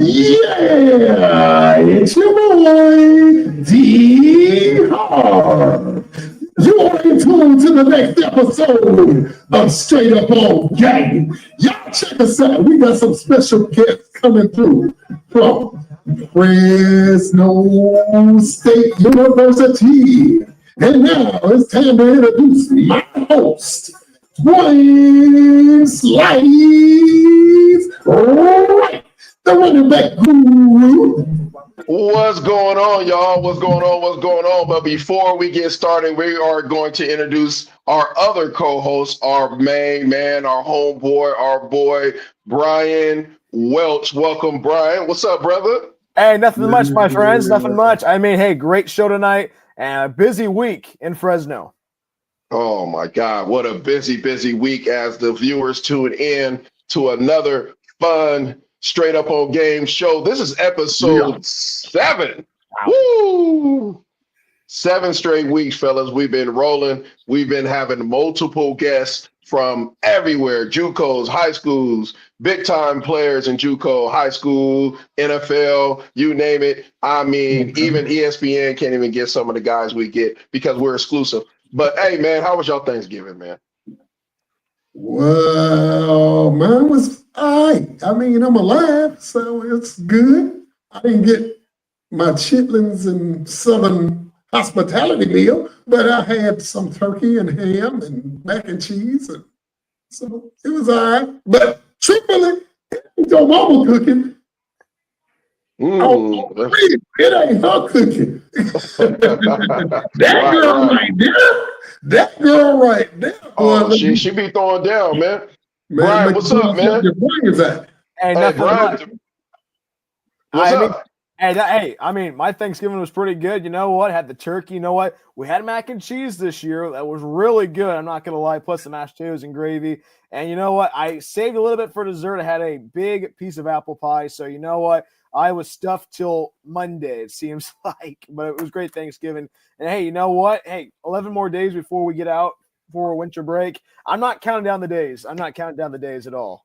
Yeah, it's your boy, D. Harv. You are in tune to the next episode of Straight Up On Game. Y'all check us out. We got some special guests coming through from Fresno State University. And now it's time to introduce my host, Dwayne Wright, the running back guru. What's going on, y'all? What's going on? But before we get started, we are going to introduce our other co-host, our main man, our homeboy, our boy, Bryan Welch. Welcome, Bryan. What's up, brother? Hey, nothing much, my friends. Nothing much. I mean, hey, great show tonight and a busy week in Fresno. Oh, my God. What a busy week as the viewers tune in to another fun Straight Up On Game show. This is episode 7. Wow. Woo! 7 straight weeks, fellas. We've been rolling. We've been having multiple guests from everywhere, JUCOs, high schools, big-time players in JUCO, high school, NFL, you name it. I mean, even ESPN can't even get some of the guys we get because we're exclusive. But, hey, man, how was y'all Thanksgiving, man? Well, mine was all right. I mean, I'm alive, so it's good. I didn't get my chitlins and Southern hospitality meal, but I had some turkey and ham and mac and cheese, and so it was all right. But truthfully, it ain't your mama cooking. Oh, it ain't her cooking. That girl right there. That girl right there. Oh, she be throwing down, man. Bryan, what's up, man? Hey, Hey, Bryan. What's up? Hey, I mean, my Thanksgiving was pretty good. You know what? Had the turkey. You know what? We had mac and cheese this year. That was really good. I'm not going to lie. Plus the mashed potatoes and gravy. And you know what? I saved a little bit for dessert. I had a big piece of apple pie. So you know what? I was stuffed till Monday, it seems like. But it was great Thanksgiving. And hey, you know what? Hey, 11 more days before we get out for winter break. I'm not counting down the days. I'm not counting down the days at all.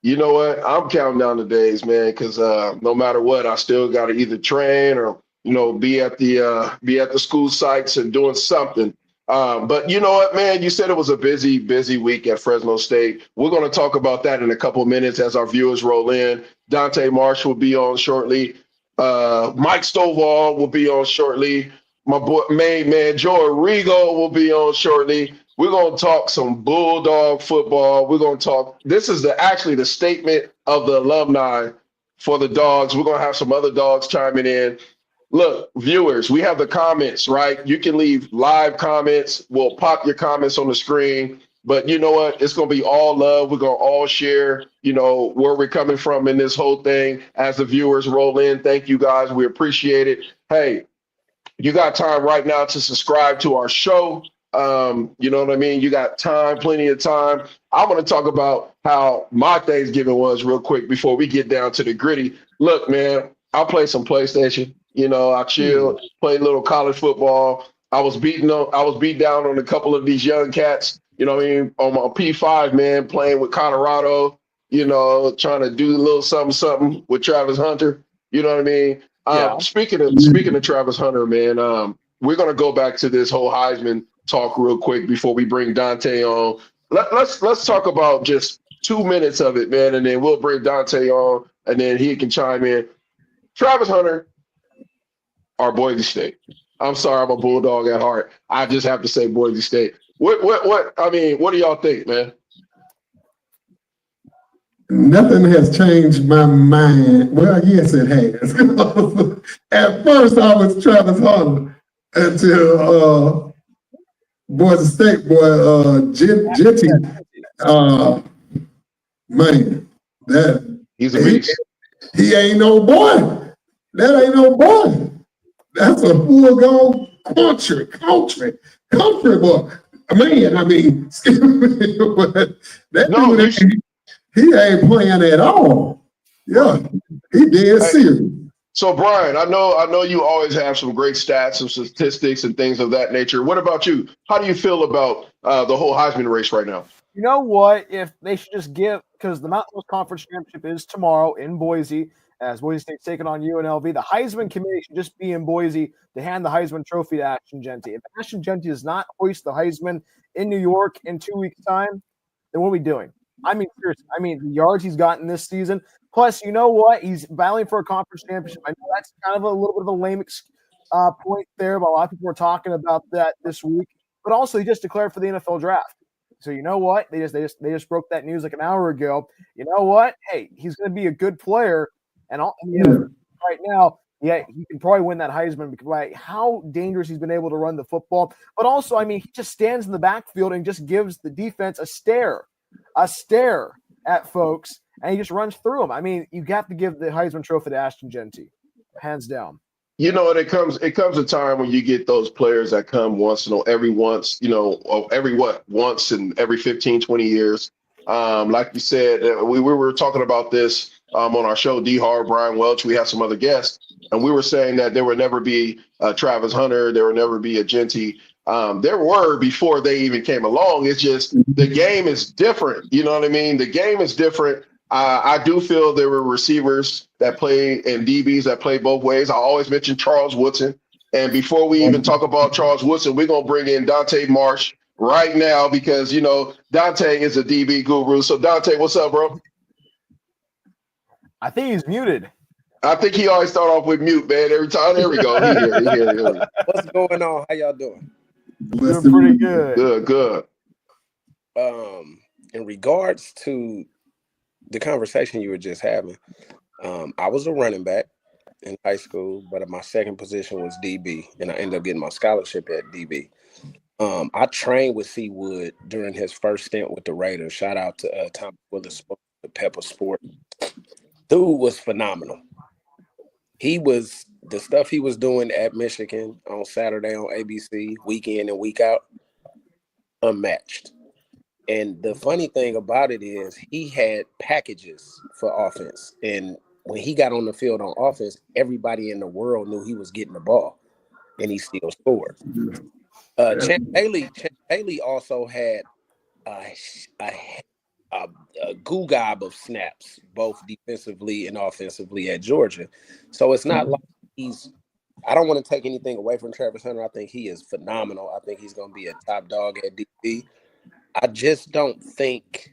You know what? I'm counting down the days, man, because no matter what, I still got to either train or, you know, be at the school sites and doing something. But you know what, man? You said it was a busy week at Fresno State. We're going to talk about that in a couple of minutes as our viewers roll in. Dante Marsh will be on shortly. Mike Stovall will be on shortly. My boy, main man, Joey Rigo will be on shortly. We're going to talk some Bulldog football. We're going to talk – this is actually the statement of the alumni for the Dogs. We're going to have some other Dogs chiming in. Look, viewers, we have the comments, right? You can leave live comments. We'll pop your comments on the screen. But you know what? It's going to be all love. We're going to all share, you know, where we're coming from in this whole thing as the viewers roll in. Thank you, guys. We appreciate it. Hey, you got time right now to subscribe to our show. You know what I mean? You got time, plenty of time. I want to talk about how my Thanksgiving was real quick before we get down to the gritty. Look, man, I played some PlayStation. You know, I chilled, played a little college football. I was beat down on a couple of these young cats, you know what I mean, on my P5, man, playing with Colorado, you know, trying to do a little something with Travis Hunter. You know what I mean? Yeah. Speaking of Travis Hunter, man, we're going to go back to this whole Heisman talk real quick before we bring Dante on. Let's talk about just 2 minutes of it, man, and then we'll bring Dante on, and then he can chime in. Travis Hunter, our Boise State. I'm sorry, I'm a Bulldog at heart. I just have to say Boise State. What? I mean, what do y'all think, man? Nothing has changed my mind. Well, yes, it has. At first, I was Travis Hunter until Boise State boy Jetty. Man, that He's a beast. He ain't no boy. That ain't no boy. That's a full-grown country boy. Man, I mean, excuse me, but that dude, he ain't playing at all. Yeah, he dead serious. So, Bryan, I know you always have some great stats and statistics and things of that nature. What about you? How do you feel about the whole Heisman race right now? You know what? If they should just give because the Mountain West Conference Championship is tomorrow in Boise, as Boise State's taking on UNLV. The Heisman Committee should just be in Boise to hand the Heisman Trophy to Ashton Jeanty. If Ashton Jeanty does not hoist the Heisman in New York in 2 weeks' time, then what are we doing? I mean, seriously, the yards he's gotten this season. Plus, you know what? He's battling for a conference championship. I know that's kind of a little bit of a lame point there, but a lot of people were talking about that this week. But also, he just declared for the NFL draft. So you know what? They just broke that news like an hour ago. You know what? Hey, he's going to be a good player, and right now, yeah, he can probably win that Heisman because by how dangerous he's been able to run the football. But also, he just stands in the backfield and just gives the defense a stare at folks, and he just runs through them. You have to give the Heisman Trophy to Ashton Jeanty, hands down. It comes a time when you get those players that come once in every 15, 20 years. Like you said, we were talking about this on our show, Harv, Bryan Welch. We had some other guests, and we were saying that there would never be a Travis Hunter, there would never be a Jeanty. There were before they even came along. It's just the game is different. You know what I mean? The game is different. I do feel there were receivers that play and DBs that play both ways. I always mention Charles Woodson. And before we even talk about Charles Woodson, we're going to bring in Dante Marsh right now because, Dante is a DB guru. So, Dante, what's up, bro? I think he's muted. I think he always start off with mute, man. Every time. There we go. He here. What's going on? How y'all doing? Doing pretty good. Good. In regards to the conversation you were just having, I was a running back in high school, but my second position was DB, and I ended up getting my scholarship at DB. I trained with C. Wood during his first stint with the Raiders. Shout out to Tom Willis, the Pepper Sport. Dude was phenomenal. The stuff he was doing at Michigan on Saturday on ABC, week in and week out, unmatched. And the funny thing about it is he had packages for offense. And when he got on the field on offense, everybody in the world knew he was getting the ball, and he still scored. Champ Bailey also had a goo gob of snaps, both defensively and offensively at Georgia. So it's not like I don't want to take anything away from Travis Hunter. I think he is phenomenal. I think he's going to be a top dog at DB. I just don't think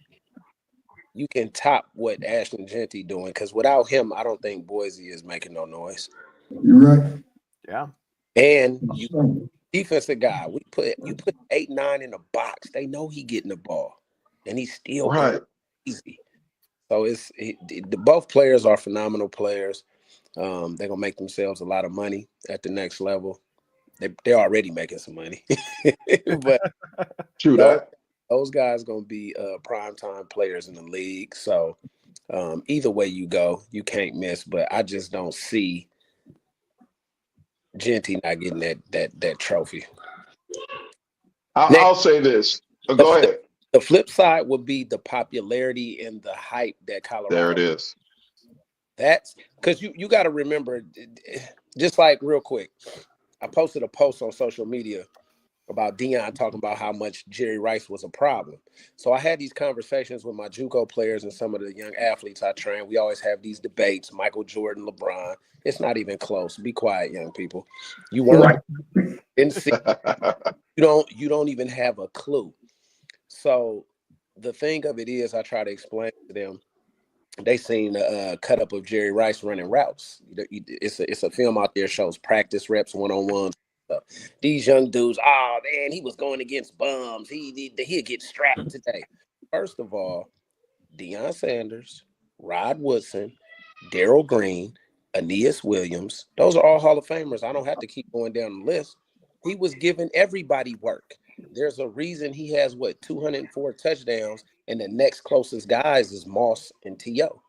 you can top what Ashton Jeanty doing, because without him, I don't think Boise is making no noise. You're right. Yeah. And you defensive guy, you put 8-9 in the box. They know he getting the ball, and he's still right. Easy. So both players are phenomenal players. They're gonna make themselves a lot of money at the next level. They're already making some money, but true that. Those guys gonna be primetime players in the league. So either way you go, you can't miss. But I just don't see Jeanty not getting that trophy. I'll say this. Go ahead. The flip side would be the popularity and the hype that Colorado. There it is. That's because you got to remember, just like real quick, I posted a post on social media about Deion talking about how much Jerry Rice was a problem. So I had these conversations with my JUCO players and some of the young athletes I train. We always have these debates, Michael Jordan, LeBron. It's not even close. Be quiet, young people. You weren't didn't see. You don't even have a clue. So the thing of it is, I try to explain to them. They seen a cut up of Jerry Rice running routes. It's a film out there, shows practice reps, one-on-ones. These young dudes, oh man, he was going against bums. He'd get strapped today. First of all, Deion Sanders, Rod Woodson, Darryl Green, Aeneas Williams, those are all Hall of Famers. I don't have to keep going down the list. He was giving everybody work. There's a reason he has 204 touchdowns, and the next closest guys is Moss and T.O.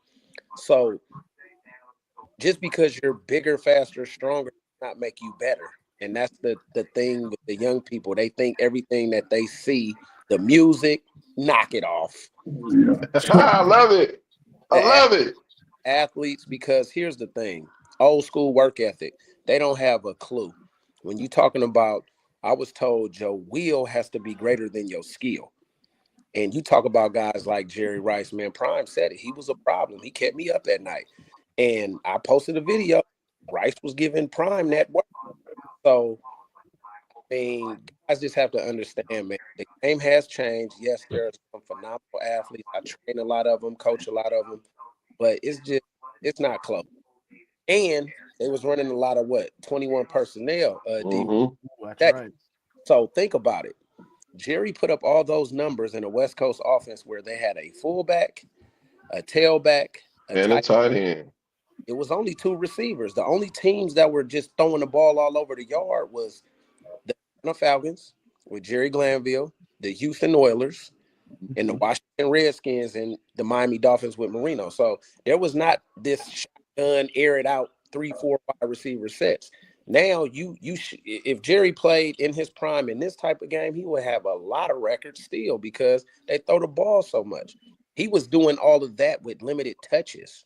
So just because you're bigger, faster, stronger does not make you better. And that's the thing with the young people. They think everything that they see, the music, knock it off. I love it. I love it. Athletes, because here's the thing, old school work ethic, they don't have a clue. When you're talking about, I was told your will has to be greater than your skill. And you talk about guys like Jerry Rice, man, Prime said it. He was a problem. He kept me up at night. And I posted a video. Rice was giving Prime that work. So, I mean, guys just have to understand, man, the game has changed. Yes, there are some phenomenal athletes. I train a lot of them, coach a lot of them, but it's not close. And they was running a lot of 21 personnel. That's That, right. so think about it. Jerry put up all those numbers in a West Coast offense where they had a fullback, a tailback, And a tight end. It was only 2 receivers. The only teams that were just throwing the ball all over the yard was the Atlanta Falcons with Jerry Glanville, the Houston Oilers, and the Washington Redskins, and the Miami Dolphins with Marino. So there was not this shotgun, air it out 3, 4, 5 receiver sets. Now if Jerry played in his prime in this type of game, he would have a lot of records still because they throw the ball so much. He was doing all of that with limited touches.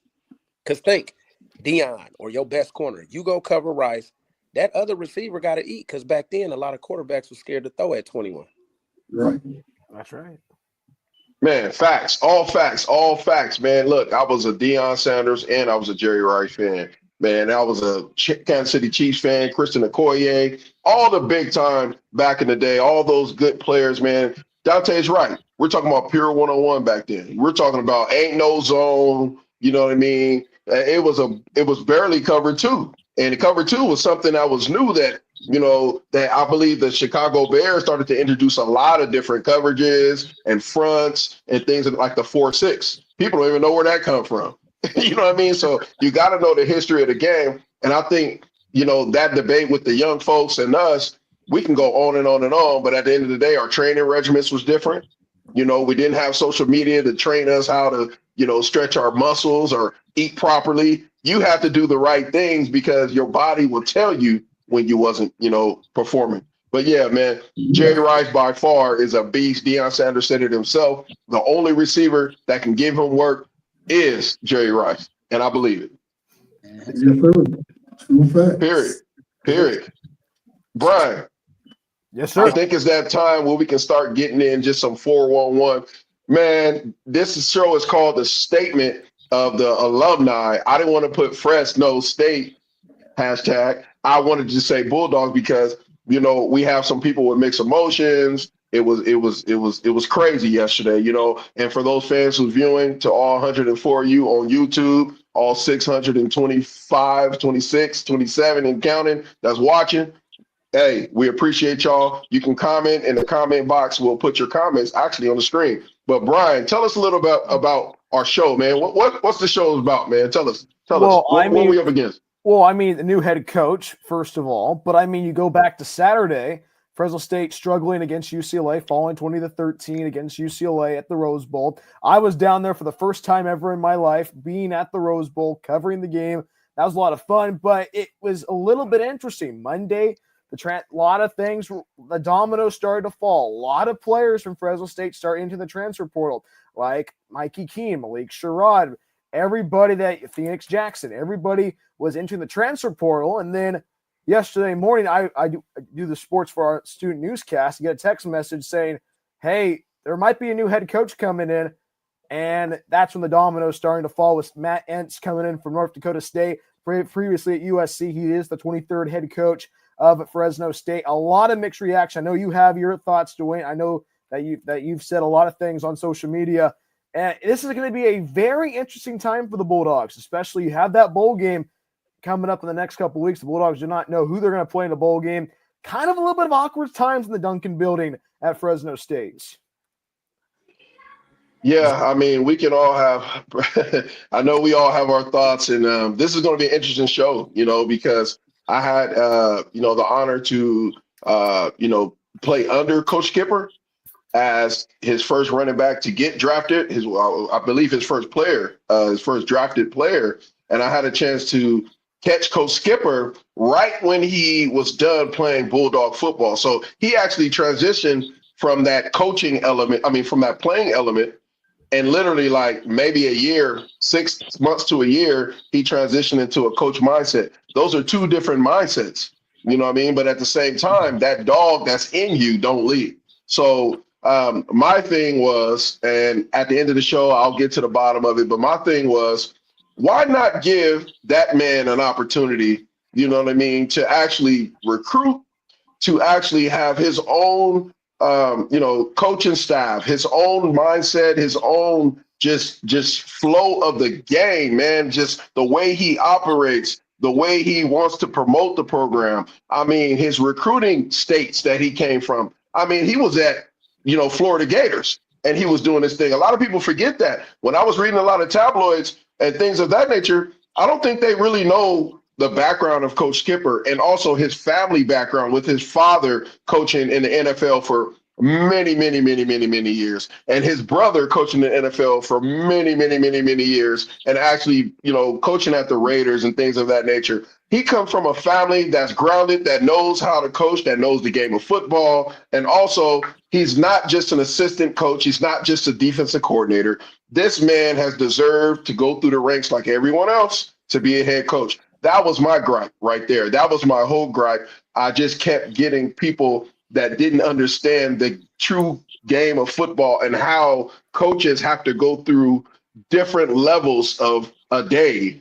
Because think, Dion or your best corner, you go cover Rice, that other receiver got to eat because back then a lot of quarterbacks were scared to throw at 21. Right. That's right. Man, all facts, man. Look, I was a Deion Sanders and I was a Jerry Rice fan. Man, I was a Kansas City Chiefs fan, Christian Okoye, all the big time back in the day, all those good players, man. Dante's right. We're talking about pure one-on-one back then. We're talking about ain't no zone, you know what I mean? It was barely cover 2. And cover 2 was something that was new that, that I believe the Chicago Bears started to introduce a lot of different coverages and fronts and things like the 4-6. People don't even know where that come from. You know what I mean? So you got to know the history of the game. And I think, that debate with the young folks and us, we can go on and on and on. But at the end of the day, our training regimens was different. We didn't have social media to train us how to, stretch our muscles or eat properly. You have to do the right things because your body will tell you when you wasn't, performing. But yeah, man, Jerry Rice by far is a beast. Deion Sanders said it himself. The only receiver that can give him work is Jerry Rice, and I believe it. Yes, sir. True facts. Period. Bryan. Yes, sir. I think it's that time where we can start getting in just some 411. Man, this show is called The Statement of the Alumni. I didn't want to put Fresno State hashtag. I wanted to say Bulldogs because, we have some people with mixed emotions. It was crazy yesterday, and for those fans who's viewing, to all 104 of you on YouTube, all 625, 26, 27 and counting that's watching, hey, we appreciate y'all. You can comment in the comment box. We'll put your comments actually on the screen. But Bryan, tell us a little bit about our show, man. What's the show about, man? Tell us. What are we up against? Well, I mean, the new head coach, first of all. But I mean, you go back to Saturday, Fresno State struggling against UCLA, falling 20-13 against UCLA at the Rose Bowl. I was down there for the first time ever in my life, being at the Rose Bowl, covering the game. That was a lot of fun, but it was a little bit interesting. Monday, a lot of things, the dominoes started to fall. A lot of players from Fresno State start into the transfer portal, like Mikey Keene, Malik Sherrod, Phoenix Jackson, everybody was entering the transfer portal. And then yesterday morning, I do the sports for our student newscast. You get a text message saying, hey, there might be a new head coach coming in. And that's when the dominoes starting to fall with Matt Entz coming in from North Dakota State. Previously at USC, he is the 23rd head coach of Fresno State. A lot of mixed reaction. I know you have your thoughts, Dwayne. I know that you've said a lot of things on social media. And this is going to be a very interesting time for the Bulldogs, especially you have that bowl game coming up in the next couple of weeks. The Bulldogs do not know who they're going to play in the bowl game. Kind of a little bit of awkward times in the Duncan building at Fresno State. Yeah, I mean, we can all have, I know we all have our thoughts, and this is going to be an interesting show, because I had, the honor to, play under Coach Skipper as his first running back to get drafted, I believe his first player, his first drafted player. And I had a chance to catch Coach Skipper right when he was done playing Bulldog football. So he actually transitioned from that coaching element, from that playing element, and literally like maybe a year, 6 months to a year, he transitioned into a coach mindset. Those are two different mindsets, you know what I mean? But at the same time, that dog that's in you don't leave. So My thing was, and at the end of the show, I'll get to the bottom of it, but my thing was, why not give that man an opportunity, you know what I mean, to actually recruit, to actually have his own, coaching staff, his own mindset, his own just flow of the game, man. Just the way he operates, the way he wants to promote the program. I mean, his recruiting states that he came from. I mean, he was at, Florida Gators, and he was doing this thing. A lot of people forget that. When I was reading a lot of tabloids and things of that nature, I don't think they really know the background of Coach Skipper and also his family background with his father coaching in the NFL for many, many, many, many, many years, and his brother coaching the NFL for many, many, many, many years, and actually, coaching at the Raiders and things of that nature. He comes from a family that's grounded, that knows how to coach, that knows the game of football, and also he's not just an assistant coach. He's not just a defensive coordinator. This man has deserved to go through the ranks like everyone else to be a head coach. That was my gripe right there. That was my whole gripe. I just kept getting people that didn't understand the true game of football and how coaches have to go through different levels of a day,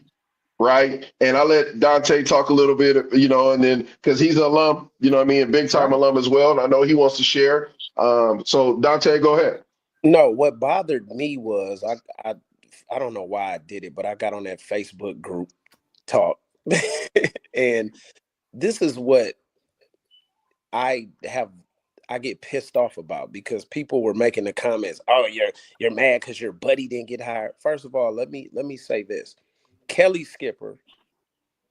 right? And I let Dante talk a little bit, and then because he's an alum, a big time alum as well. And I know he wants to share. So Dante, go ahead. No, what bothered me was I don't know why I did it, but I got on that Facebook group talk. And this is what I get pissed off about, because people were making the comments, oh, you're mad because your buddy didn't get hired. First of all, let me say this. Kelly Skipper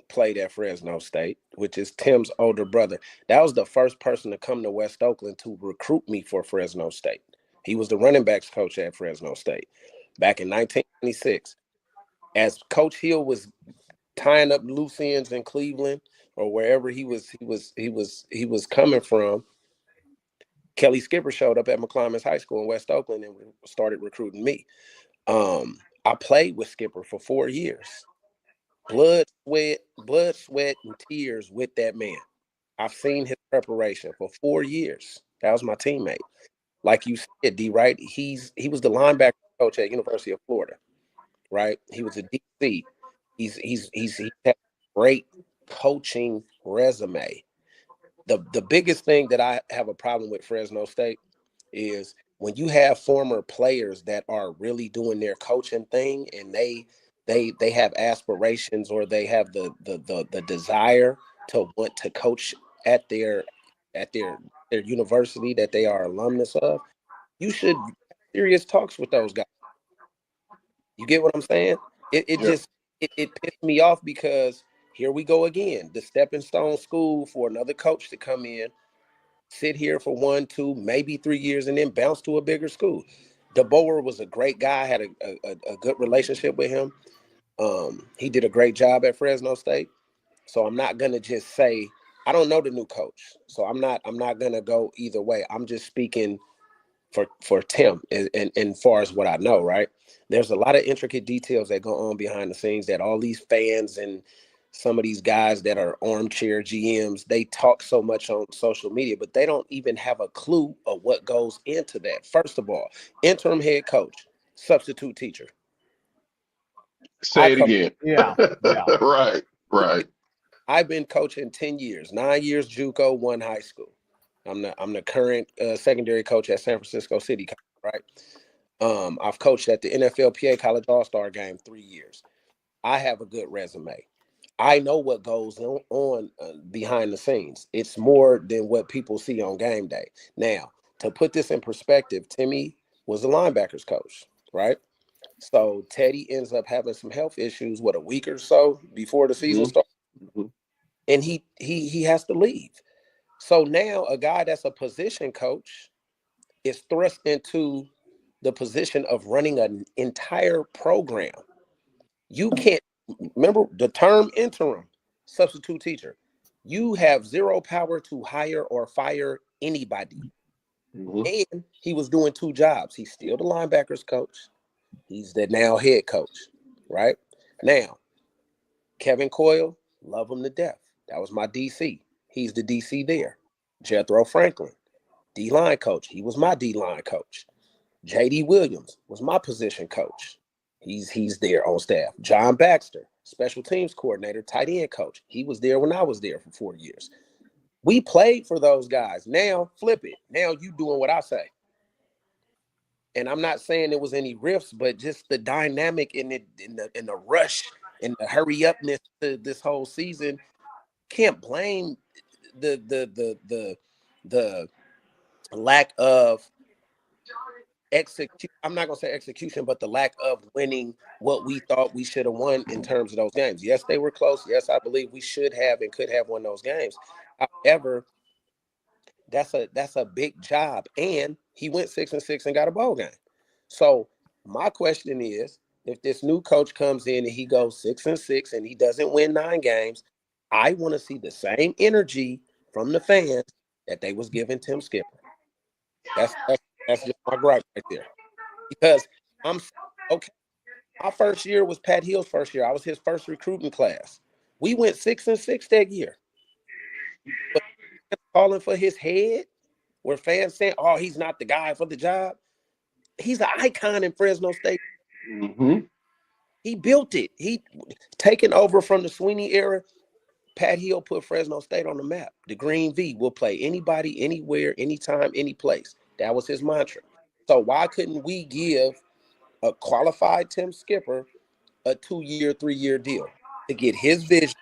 played at Fresno State, which is Tim's older brother. That was the first person to come to West Oakland to recruit me for Fresno State. He was the running backs coach at Fresno State back in 1996. As Coach Hill was tying up loose ends in Cleveland or wherever he was coming from, Kelly Skipper showed up at McClymonds High School in West Oakland and started recruiting me. I played with Skipper for 4 years. Blood, sweat, and tears with that man. I've seen his preparation for 4 years. That was my teammate. Like you said, D. Wright, he was the linebacker coach at University of Florida, right? He was a DC. He had a great coaching resume. The biggest thing that I have a problem with Fresno State is when you have former players that are really doing their coaching thing, and they have aspirations, or they have the desire to want to coach at their university that they are alumnus of. You should have serious talks with those guys. You get what I'm saying? It Yeah. just it pissed me off, because here we go again, the stepping stone school for another coach to come in, sit here for 1, 2, maybe 3 years, and then bounce to a bigger school. DeBoer was a great guy, had a good relationship with him. He did a great job at Fresno State. So I'm not gonna just say, I don't know the new coach, so I'm not gonna go either way. I'm just speaking for Tim, and far as what I know, right? There's a lot of intricate details that go on behind the scenes that all these fans and some of these guys that are armchair GMs, they talk so much on social media, but they don't even have a clue of what goes into that. First of all, interim head coach, substitute teacher. Say it again. Yeah. Right. I've been coaching 10 years, 9 years JUCO, 1 high school. I'm the current secondary coach at San Francisco City, right? I've coached at the NFLPA College All-Star Game 3 years. I have a good resume. I know what goes on behind the scenes. It's more than what people see on game day. Now, to put this in perspective, Timmy was the linebackers coach, right? So Teddy ends up having some health issues, a week or so before the season starts, and he has to leave. So now a guy that's a position coach is thrust into the position of running an entire program. You can't remember the term interim substitute teacher. You have zero power to hire or fire anybody. And he was doing 2 jobs. He's still the linebackers coach. He's the now head coach, right? Now, Kevin Coyle, love him to death. That was my DC. He's the DC there. Jethro Franklin, D-line coach. He was my D-line coach. J.D. Williams was my position coach. He's there on staff. John Baxter, special teams coordinator, tight end coach. He was there when I was there for 4 years. We played for those guys. Now flip it. Now you doing what I say. And I'm not saying there was any rifts, but just the dynamic in the rush and the hurry upness to this whole season. Can't blame the lack of execution. I'm not gonna say execution, but the lack of winning what we thought we should have won in terms of those games. Yes, they were close. Yes, I believe we should have and could have won those games. However, that's a big job, and he went 6-6 and got a bowl game. So my question is, if this new coach comes in and he goes 6-6 and he doesn't win 9 games, I want to see the same energy from the fans that they was giving Tim Skipper. That's just my gripe right there. Because I'm okay. My first year was Pat Hill's first year. I was his first recruiting class. We went 6-6 that year. But calling for his head, where fans saying, "Oh, he's not the guy for the job." He's an icon in Fresno State. Mm-hmm. He built it. He taken over from the Sweeney era. Pat Hill put Fresno State on the map. The Green V will play anybody, anywhere, anytime, any place. That was his mantra. So why couldn't we give a qualified Tim Skipper a 2-year, 3-year deal to get his vision,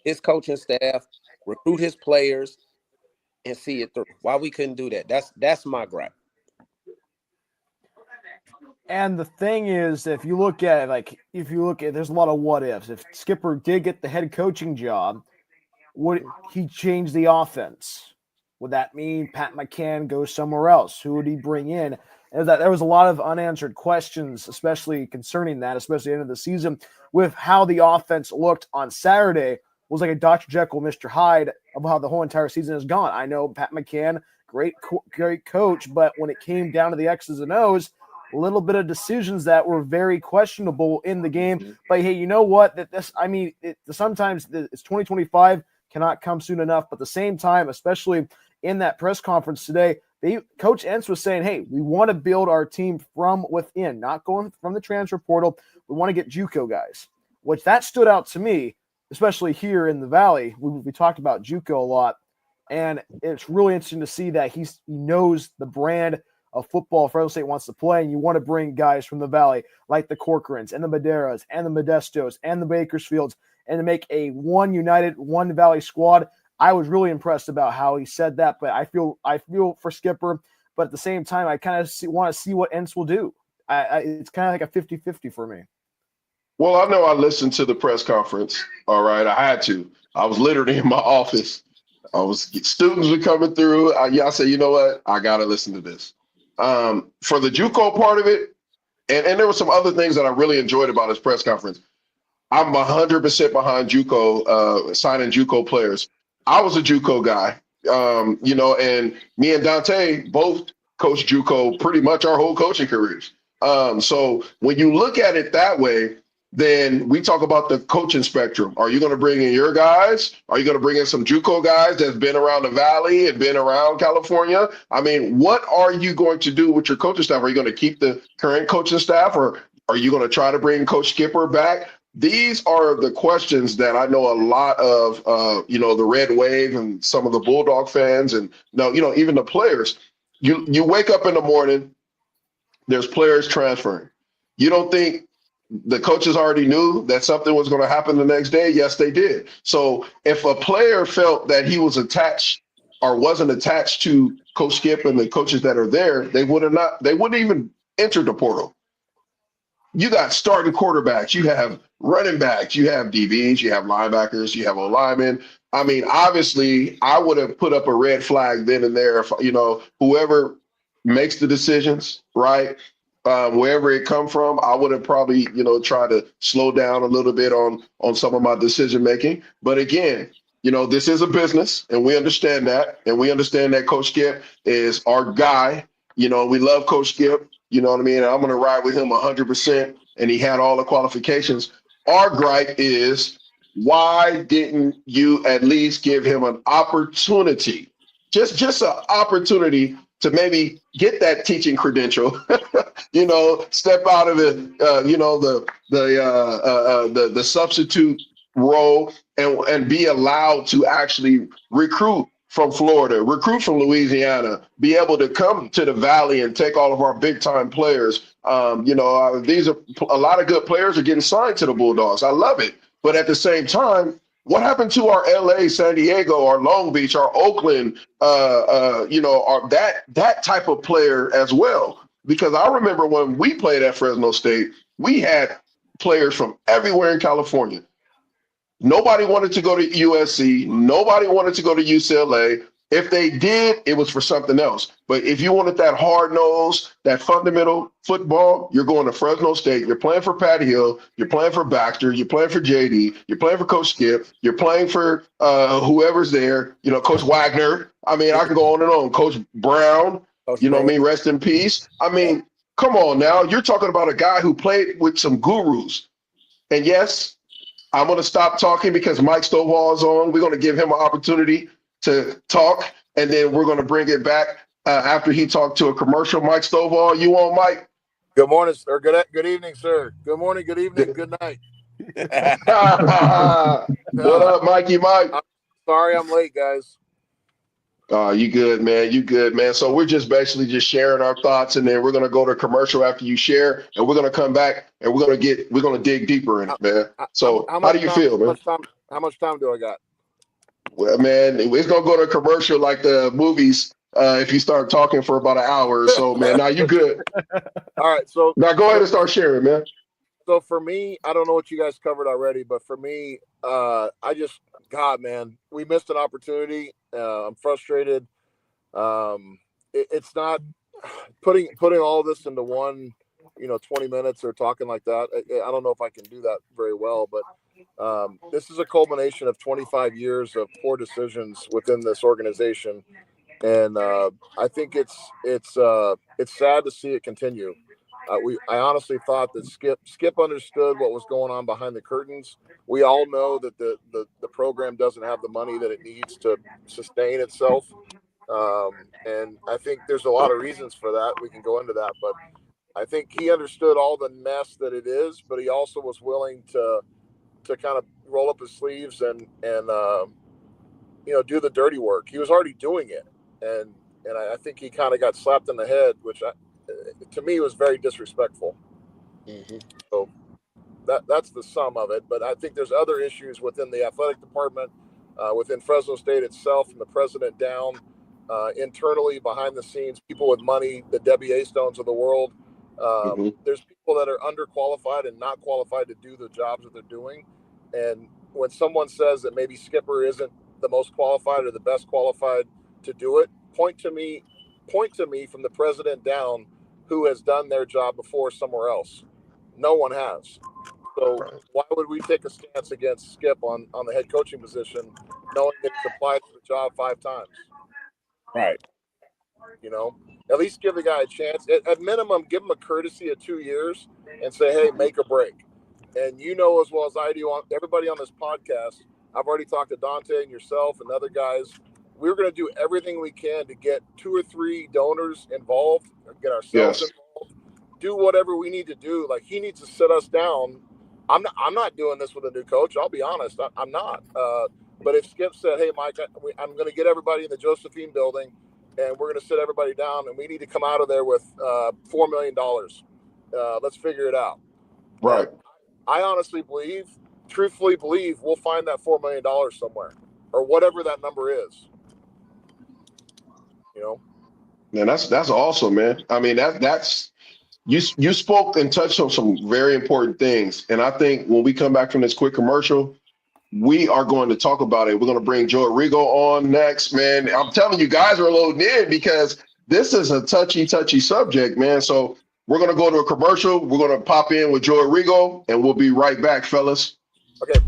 his coaching staff, recruit his players, and see it through? Why we couldn't do that? That's my gripe. And the thing is, if you look at it, there's a lot of what ifs. If Skipper did get the head coaching job, would he change the offense? Would that mean Pat McCann goes somewhere else? Who would he bring in? And there was a lot of unanswered questions, especially concerning that, especially at the end of the season, with how the offense looked on Saturday. It was like a Dr. Jekyll, Mr. Hyde of how the whole entire season has gone. I know Pat McCann, great coach, but when it came down to the X's and O's, a little bit of decisions that were very questionable in the game. But hey, you know what? Sometimes it's 2025, cannot come soon enough. But at the same time, especially in that press conference today, Coach Entz was saying, hey, we want to build our team from within, not going from the transfer portal. We want to get JUCO guys, which that stood out to me, especially here in the Valley. We talked about JUCO a lot, and it's really interesting to see that he knows the brand of football Fresno State wants to play, and you want to bring guys from the Valley like the Corcorans and the Maderas and the Modestos and the Bakersfields, and to make a one united, one Valley squad. I was really impressed about how he said that, but I feel for Skipper, but at the same time, I kind of want to see what Entz will do. It's kind of like a 50-50 for me. Well, I know I listened to the press conference. All right, I had to. I was literally in my office. Students were coming through. I said, you know what? I got to listen to this. For the JUCO part of it, and there were some other things that I really enjoyed about his press conference. I'm 100% behind JUCO, signing JUCO players. I was a JUCO guy, and me and Dante both coached JUCO pretty much our whole coaching careers. So when you look at it that way, then we talk about the coaching spectrum. Are you going to bring in your guys? Are you going to bring in some JUCO guys that's been around the Valley and been around California? I mean, what are you going to do with your coaching staff? Are you going to keep the current coaching staff, or are you going to try to bring Coach Skipper back? These are the questions that I know a lot of, the Red Wave and some of the Bulldog fans and, even the players. You wake up in the morning, there's players transferring. You don't think the coaches already knew that something was going to happen the next day? Yes, they did. So if a player felt that he was attached or wasn't attached to Coach Skip and the coaches that are there, they wouldn't even enter the portal. You got starting quarterbacks, you have running backs, you have DBs, you have linebackers, you have O-linemen. I mean, obviously, I would have put up a red flag then and there if, whoever makes the decisions, right? Wherever it come from, I would have probably, tried to slow down a little bit on some of my decision making. But again, this is a business, and we understand that. And we understand that Coach Skip is our guy. We love Coach Skip. You know what I mean? And I'm going to ride with him 100%. And he had all the qualifications. Our gripe is, why didn't you at least give him an opportunity? Just an opportunity to maybe get that teaching credential, step out of it, the substitute role and be allowed to actually recruit from Florida, recruit from Louisiana, be able to come to the Valley and take all of our big time players. These are a lot of good players are getting signed to the Bulldogs. I love it. But at the same time, what happened to our LA, San Diego, our Long Beach, our Oakland, that type of player as well? Because I remember when we played at Fresno State, we had players from everywhere in California. Nobody wanted to go to USC. Nobody wanted to go to UCLA. If they did, it was for something else. But if you wanted that hard nose, that fundamental football, you're going to Fresno State. You're playing for Pat Hill. You're playing for Baxter. You're playing for JD. You're playing for Coach Skip. You're playing for whoever's there. Coach Wagner. I mean, I can go on and on. Coach Brown. Rest in peace. I mean, come on now. You're talking about a guy who played with some gurus. And yes, I'm going to stop talking because Mike Stovall is on. We're going to give him an opportunity to talk, and then we're going to bring it back after he talked to a commercial. Mike Stovall, you on, Mike? Good morning, sir. Good evening, sir. Good morning, good evening, good night. What up, Mikey Mike? I'm sorry I'm late, guys. You good, man. You good, man. So we're just basically just sharing our thoughts, and then we're going to go to commercial after you share, and we're going to come back, and we're going to dig deeper in it, man. So how do you feel, man? How much time do I got? Well, man, it's going to go to commercial like the movies if you start talking for about an hour or so, man. Now you good. All right. So now go ahead and start sharing, man. So for me, I don't know what you guys covered already, but for me, God, man, we missed an opportunity. I'm frustrated. It's not putting all this into one, 20 minutes or talking like that. I don't know if I can do that very well, but this is a culmination of 25 years of poor decisions within this organization. And I think it's sad to see it continue. I honestly thought that Skip understood what was going on behind the curtains. We all know that the program doesn't have the money that it needs to sustain itself. And I think there's a lot of reasons for that. We can go into that, but I think he understood all the mess that it is, but he also was willing to kind of roll up his sleeves and do the dirty work. He was already doing it. And I think he kind of got slapped in the head, which to me was very disrespectful. Mm-hmm. So that's the sum of it. But I think there's other issues within the athletic department, within Fresno State itself, from the president down, internally, behind the scenes, people with money, the Debbie A. Stones of the world. There's people that are underqualified and not qualified to do the jobs that they're doing. And when someone says that maybe Skipper isn't the most qualified or the best qualified to do it, point to me from the president down who has done their job before somewhere else. No one has. So why would we take a stance against Skip on the head coaching position, knowing that he's applied for the job 5 times? Right. At least give the guy a chance. At minimum, give him a courtesy of 2 years and say, hey, make or break. And as well as I do, on everybody on this podcast, I've already talked to Dante and yourself and other guys. We're going to do everything we can to get 2 or 3 donors involved, get ourselves involved, do whatever we need to do. Like, he needs to sit us down. I'm not doing this with a new coach. I'll be honest. I'm not. But if Skip said, hey, Mike, I'm going to get everybody in the Josephine building, and we're going to sit everybody down, and we need to come out of there with $4 million. Let's figure it out. Right. And I honestly truthfully believe we'll find that $4 million somewhere, or whatever that number is. Man, that's awesome, man. I mean, that's you spoke and touched on some very important things. And I think when we come back from this quick commercial, we are going to talk about it. We're going to bring Joe Rigo on next, man. I'm telling you, guys are loading in because this is a touchy subject, man. So we're going to go to a commercial. We're going to pop in with Joe Rigo, and we'll be right back, fellas. Okay.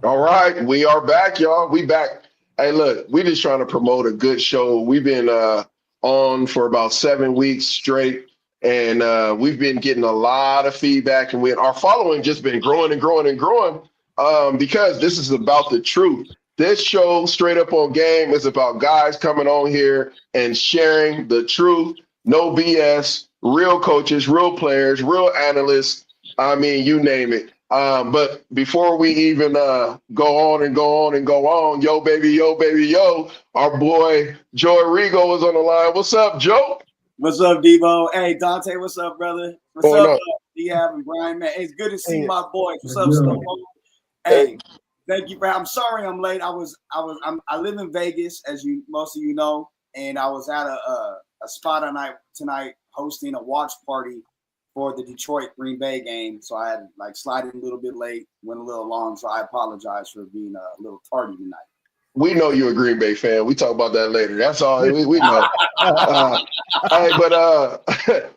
All right, we are back, y'all. We back. Hey, look, we just trying to promote a good show. We've been on for about 7 weeks straight, and we've been getting a lot of feedback, and our following just been growing and growing and growing because this is about the truth. This show, Straight Up on Game, is about guys coming on here and sharing the truth, no BS, real coaches, real players, real analysts. I mean, you name it. But before we even go on and go on and go on, yo, baby, yo, our boy Joey Rigo is on the line. What's up, Joe? What's up, Devo? Hey, Dante, what's up, brother? What's up, Diab and Brian, man? Hey, it's good to see my boys. What's up, Snowball? Hey, thank you for. I'm sorry I'm late. I live in Vegas, as most of you know, and I was at a spot tonight hosting a watch party for the Detroit Green Bay game. So I had sliding a little bit late, went a little long. So I apologize for being a little tardy tonight. We know you're a Green Bay fan. We talk about that later. That's all we know. Hey, but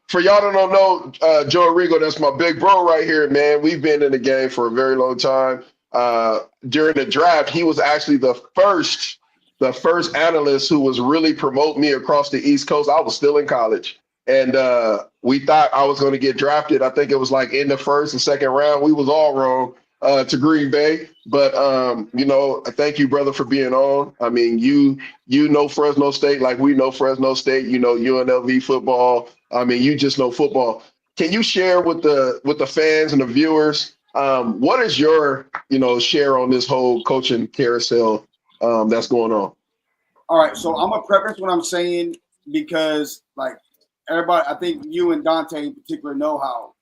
for y'all that don't know, Joe Rigo, that's my big bro right here, man. We've been in the game for a very long time. During the draft, he was actually the first analyst who was really promoting me across the East Coast. I was still in college. And we thought I was going to get drafted. I think it was in the first and second round. We was all wrong to Green Bay. But, thank you, brother, for being on. I mean, you know Fresno State like we know Fresno State. You know UNLV football. I mean, you just know football. Can you share with the fans and the viewers, what is your, share on this whole coaching carousel that's going on? All right. So I'm going to preface what I'm saying because, everybody, I think you and Dante in particular know how.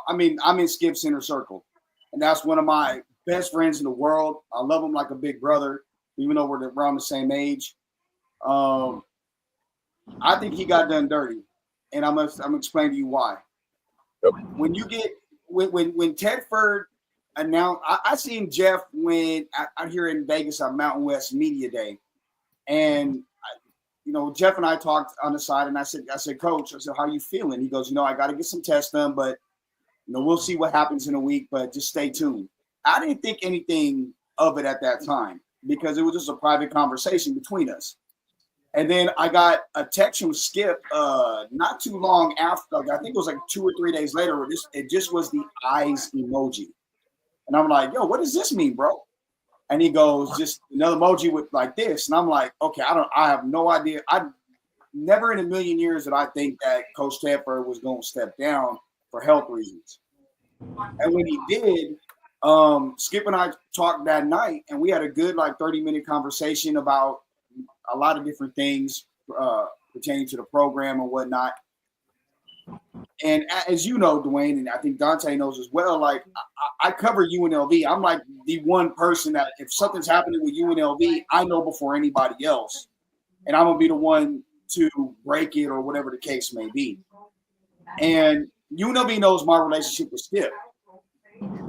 I'm in Skip's inner circle, and that's one of my best friends in the world. I love him like a big brother, even though we're around the same age. I think he got done dirty, and I'm gonna explain to you why. Yep. When Tedford announced, I seen Jeff when out here in Vegas on Mountain West Media Day, and Jeff and I talked on the side, and I said, Coach, how are you feeling? He goes, I got to get some tests done, but we'll see what happens in a week, but just stay tuned. I didn't think anything of it at that time because it was just a private conversation between us. And then I got a text from Skip not too long after. I think it was 2 or 3 days later. Where it just was the eyes emoji, and I'm like, "Yo, what does this mean, bro?" And he goes, "Just another emoji with this." And I'm like, "Okay, I have no idea. I never in a million years did I think that Coach Tedford was going to step down for health reasons." And when he did, Skip and I talked that night, and we had a good 30-minute conversation about a lot of different things pertaining to the program and whatnot. And as you know, Dwayne, and I think Dante knows as well, I cover UNLV. I'm the one person that if something's happening with UNLV, I know before anybody else. And I'm going to be the one to break it or whatever the case may be. And UNLV knows my relationship with Skip.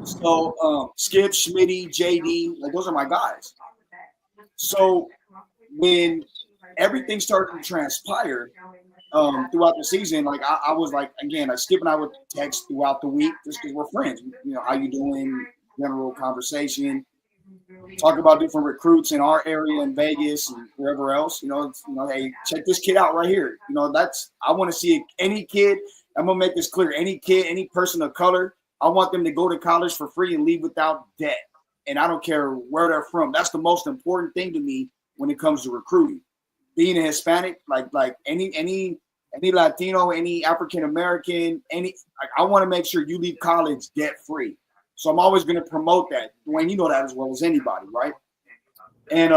So Skip, Schmitty, JD, those are my guys. So when everything started to transpire throughout the season, I was again, Skip and I would text throughout the week just because we're friends. How you doing? General conversation, talk about different recruits in our area in Vegas and wherever else. Hey, check this kid out right here. I want to see any kid. I'm gonna make this clear. Any kid, any person of color, I want them to go to college for free and leave without debt. And I don't care where they're from. That's the most important thing to me when it comes to recruiting. Being a Hispanic, any Latino, any African American, I want to make sure you leave college debt free. So I'm always going to promote that. Dwayne, you know that as well as anybody, right? And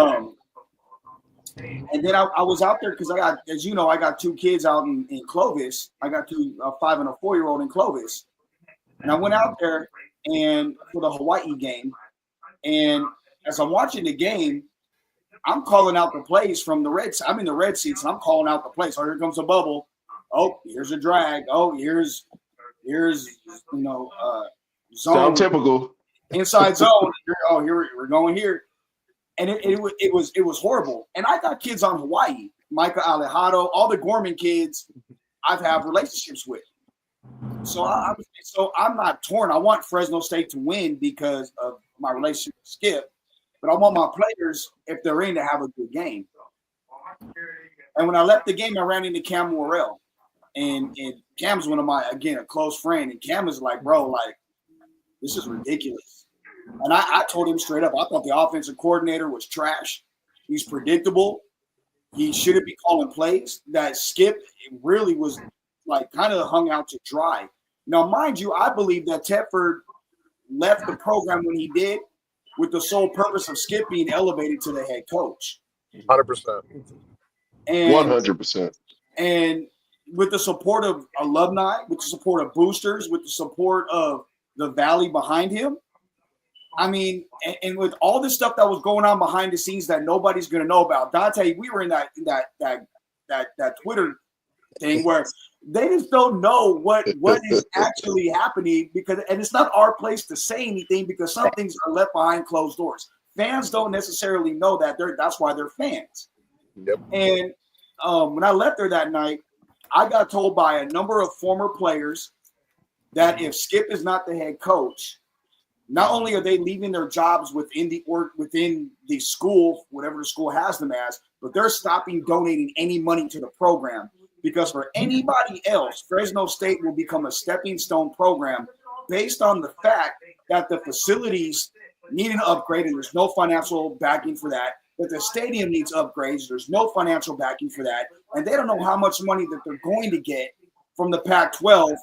then I was out there because I got 2 kids out in Clovis. I got 2, a 5 and a 4-year-old in Clovis. And I went out there and for the Hawaii game. And as I'm watching the game, I'm calling out the plays from the red. I'm in the red seats, and I'm calling out the plays. Oh, here comes a bubble. Oh, here's a drag. Oh, here's zone. Sound typical. Inside zone. Oh, here we're going here, and it was horrible. And I got kids on Hawaii, Micah Alejado, all the Gorman kids. I've had relationships with. So I'm not torn. I want Fresno State to win because of my relationship with Skip. but I want my players, if they're in, to have a good game. And when I left the game, I ran into Cam Morrell. And Cam's one of my, again, a close friend. And Cam is like, bro, like, this is ridiculous. And I told him straight up, I thought the offensive coordinator was trash. He's predictable. He shouldn't be calling plays. That Skip really was like kind of hung out to dry. Now, mind you, I believe that Tedford left the program when he did with the sole purpose of Skip being elevated to the head coach. 100%. And 100%. And with the support of alumni, with the support of boosters, with the support of the Valley behind him, I mean, and with all this stuff that was going on behind the scenes that nobody's going to know about, Dante, we were in that Twitter thing where they just don't know what is actually happening because, and it's not our place to say anything because some things are left behind closed doors. Fans don't necessarily know that. That's why they're fans. Yep. And when I left there that night, I got told by a number of former players that if Skip is not the head coach, not only are they leaving their jobs within the school, whatever the school has them as, but they're stopping donating any money to the program because for anybody else, Fresno State will become a stepping stone program based on the fact that the facilities need an upgrade and there's no financial backing for that. That the stadium needs upgrades. There's no financial backing for that. And they don't know how much money that they're going to get from the Pac-12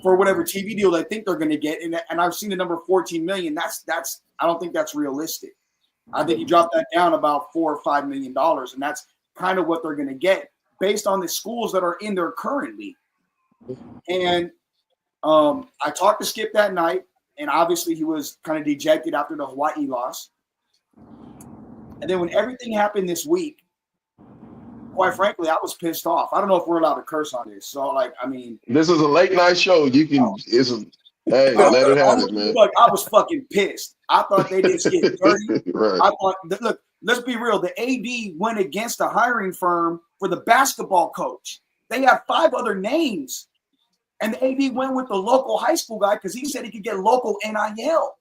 for whatever TV deal they think they're going to get. And I've seen the number 14 million. That's I don't think that's realistic. I think you drop that down about $4 or $5 million. And that's kind of what they're going to get based on the schools that are in there currently. And I talked to Skip that night, and obviously he was kind of dejected after the Hawaii loss. And then when everything happened this week, quite frankly, I was pissed off. I don't know if we're allowed to curse on this. So, like, I mean. This is a late night show. You can, hey, let it happen, man. Look, I was fucking pissed. I thought they did get dirty. Right. I thought, look, let's be real. The AD went against a hiring firm for the basketball coach. They have 5 other names. And the AD went with the local high school guy because he said he could get local NIL.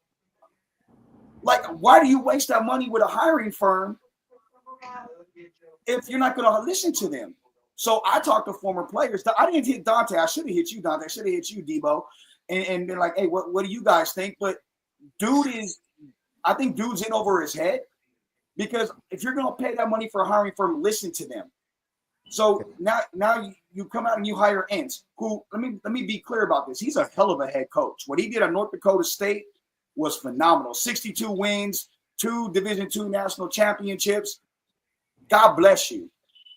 Like, why do you waste that money with a hiring firm if you're not going to listen to them? So I talked to former players. I didn't hit Dante. I should have hit you, Dante. I should have hit you, Debo. And been like, hey, what do you guys think? But I think dude's in over his head because if you're going to pay that money for a hiring firm, listen to them. So now you come out and you hire Entz, who, let me be clear about this. He's a hell of a head coach. What he did at North Dakota State was phenomenal. 62 wins, 2 Division II national championships. God bless you.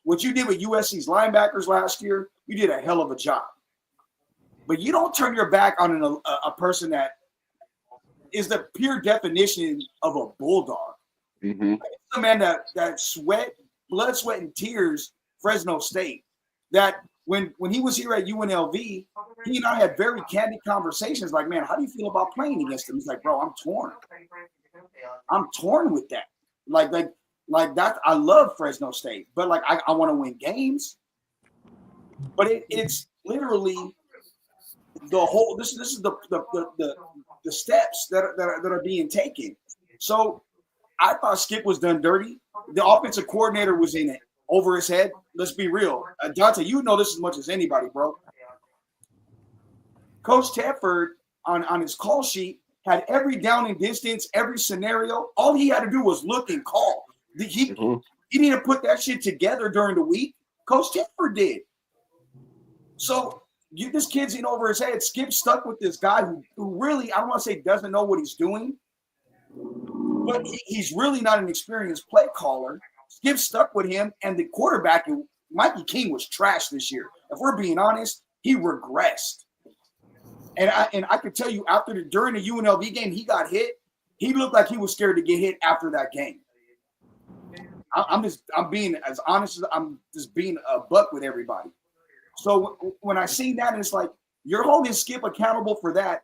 What you did with USC's linebackers last year, you did a hell of a job. But you don't turn your back on a person that is the pure definition of a bulldog. Mm-hmm. Like, it's a man that blood, sweat, and tears Fresno State. That when he was here at UNLV, he and I had very candid conversations like, man, how do you feel about playing against him? He's like, bro, I'm torn. I'm torn with that. Like that. I love Fresno State, but like I want to win games. But it's literally the whole. This is the steps that are being taken. So I thought Skip was done dirty. The offensive coordinator was in it over his head. Let's be real. Dante, you know this as much as anybody, bro. Coach Tedford on his call sheet had every down and distance, every scenario. All he had to do was look and call. He didn't put that shit together during the week. Coach Tedford did. So this kid's in over his head. Skip stuck with this guy who really, I don't want to say doesn't know what he's doing, but he's really not an experienced play caller. Skip stuck with him, and the quarterback, Mikey King, was trash this year. If we're being honest, he regressed. And I could tell you during the UNLV game, he got hit. He looked like he was scared to get hit after that game. I'm being as honest as I'm just being a buck with everybody. So when I see that, it's like you're holding Skip accountable for that.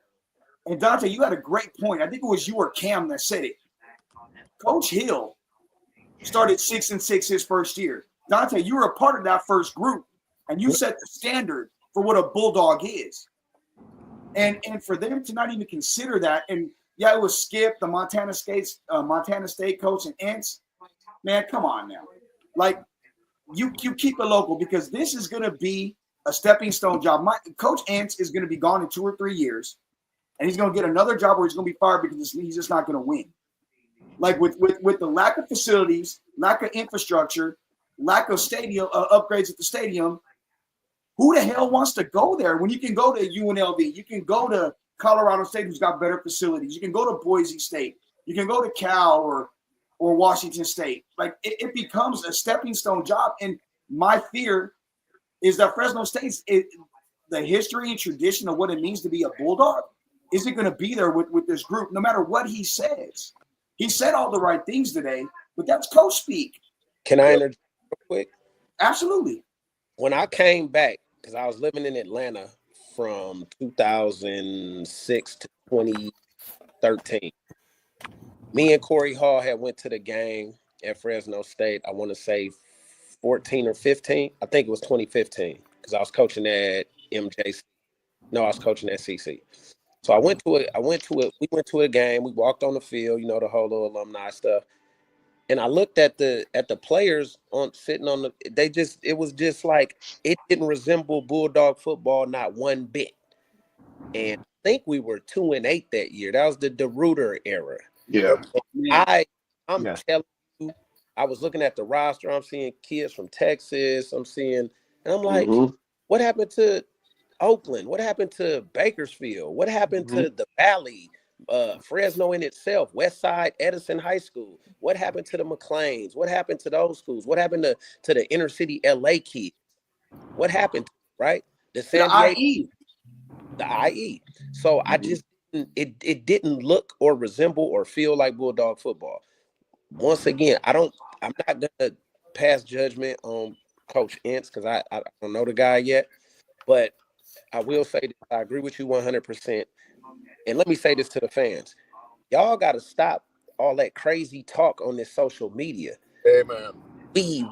And Dante, you had a great point. I think it was you or Cam that said it. Coach Hill started 6-6 his first year. Dante, you were a part of that first group, and you set the standard for what a bulldog is. And for them to not even consider that, and Yeah, it was Skip, the Montana State coach, and Ince. Man, come on now. Like, you keep it local because this is going to be a stepping stone job. Coach Ince is going to be gone in 2 or 3 years, and he's going to get another job where he's going to be fired because he's just not going to win. Like with the lack of facilities, lack of infrastructure, lack of stadium upgrades at the stadium, who the hell wants to go there when you can go to UNLV? You can go to Colorado State, who's got better facilities. You can go to Boise State. You can go to Cal or Washington State. Like it becomes a stepping stone job. And my fear is that Fresno State's the history and tradition of what it means to be a Bulldog isn't going to be there with this group, no matter what he says. He said all the right things today, but that's coach speak. Can I interject real quick? Absolutely. When I came back, because I was living in Atlanta from 2006 to 2013, me and Corey Hall had went to the game at Fresno State. I want to say 14 or 15. I think it was 2015 because I was coaching at MJC. No, I was coaching at CC. So I went to it. We went to a game. We walked on the field, the whole little alumni stuff. And I looked at the players sitting on the. It was just like it didn't resemble Bulldog football, not one bit. And I think we were 2-8 that year. That was the DeRuiter era. Yeah. I'm telling you, I was looking at the roster. I'm seeing kids from Texas. And I'm like, what happened to Oakland? What happened to Bakersfield? What happened to the Valley? Fresno in itself, Westside, Edison High School. What happened to the McLeans? What happened to those schools? What happened to the inner city LA kids? What happened, right? The San Diego, the IE. So I just it didn't look or resemble or feel like Bulldog football. Once again, I'm not gonna pass judgment on Coach Ince because I don't know the guy yet, but I will say this, I agree with you 100%. And let me say this to the fans. Y'all got to stop all that crazy talk on this social media. Amen. We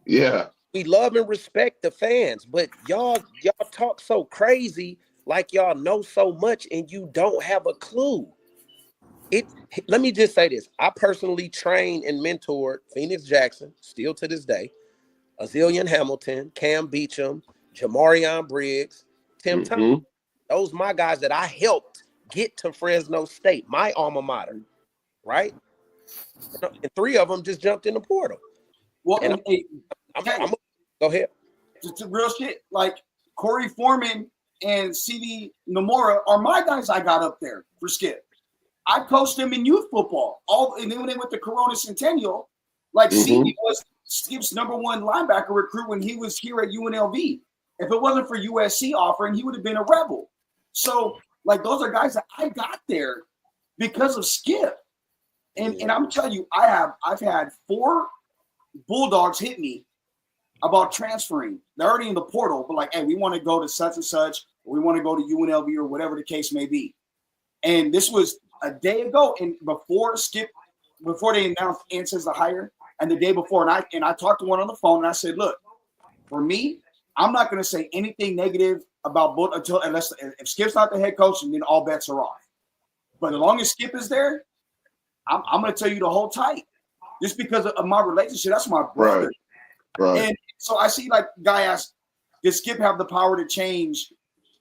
yeah. We love and respect the fans, but y'all talk so crazy like y'all know so much and you don't have a clue. Let me just say this. I personally trained and mentored Phoenix Jackson, still to this day, Azilian Hamilton, Cam Beecham, Jamarion Briggs, Tim Thompson. Those my guys that I helped get to Fresno State, my alma mater, right? And 3 of them just jumped in the portal. Well, and go ahead. It's real shit. Like Corey Foreman and CD Nomura are my guys I got up there for Skip. I coached them in youth football. And then when they went to Corona Centennial, like CD was Skip's #1 linebacker recruit when he was here at UNLV. If it wasn't for USC offering, he would have been a Rebel. So, like, those are guys that I got there because of Skip. And I'm telling you, I've had 4 Bulldogs hit me about transferring. They're already in the portal, but like, hey, we want to go to such and such, or we want to go to UNLV or whatever the case may be. And this was a day ago, and before they announced Ince as the hire, and the day before, and I talked to one on the phone, and I said, look, for me, I'm not going to say anything negative about Bull unless if Skip's not the head coach, and then all bets are off. But as long as Skip is there, I'm going to tell you to hold tight, just because of my relationship. That's my brother. Right. And so I see, like, guy asked, did Skip have the power to change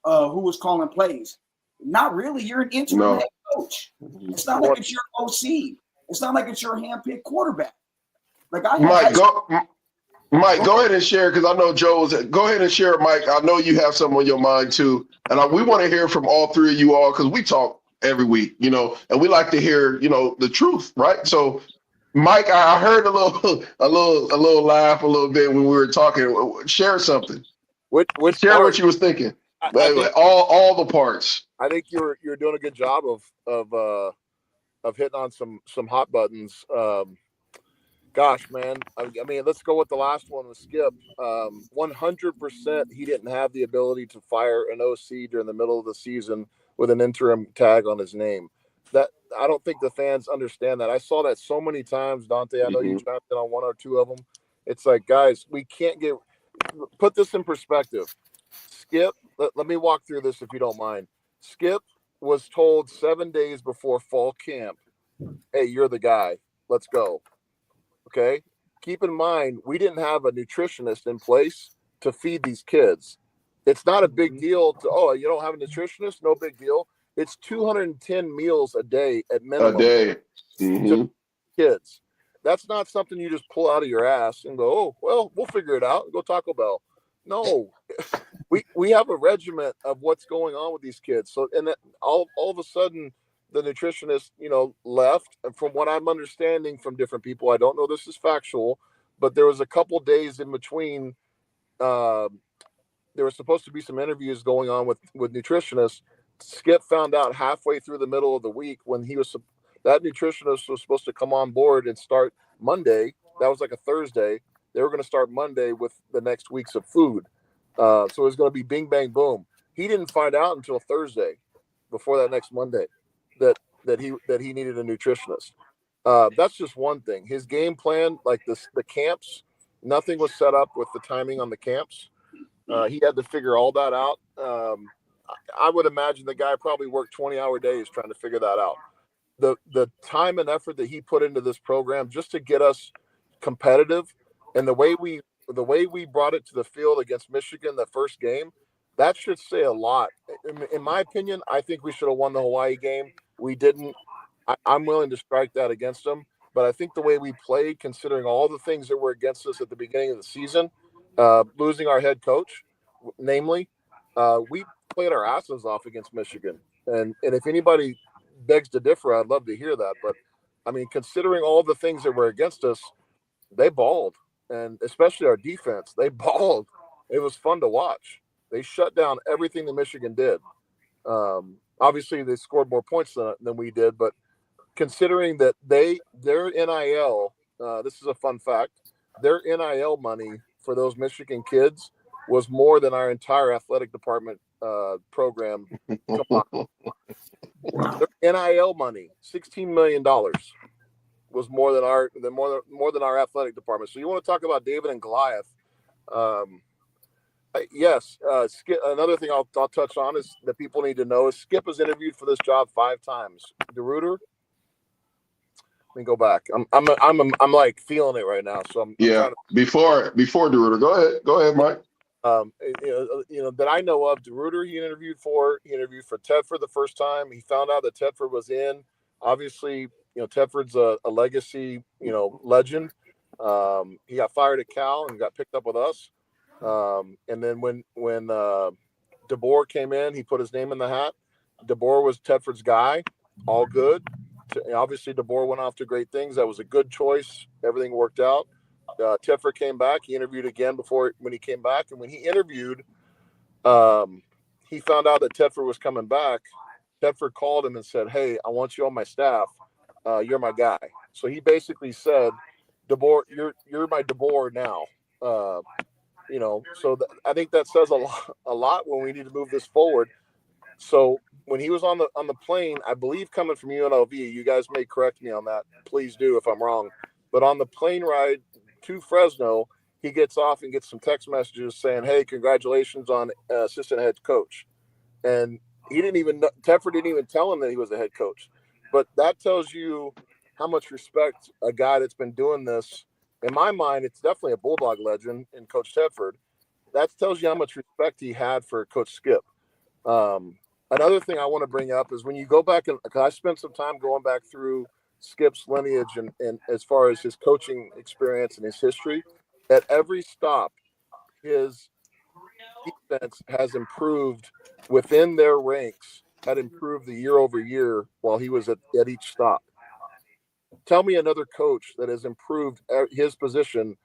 who was calling plays? Not really. You're an interim head coach. It's not like it's your OC. It's not like it's your handpicked quarterback. Like Mike, go ahead and share, because I know go ahead and share, Mike. I know you have something on your mind too, and we want to hear from all 3 of you all, because we talk every week, and we like to hear, the truth, right? So, Mike, I heard a little laugh a little bit when we were talking. Share something. Share what you was thinking. All the parts. I think you're doing a good job of hitting on some hot buttons. Gosh, man. I mean, let's go with the last one with Skip. 100% he didn't have the ability to fire an OC during the middle of the season with an interim tag on his name. That I don't think the fans understand that. I saw that so many times, Dante. I know you dropped in on 1 or 2 of them. It's like, guys, we can't put this in perspective. Skip, let me walk through this if you don't mind. Skip was told 7 days before fall camp, hey, you're the guy. Let's go. Okay. Keep in mind, we didn't have a nutritionist in place to feed these kids. It's not a big deal to, oh, you don't have a nutritionist? No big deal. It's 210 meals a day at minimum. A day. Mm-hmm. To kids. That's not something you just pull out of your ass and go, oh, well, we'll figure it out. Go Taco Bell. No, we have a regiment of what's going on with these kids. So, and that all of a sudden, the nutritionist, left. And from what I'm understanding from different people, I don't know this is factual, but there was a couple days in between. There was supposed to be some interviews going on with nutritionists. Skip found out halfway through the middle of the week when that nutritionist was supposed to come on board and start Monday. That was like a Thursday. They were going to start Monday with the next weeks of food. So it was going to be bing, bang, boom. He didn't find out until Thursday, before that next Monday, that he needed a nutritionist. That's just one thing. His game plan, like the camps, nothing was set up with the timing on the camps. He had to figure all that out. I would imagine the guy probably worked 20-hour days trying to figure that out. The time and effort that he put into this program just to get us competitive, and the way we brought it to the field against Michigan, the first game, that should say a lot. In my opinion, I think we should have won the Hawaii game. We didn't. I'm willing to strike that against them, but I think the way we played, considering all the things that were against us at the beginning of the season, losing our head coach, namely, we played our asses off against Michigan. And if anybody begs to differ, I'd love to hear that. But I mean, considering all the things that were against us, they balled, and especially our defense, they balled. It was fun to watch. They shut down everything that Michigan did. Obviously, they scored more points than we did, but considering that their NIL, this is a fun fact, their NIL money for those Michigan kids was more than our entire athletic department program combined. Their NIL money, $16 million, was more than our athletic department. So you want to talk about David and Goliath? Yes. Skip, another thing I'll touch on is that people need to know is Skip was interviewed for this job 5 times. DeRuiter. Let me go back. I'm like feeling it right now. So I'm trying to, before DeRuiter. Go ahead, Mike. That I know of, DeRuiter he interviewed for Tedford the first time. He found out that Tedford was in. Obviously, Tedford's a legacy, legend. He got fired at Cal and got picked up with us. And then when DeBoer came in, he put his name in the hat. DeBoer was Tedford's guy. All good. Obviously, DeBoer went off to great things. That was a good choice. Everything worked out. Tedford came back. He interviewed again when he came back. And when he interviewed, he found out that Tedford was coming back. Tedford called him and said, "Hey, I want you on my staff. You're my guy." So he basically said, "DeBoer, you're my DeBoer now." So I think that says a lot when we need to move this forward. So when he was on the plane, I believe coming from UNLV, you guys may correct me on that. Please do if I'm wrong. But on the plane ride to Fresno, he gets off and gets some text messages saying, "Hey, congratulations on assistant head coach." And he didn't even know, Tedford didn't even tell him that he was the head coach. But that tells you how much respect a guy that's been doing this. In my mind, it's definitely a Bulldog legend in Coach Tedford. That tells you how much respect he had for Coach Skip. Another thing I want to bring up is when you go back, and I spent some time going back through Skip's lineage and as far as his coaching experience and his history, at every stop, his defense has improved within their ranks, had improved the year over year while he was at each stop. Tell me another coach that has improved his position,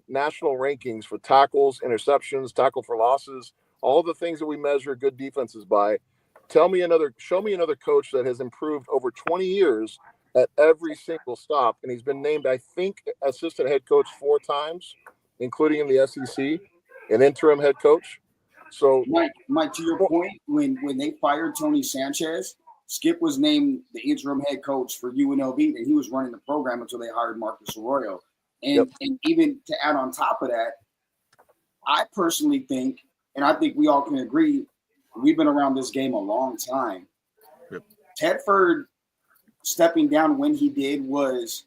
national rankings for tackles, interceptions, tackle for losses, all the things that we measure good defenses by. Show me another coach that has improved over 20 years at every single stop. And he's been named, I think, assistant head coach 4 times, including in the SEC, an interim head coach. So Mike, to your point, when they fired Tony Sanchez, Skip was named the interim head coach for UNLV, and he was running the program until they hired Marcus Arroyo. And even to add on top of that, I personally think and I think we all can agree, we've been around this game a long time. Yep. Tedford stepping down when he did was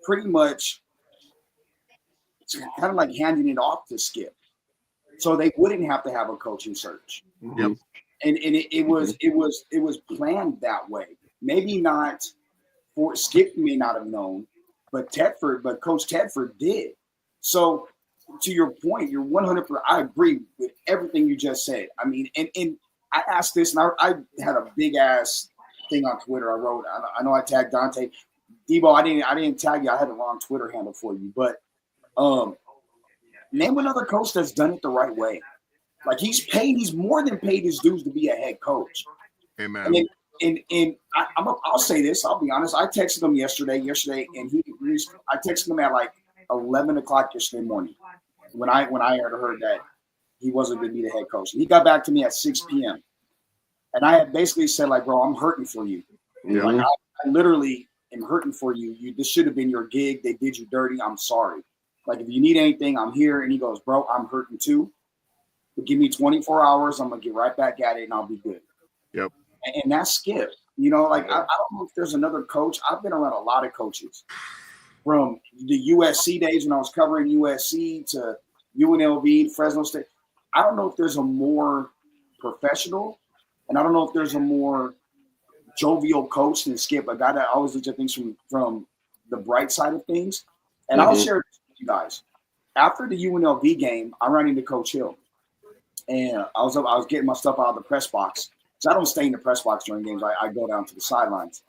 pretty much kind of like handing it off to Skip, so they wouldn't have to have a coaching search. Yep. And it was planned that way. Maybe not for Skip may not have known, but Coach Tedford did. So to your point, you're 100%. I agree with everything you just said. I mean, and I asked this, and I had a big ass thing on Twitter. I wrote. I know I tagged Dante. Debo, I didn't tag you. I had the wrong Twitter handle for you, but name another coach that's done it the right way. Like he's more than paid his dues to be a head coach. Amen. And I'll say this. I'll be honest. I texted him yesterday, and I texted him at like 11 o'clock yesterday morning when I heard that he wasn't going to be the head coach. And he got back to me at 6 p.m. And I had basically said, like, bro, I'm hurting for you. Yeah. Like, I literally am hurting for you. This should have been your gig. They did you dirty. I'm sorry. Like, if you need anything, I'm here. And he goes, bro, I'm hurting too. But give me 24 hours. I'm going to get right back at it, and I'll be good. Yep. And that's Skip. You know, like, I don't know if there's another coach. I've been around a lot of coaches. From the USC days when I was covering USC to UNLV, Fresno State. I don't know if there's a more professional, and I don't know if there's a more jovial coach than Skip, a guy that always looks at things from the bright side of things. And I'll share this with you guys. After the UNLV game, I ran into Coach Hill, and I was getting my stuff out of the press box. So I don't stay in the press box during games. I go down to the sidelines.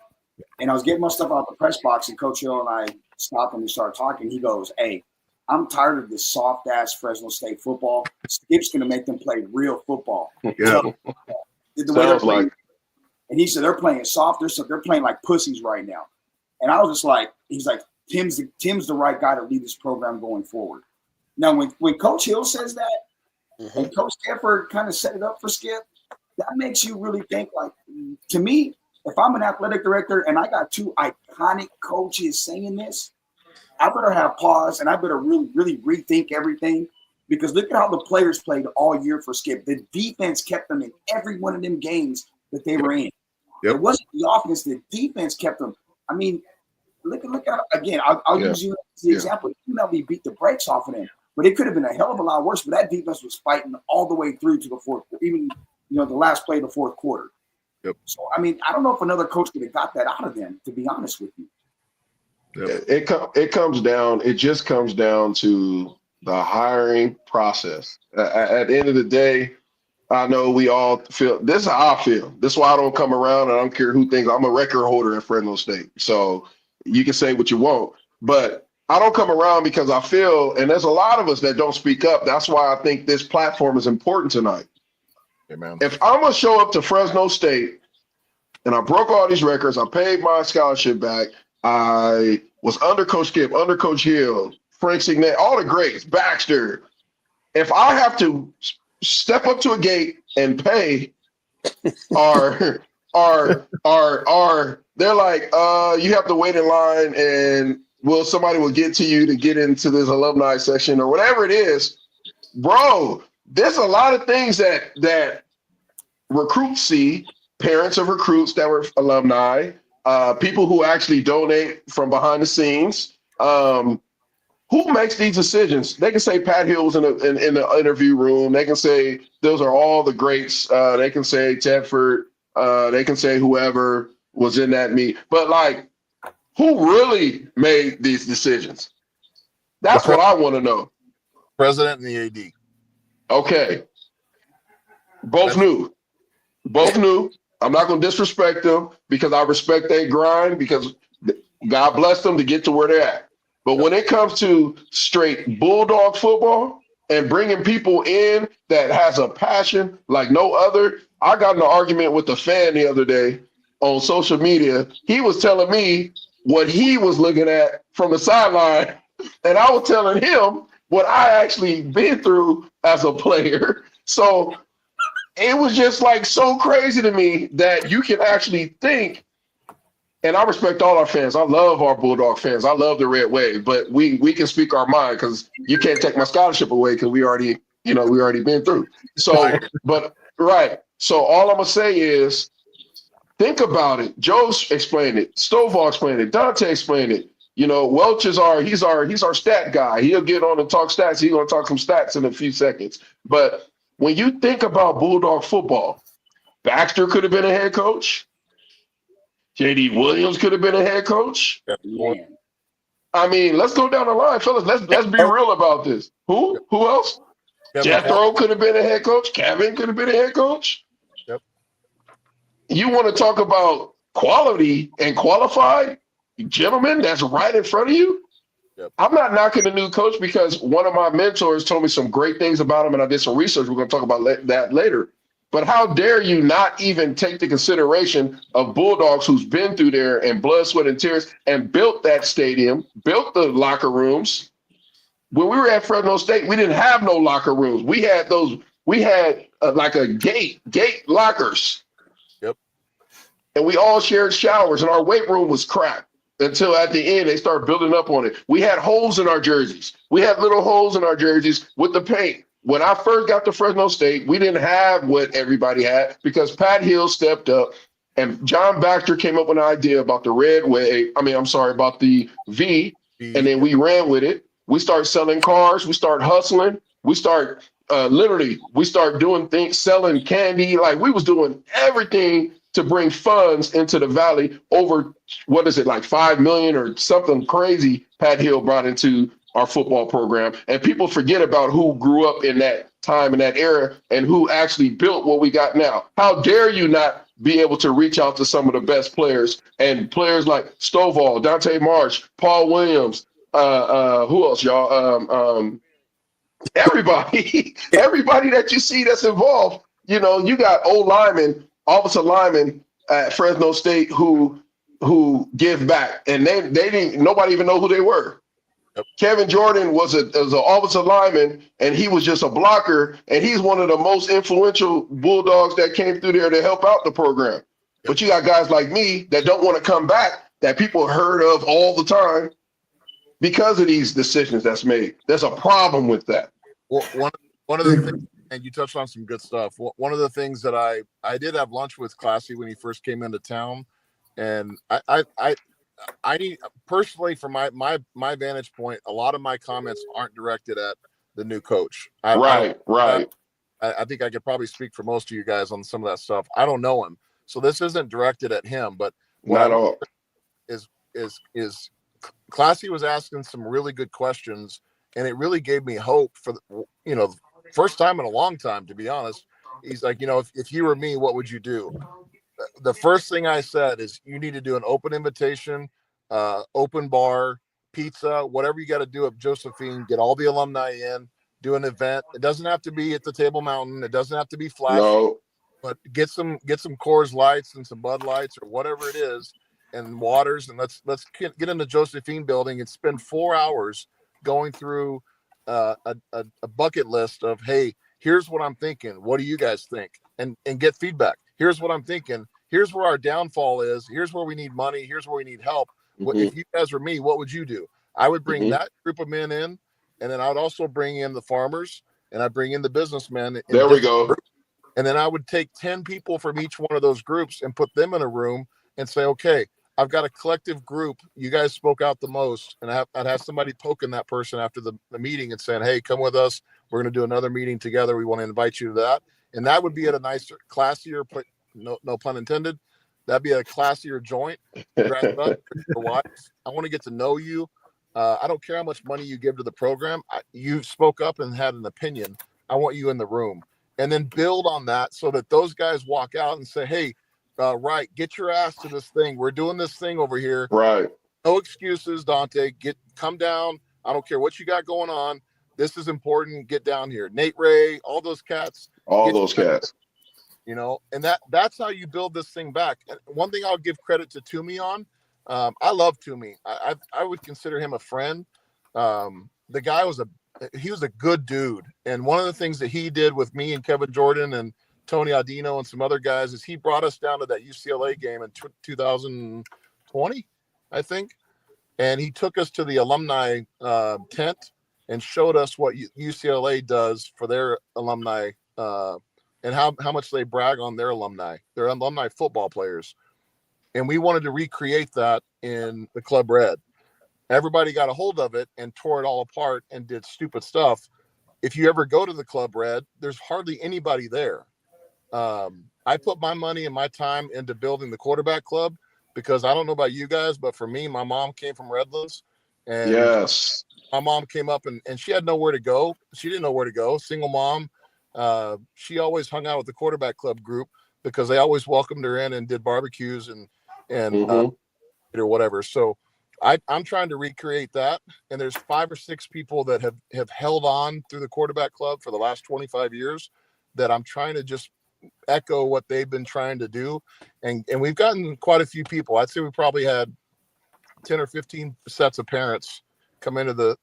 And I was getting my stuff out of the press box, and Coach Hill and I stopped and we started talking. He goes, hey, I'm tired of this soft-ass Fresno State football. Skip's going to make them play real football. Yeah. The way they're playing. And he said they're playing soft. They're playing like pussies right now. And I was just like, he's like, Tim's the right guy to lead this program going forward. Now, when Coach Hill says that, and Coach Tedford kind of set it up for Skip, that makes you really think, like, to me, if I'm an athletic director and I got two iconic coaches saying this, I better have pause and I better really, really rethink everything, because look at how the players played all year for Skip. The defense kept them in every one of them games that they were in. Yep. It wasn't the offense. The defense kept them. I mean, look at again. I'll use you as the example. UNLV beat the brakes off of them, but it could have been a hell of a lot worse. But that defense was fighting all the way through to the fourth, even the last play of the fourth quarter. Yep. So I mean, I don't know if another coach could have got that out of them, to be honest with you. Yep. It just comes down to the hiring process. At the end of the day, I know we all feel this is how I feel. This is why I don't come around, and I don't care who thinks I'm a record holder at Fresno State. So you can say what you want, but I don't come around because I feel, and there's a lot of us that don't speak up. That's why I think this platform is important tonight. Amen. If I'm gonna show up to Fresno State and I broke all these records, I paid my scholarship back, I was under Coach Skip, under Coach Hill, Frank Signet, all the greats, Baxter. If I have to step up to a gate and pay, or they're like, you have to wait in line and somebody will get to you to get into this alumni section or whatever it is, bro, there's a lot of things that recruits see, parents of recruits that were alumni, people who actually donate from behind the scenes. Who makes these decisions? They can say Pat Hill was in the interview room. They can say those are all the greats. They can say Tedford. They can say whoever was in that meet. But, like, who really made these decisions? That's what I want to know. President and the AD. Okay. Both knew. I'm not going to disrespect them because I respect their grind, because God bless them to get to where they're at. But when it comes to straight bulldog football and bringing people in that has a passion like no other, I got in an argument with a fan the other day on social media. He was telling me what he was looking at from the sideline, and I was telling him what I actually been through as a player. So it was just like so crazy to me that you can actually think. And I respect all our fans. I love our Bulldog fans. I love the Red Wave, but we can speak our mind, because you can't take my scholarship away because we already we already been through. So, but right. So all I'm gonna say is, think about it. Joe explained it. Stovall explained it. Dante explained it. Welch is he's our stat guy. He'll get on and talk stats. He's gonna talk some stats in a few seconds. But when you think about Bulldog football, Baxter could have been a head coach. JD Williams could have been a head coach. Man. I mean, let's go down the line, fellas. Let's be real about this. Who else? Jethro could have been a head coach. Kevin could have been a head coach. Yep. You want to talk about quality and qualified gentlemen that's right in front of you? Yep. I'm not knocking the new coach because one of my mentors told me some great things about him, and I did some research. We're going to talk about that later. But how dare you not even take the consideration of Bulldogs who's been through there and blood, sweat, and tears and built that stadium, built the locker rooms. When we were at Fresno State, we didn't have no locker rooms. We had like a gate lockers. Yep. And we all shared showers, and our weight room was crap until at the end they started building up on it. We had holes in our jerseys. We had little holes in our jerseys with the paint. When I first got to Fresno State, we didn't have what everybody had because Pat Hill stepped up and John Baxter came up with an idea about the about the V, and then we ran with it. We start selling cars. We start hustling. We start we start doing things, selling candy. Like we was doing everything to bring funds into the Valley over, like 5 million or something crazy Pat Hill brought into our football program. And people forget about who grew up in that time, in that era, and who actually built what we got now. How dare you not be able to reach out to some of the best players and players like Stovall, Dante Marsh, Paul Williams, who else, y'all? Everybody that you see that's involved. You got offensive linemen at Fresno State who give back, and they didn't. Nobody even know who they were. Yep. Kevin Jordan was an offensive lineman, and he was just a blocker, and he's one of the most influential Bulldogs that came through there to help out the program. Yep. But you got guys like me that don't want to come back, that people heard of all the time because of these decisions that's made. There's a problem with that. Well, one of the things, and you touched on some good stuff. One of the things that I did have lunch with Classy when he first came into town, and I need personally, from my vantage point, a lot of my comments aren't directed at the new coach. Right. I think I could probably speak for most of you guys on some of that stuff. I don't know him, so this isn't directed at him. But not all is Classy was asking some really good questions, and it really gave me hope for first time in a long time, to be honest. He's like, if you were me, what would you do? The first thing I said is you need to do an open invitation, open bar, pizza, whatever you got to do at Josephine, get all the alumni in, do an event. It doesn't have to be at the Table Mountain. It doesn't have to be flashy, no. But get some Coors Lights and some Bud Lights or whatever it is, and waters. And let's get in the Josephine building and spend 4 hours going through a bucket list of, hey, here's what I'm thinking. What do you guys think? And get feedback. Here's what I'm thinking. Here's where our downfall is. Here's where we need money. Here's where we need help. Mm-hmm. If you guys were me, what would you do? I would bring that group of men in, and then I would also bring in the farmers, and I'd bring in the businessmen. There we go. Groups. And then I would take 10 people from each one of those groups and put them in a room and say, okay, I've got a collective group. You guys spoke out the most. And I'd have somebody poking that person after the meeting and saying, hey, come with us. We're going to do another meeting together. We want to invite you to that. And that would be at a nicer, classier, no pun intended. That'd be a classier joint. I want to get to know you. I don't care how much money you give to the program. You spoke up and had an opinion. I want you in the room. And then build on that so that those guys walk out and say, hey, Wright, get your ass to this thing. We're doing this thing over here. Right. No excuses, Dante. Come down. I don't care what you got going on. This is important. Get down here. Nate Ray, all those cats. And that's how you build this thing back. And one thing I'll give credit to Toomey on, I love Toomey. I would consider him a friend. The guy was a good dude. And one of the things that he did with me and Kevin Jordan and Tony Audino and some other guys is he brought us down to that UCLA game in 2020, I think. And he took us to the alumni tent and showed us what UCLA does for their alumni, and how much they brag on their alumni football players. And we wanted to recreate that in the Club Red. Everybody got a hold of it and tore it all apart and did stupid stuff. If you ever go to the Club Red, there's hardly anybody there. I put my money and my time into building the quarterback club because I don't know about you guys, but for me, my mom came from Redlands, and Yes. my mom came up and she had nowhere to go. She didn't know where to go. Single mom. She always hung out with the quarterback club group because they always welcomed her in and did barbecues and or whatever. So I'm trying to recreate that. And there's 5 or 6 people that have held on through the quarterback club for the last 25 years that I'm trying to just echo what they've been trying to do. And we've gotten quite a few people. I'd say we probably had 10 or 15 sets of parents come into the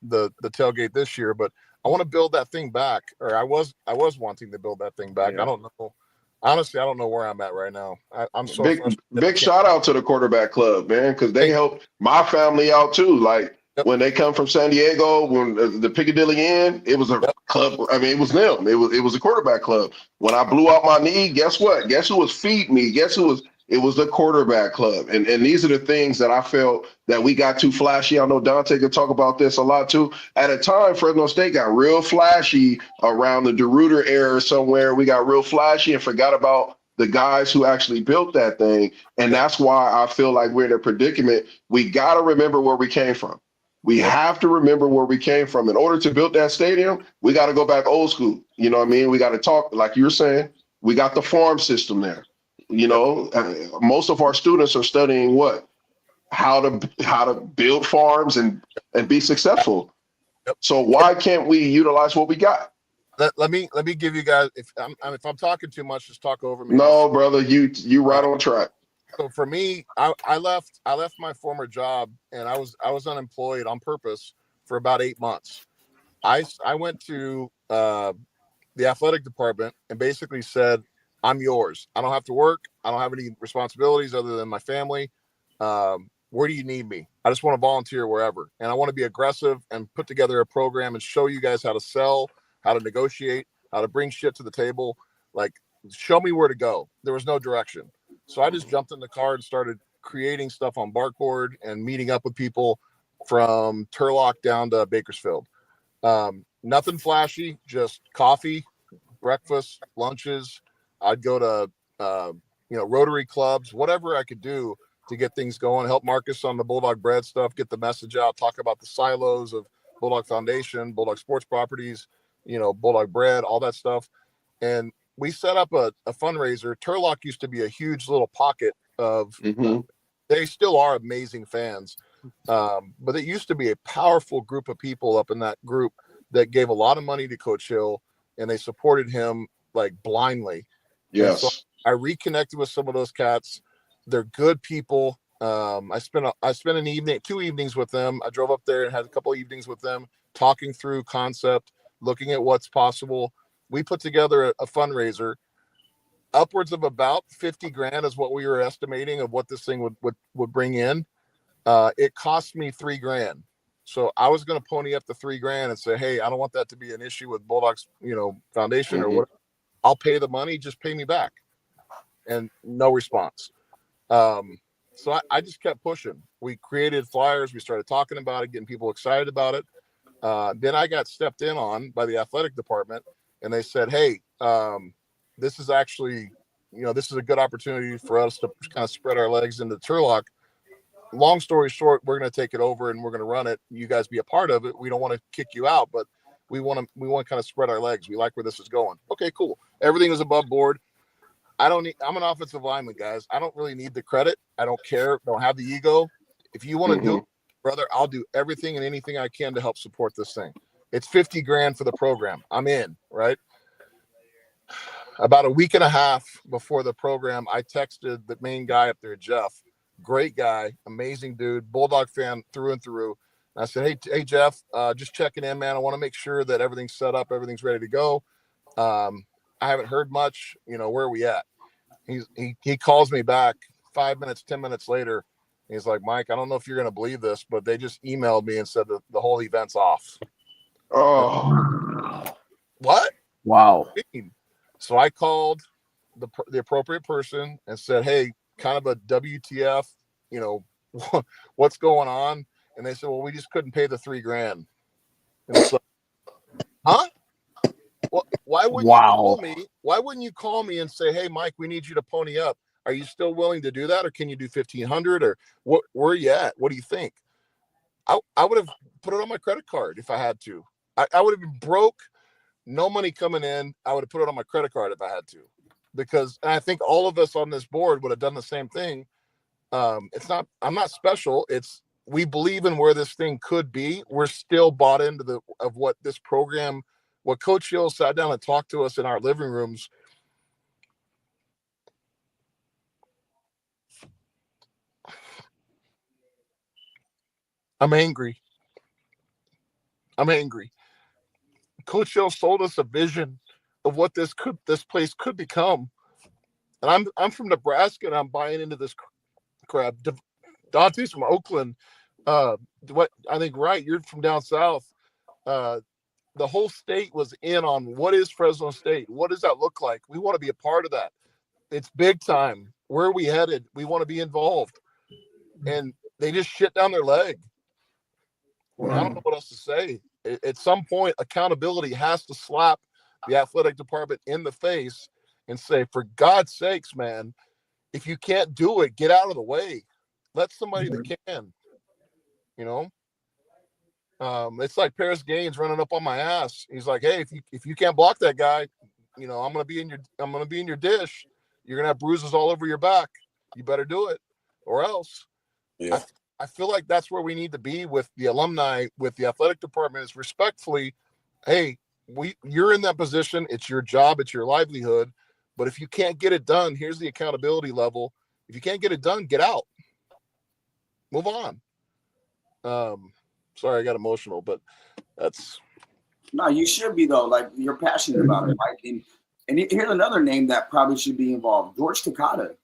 tailgate this year, but I want to build that thing back, or I was wanting to build that thing back. Yeah. I don't know. Honestly, I don't know where I'm at right now. I'm so big shout out to the quarterback club, man, because they helped my family out too. Like when they come from San Diego, when the Piccadilly Inn, it was a club. I mean, it was them. It was a quarterback club. When I blew out my knee, guess what? Guess who was feeding me? Guess who was? It was the quarterback club. And these are the things that I felt that we got too flashy. I know Dante could talk about this a lot too. At a time, Fresno State got real flashy around the DeRuyter era somewhere. We got real flashy and forgot about the guys who actually built that thing. And that's why I feel like we're in a predicament. We got to remember where we came from. We have to remember where we came from. In order to build that stadium, we got to go back old school. You know what I mean? We got to talk, like you were saying, we got the farm system there. You know, most of our students are studying what? How to build farms and be successful. So why can't we utilize what we got? Let me give you guys, if I'm talking too much, just talk over me. No, brother, you right on track. So for me, I left my former job, and I was unemployed on purpose for about 8 months. I went to the athletic department and basically said, I'm yours. I don't have to work. I don't have any responsibilities other than my family. Where do you need me? I just want to volunteer wherever. And I want to be aggressive and put together a program and show you guys how to sell, how to negotiate, how to bring shit to the table. Like, show me where to go. There was no direction. So I just jumped in the car and started creating stuff on Barkboard and meeting up with people from Turlock down to Bakersfield. Nothing flashy, just coffee, breakfast, lunches. I'd go to, Rotary clubs, whatever I could do to get things going, help Marcus on the Bulldog Bread stuff, get the message out, talk about the silos of Bulldog Foundation, Bulldog Sports Properties, Bulldog Bread, all that stuff. And we set up a fundraiser. Turlock used to be a huge little pocket of, they still are amazing fans. But it used to be a powerful group of people up in that group that gave a lot of money to Coach Hill, and they supported him like blindly. Yes. So I reconnected with some of those cats. They're good people. I spent an 2 evenings with them. I drove up there and had a couple of evenings with them, talking through concept, looking at what's possible. We put together a fundraiser. Upwards of about 50 grand is what we were estimating of what this thing would bring in. It cost me $3 grand. So I was going to pony up the $3 grand and say, hey, I don't want that to be an issue with Bulldogs, Foundation or whatever. I'll pay the money, just pay me back. And no response. So I just kept pushing. We created flyers. We started talking about it, getting people excited about it. Then I got stepped in on by the athletic department, and they said, hey, this is actually, this is a good opportunity for us to kind of spread our legs into Turlock. Long story short, we're going to take it over and we're going to run it. You guys be a part of it. We don't want to kick you out, but we want to kind of spread our legs. We like where this is going. Okay, cool. Everything is above board. I'm an offensive lineman, guys. I don't really need the credit. I don't care. Don't have the ego. If you want to do it, brother, I'll do everything and anything I can to help support this thing. It's 50 grand for the program. I'm in, right? About a week and a half before the program, I texted the main guy up there, Jeff. Great guy, amazing dude, Bulldog fan through and through. And I said, hey, Jeff, just checking in, man. I want to make sure that everything's set up, everything's ready to go. I haven't heard much. Where are we at? He calls me back 5 minutes, 10 minutes later. He's like, Mike, I don't know if you're going to believe this, but they just emailed me and said that the whole event's off. Oh, What? Wow. So I called the appropriate person and said, "Hey, kind of a WTF, you know, what's going on?" And they said, "Well, we just couldn't pay the $3,000." And it's like, huh? Well, why wouldn't you call Wow. me? Why wouldn't you call me and say, "Hey, Mike, we need you to pony up. Are you still willing to do that, or can you do 1,500? Or what? Where are you at? What do you think?" I would have put it on my credit card if I had to. I would have been broke, no money coming in. I would have put it on my credit card if I had to, because and I think all of us on this board would have done the same thing. It's not. I'm not special. It's we believe in where this thing could be. We're still bought into of what this program, what Coach Hill sat down and talked to us in our living rooms. I'm angry. I'm angry. Coach Hill sold us a vision of what this place could become. And I'm from Nebraska and I'm buying into this crap. Dante's from Oakland. What I think, right? You're from down south. The whole state was in on what is Fresno State? What does that look like? We want to be a part of that. It's big time. Where are we headed? We want to be involved. And they just shit down their leg. I don't know what else to say. At some point, accountability has to slap the athletic department in the face and say, for God's sakes, man, if you can't do it, get out of the way. Let somebody that can, you know. It's like Paris Gaines running up on my ass. He's like, "Hey, if you can't block that guy, you know, I'm gonna be in your dish. You're gonna have bruises all over your back. You better do it, or else." Yeah. I feel like that's where we need to be with the alumni, with the athletic department. Is respectfully, hey, you're in that position. It's your job. It's your livelihood. But if you can't get it done, here's the accountability level. If you can't get it done, get out. Move on. Sorry, I got emotional, but that's No, you should be though. Like you're passionate about it, Mike. And here's another name that probably should be involved: George Takata.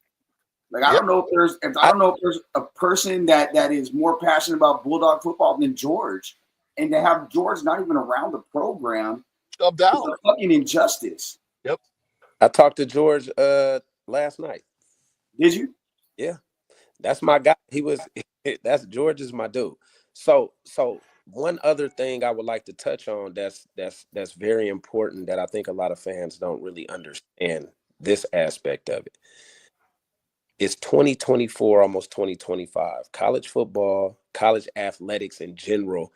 Like I yep. don't know if there's a person that is more passionate about Bulldog football than George, and to have George not even around the program Shoved is out. a fucking injustice. Yep. I talked to George last night. Did you? Yeah. That's my guy. That's George is my dude. So one other thing I would like to touch on that's very important that I think a lot of fans don't really understand this aspect of it. It's 2024, almost 2025. College football, college athletics in general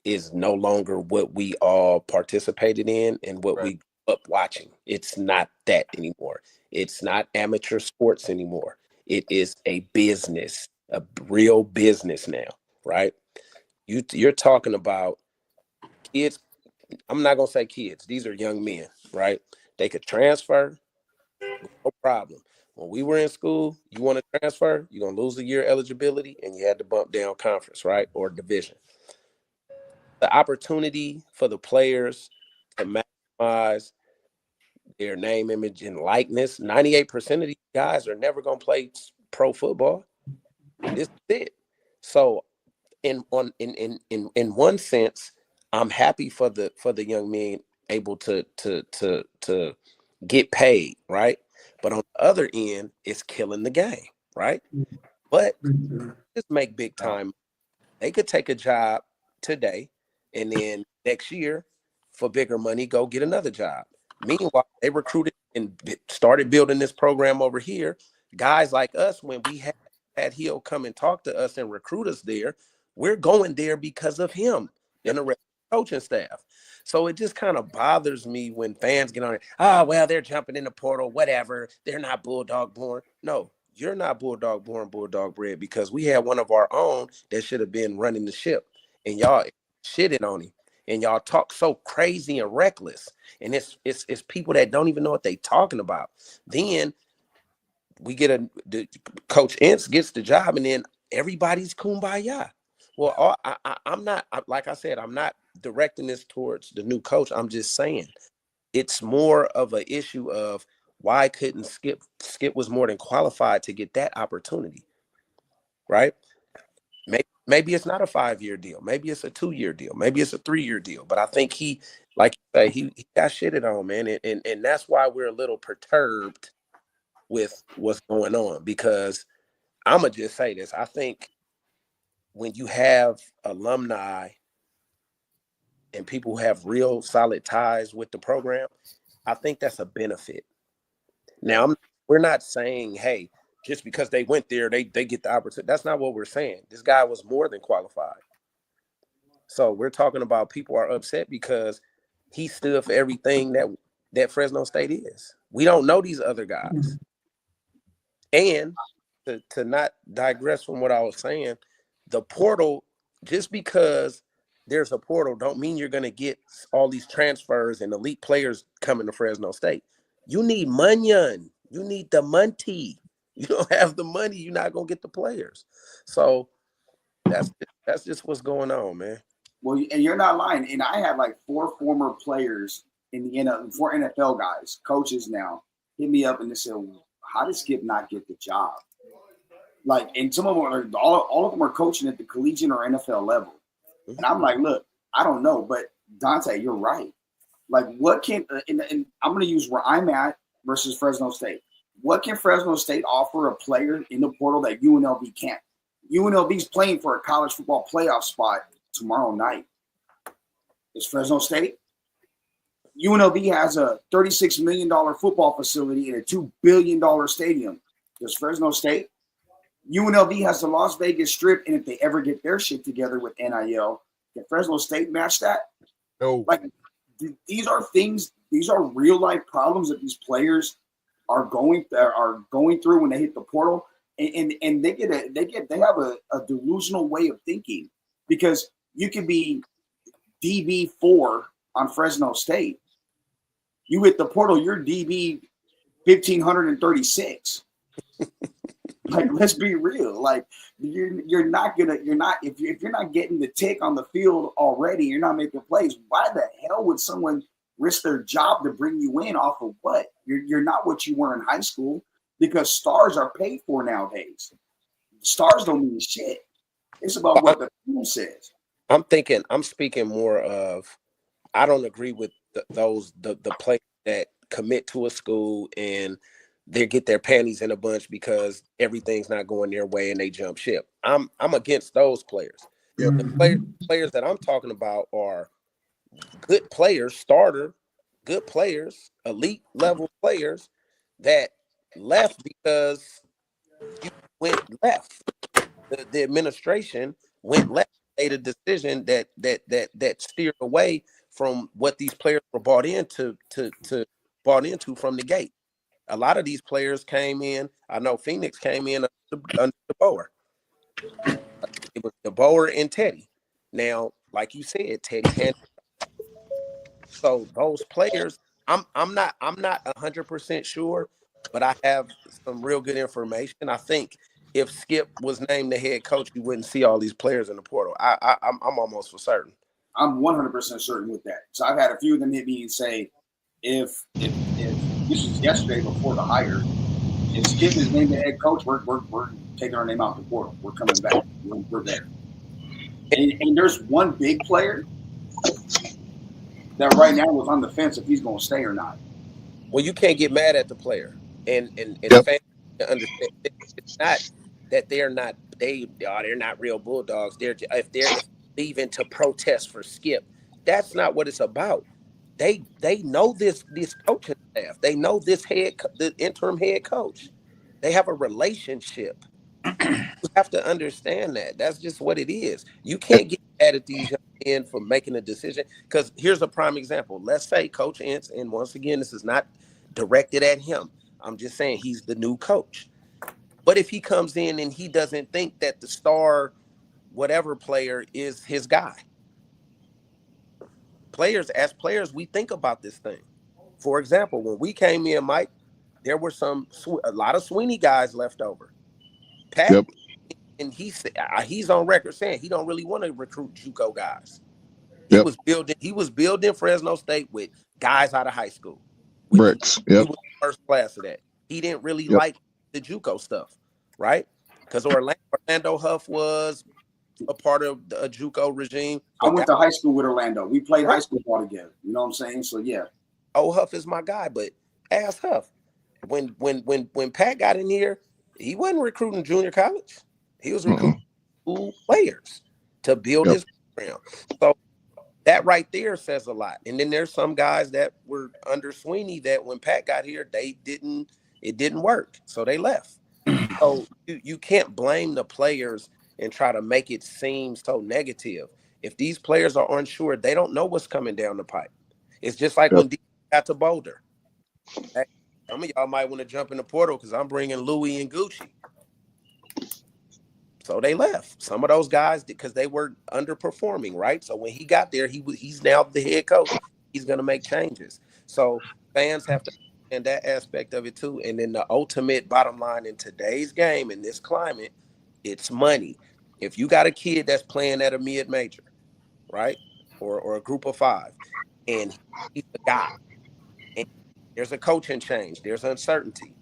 is no longer what we all participated in and what we grew up watching. It's not that anymore. It's not amateur sports anymore. It is a business, a real business now, right? You're talking about kids. I'm not gonna say kids. These are young men, right? They could transfer, no problem. When we were in school, you want to transfer, you're gonna lose a year eligibility, and you had to bump down conference, right, or division. The opportunity for the players to maximize their name, image, and likeness. 98% of these guys are never gonna play pro football. This is it. So, in one sense, I'm happy for the young men able to get paid, right? But on the other end, it's killing the game, right? But just make big time. They could take a job today and then next year for bigger money, go get another job. Meanwhile, they recruited and started building this program over here. Guys like us, when we had Hill come and talk to us and recruit us there, we're going there because of him and the rest of the coaching staff. So it just kind of bothers me when fans get on it. Oh, well, they're jumping in the portal, whatever. They're not Bulldog born. No, you're not Bulldog born, Bulldog bred, because we had one of our own that should have been running the ship, and y'all shitted on him, and y'all talk so crazy and reckless, and it's people that don't even know what they talking about. Then we get Coach Ince gets the job, and then everybody's kumbaya. Well, I'm not, like I said, I'm not directing this towards the new coach. I'm just saying it's more of an issue of why couldn't Skip was more than qualified to get that opportunity, right? Maybe Maybe it's not a 5-year deal. Maybe it's a 2-year deal. Maybe it's a 3-year deal. But I think he, like you say, he got shitted on, man. And that's why we're a little perturbed with what's going on. Because I'm going to just say this. I think when you have alumni and people who have real solid ties with the program, I think that's a benefit. Now, we're not saying, hey, just because they went there, they get the opportunity. That's not what we're saying. This guy was more than qualified. So we're talking about people are upset because he stood for everything that Fresno State is. We don't know these other guys. And to not digress from what I was saying, the portal, just because there's a portal, don't mean you're going to get all these transfers and elite players coming to Fresno State. You need Munyon. You need the money. You don't have the money, you're not going to get the players. So that's just what's going on, man. Well, and you're not lying. And I have like 4 former players in the NFL, 4 NFL guys, coaches now, hit me up and they said, how did Skip not get the job? Like, and some of them are, all of them are coaching at the collegiate or NFL level. And I'm like, look, I don't know, but Dante, you're right. Like, what can, and I'm going to use where I'm at versus Fresno State. What can Fresno State offer a player in the portal that UNLV can't? UNLV's playing for a college football playoff spot tomorrow night. Is Fresno State? UNLV has a $36 million football facility and a $2 billion stadium. Does Fresno State? UNLV has the Las Vegas Strip, and if they ever get their shit together with NIL, can Fresno State match that? No. Like, these are things, these are real life problems that these players are going through when they hit the portal, and they have a delusional way of thinking, because you can be DB4 on Fresno State. You hit the portal, you're DB 1536. Like, let's be real. Like, if you're not getting the tick on the field already, you're not making plays. Why the hell would someone risk their job to bring you in off of what? You're not what you were in high school, because stars are paid for nowadays. Stars don't mean shit. It's about what the team says. I'm speaking more of, I don't agree with the players that commit to a school and they get their panties in a bunch because everything's not going their way and they jump ship. I'm against those players. Yep. The players that I'm talking about are good players, good players, elite level players that left because you went left. The administration went left, made a decision that steered away from what these players were bought into from the gate. A lot of these players came in. I know Phoenix came in under DeBoer. It was DeBoer and Teddy. Now, like you said, Teddy handed. So those players, I'm not 100% sure, but I have some real good information. I think if Skip was named the head coach, you wouldn't see all these players in the portal. I'm almost for certain. I'm 100% certain with that. So I've had a few of them hit me and say, if this was yesterday before the hire, if Skip is named the head coach, we're taking our name out the portal. We're coming back. We're there. And there's one big player that right now is on the fence if he's going to stay or not. Well, you can't get mad at the player, and Yep. fans understand it's not that they're not real Bulldogs. If they're leaving to protest for Skip, that's not what it's about. They know this coaching staff. They know the interim head coach. They have a relationship. You have to understand that. That's just what it is. You can't get mad at these young men for making a decision. Because here's a prime example. Let's say Coach Ince, and once again, this is not directed at him. I'm just saying he's the new coach. What if he comes in and he doesn't think that the star whatever player is his guy? As players, we think about this thing. For example, when we came in, Mike, there were a lot of Sweeney guys left over. Pat, Yep. and he's on record saying he don't really want to recruit JUCO guys. Yep. He was building Fresno State with guys out of high school. Bricks. He Yep. was the first class of that. He didn't really Yep. like the JUCO stuff, right? Because Orlando Huff was a part of the JUCO regime. I went to high school with Orlando. We played high school ball together. You know what I'm saying? So yeah. Old Huff is my guy, but ask Huff. When Pat got in here, he wasn't recruiting junior college. He was recruiting school players to build his program. So that right there says a lot. And then there's some guys that were under Sweeney that when Pat got here, it didn't work. So they left. So you can't blame the players and try to make it seem so negative. If these players are unsure, they don't know what's coming down the pipe. It's just like when D got to Boulder. Hey, some of y'all might want to jump in the portal because I'm bringing Louis and Gucci. So they left. Some of those guys, because they were underperforming, right? So when he got there, he's now the head coach. He's going to make changes. So fans have to understand that aspect of it too. And then the ultimate bottom line in today's game, in this climate, it's money. If you got a kid that's playing at a mid-major, right, or a group of 5, and he's the guy, and there's a coaching change, there's uncertainty.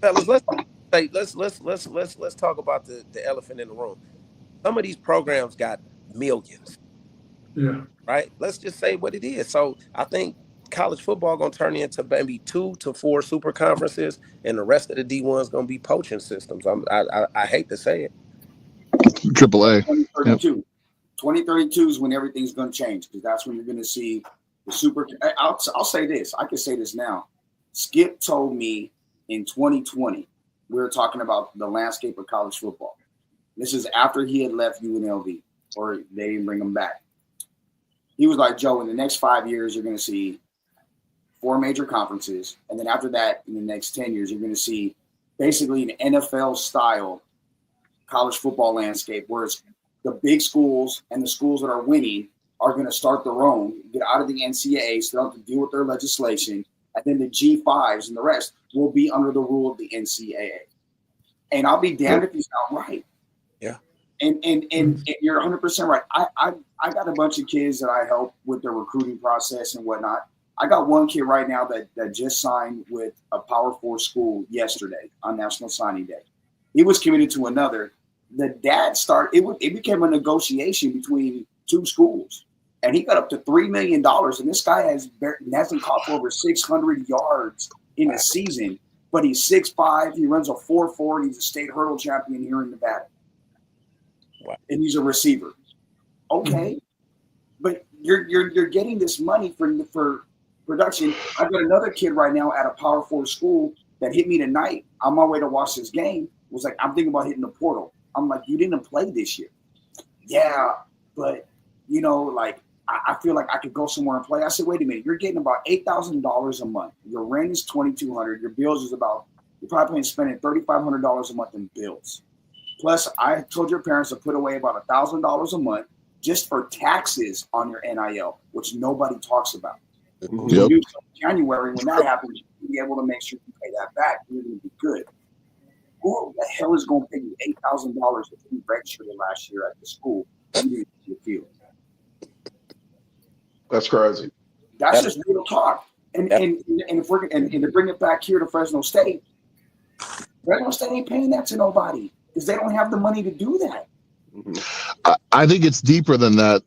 Fellas, let's talk about the elephant in the room. Some of these programs got millions. Yeah. Right? Let's just say what it is. So I think college football gonna turn into maybe 2 to 4 super conferences, and the rest of the D1 is gonna be poaching systems. I hate to say it. AAA. 2032. 2032 is when everything's going to change, because that's when you're going to see the super. I'll say this. I can say this now. Skip told me in 2020, we were talking about the landscape of college football. This is after he had left UNLV, or they didn't bring him back. He was like, Joe, in the next 5 years, you're going to see 4 major conferences. And then after that, in the next 10 years, you're going to see basically an NFL style college football landscape, where it's the big schools and the schools that are winning are going to start their own, get out of the NCAA, so they don't have to deal with their legislation. And then the G5s and the rest will be under the rule of the NCAA. And I'll be damned if he's not right. Yeah. And you're 100% right. I got a bunch of kids that I help with their recruiting process and whatnot. I got one kid right now that just signed with a Power 4 school yesterday on National Signing Day. He was committed to another. The dad it became a negotiation between 2 schools, and he got up to $3 million. And this guy hasn't caught for over 600 yards in a season, but he's 6'5". He runs a 4.4. He's a state hurdle champion here in Nevada. Wow. And he's a receiver. Okay, but you're getting this money for production. I've got another kid right now at a Power 4 school that hit me tonight on my way to watch this game. Was like, I'm thinking about hitting the portal. I'm like, you didn't play this year. Yeah, but, like, I feel like I could go somewhere and play. I said, wait a minute, you're getting about $8,000 a month. Your rent is $2,200. Your bills is you're probably spending $3,500 a month in bills. Plus, I told your parents to put away about $1,000 a month just for taxes on your NIL, which nobody talks about. Yep. In January, when that happens, you'll be able to make sure you pay that back. You're going to be good. Who the hell is going to pay you $8,000 if you registered last year at the school? You feel? That's crazy. That's just real talk. And if we're and to bring it back here to Fresno State ain't paying that to nobody because they don't have the money to do that. I think it's deeper than that.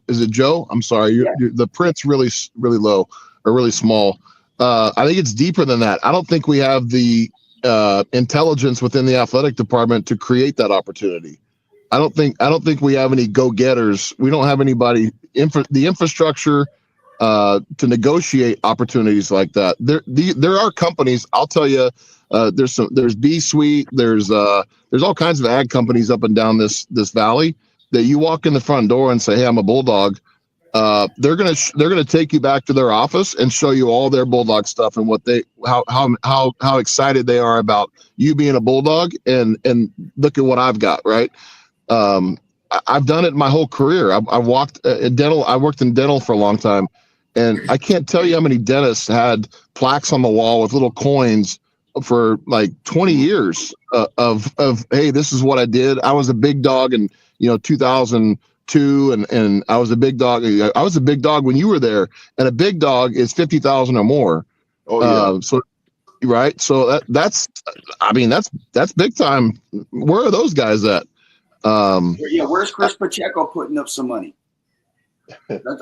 Is it Joe? I'm sorry. The print's really low or really small. I think it's deeper than that. I don't think we have the intelligence within the athletic department to create that opportunity. I don't think we have any go-getters. We don't have anybody the infrastructure to negotiate opportunities like that. There are companies. I'll tell you. There's B Suite. There's all kinds of ag companies up and down this valley that you walk in the front door and say, hey, I'm a Bulldog. They're gonna take you back to their office and show you all their Bulldog stuff and how excited they are about you being a Bulldog and look at what I've got, right? I've done it my whole career. I worked in dental for a long time, and I can't tell you how many dentists had plaques on the wall with little coins for like 20 years of hey, this is what I did. I was a big dog in 2002, and I was a big dog. I was a big dog when you were there, and a big dog is 50,000 or more. Oh yeah. So right. So that's big time. Where are those guys at? Yeah, where's Chris Pacheco putting up some money?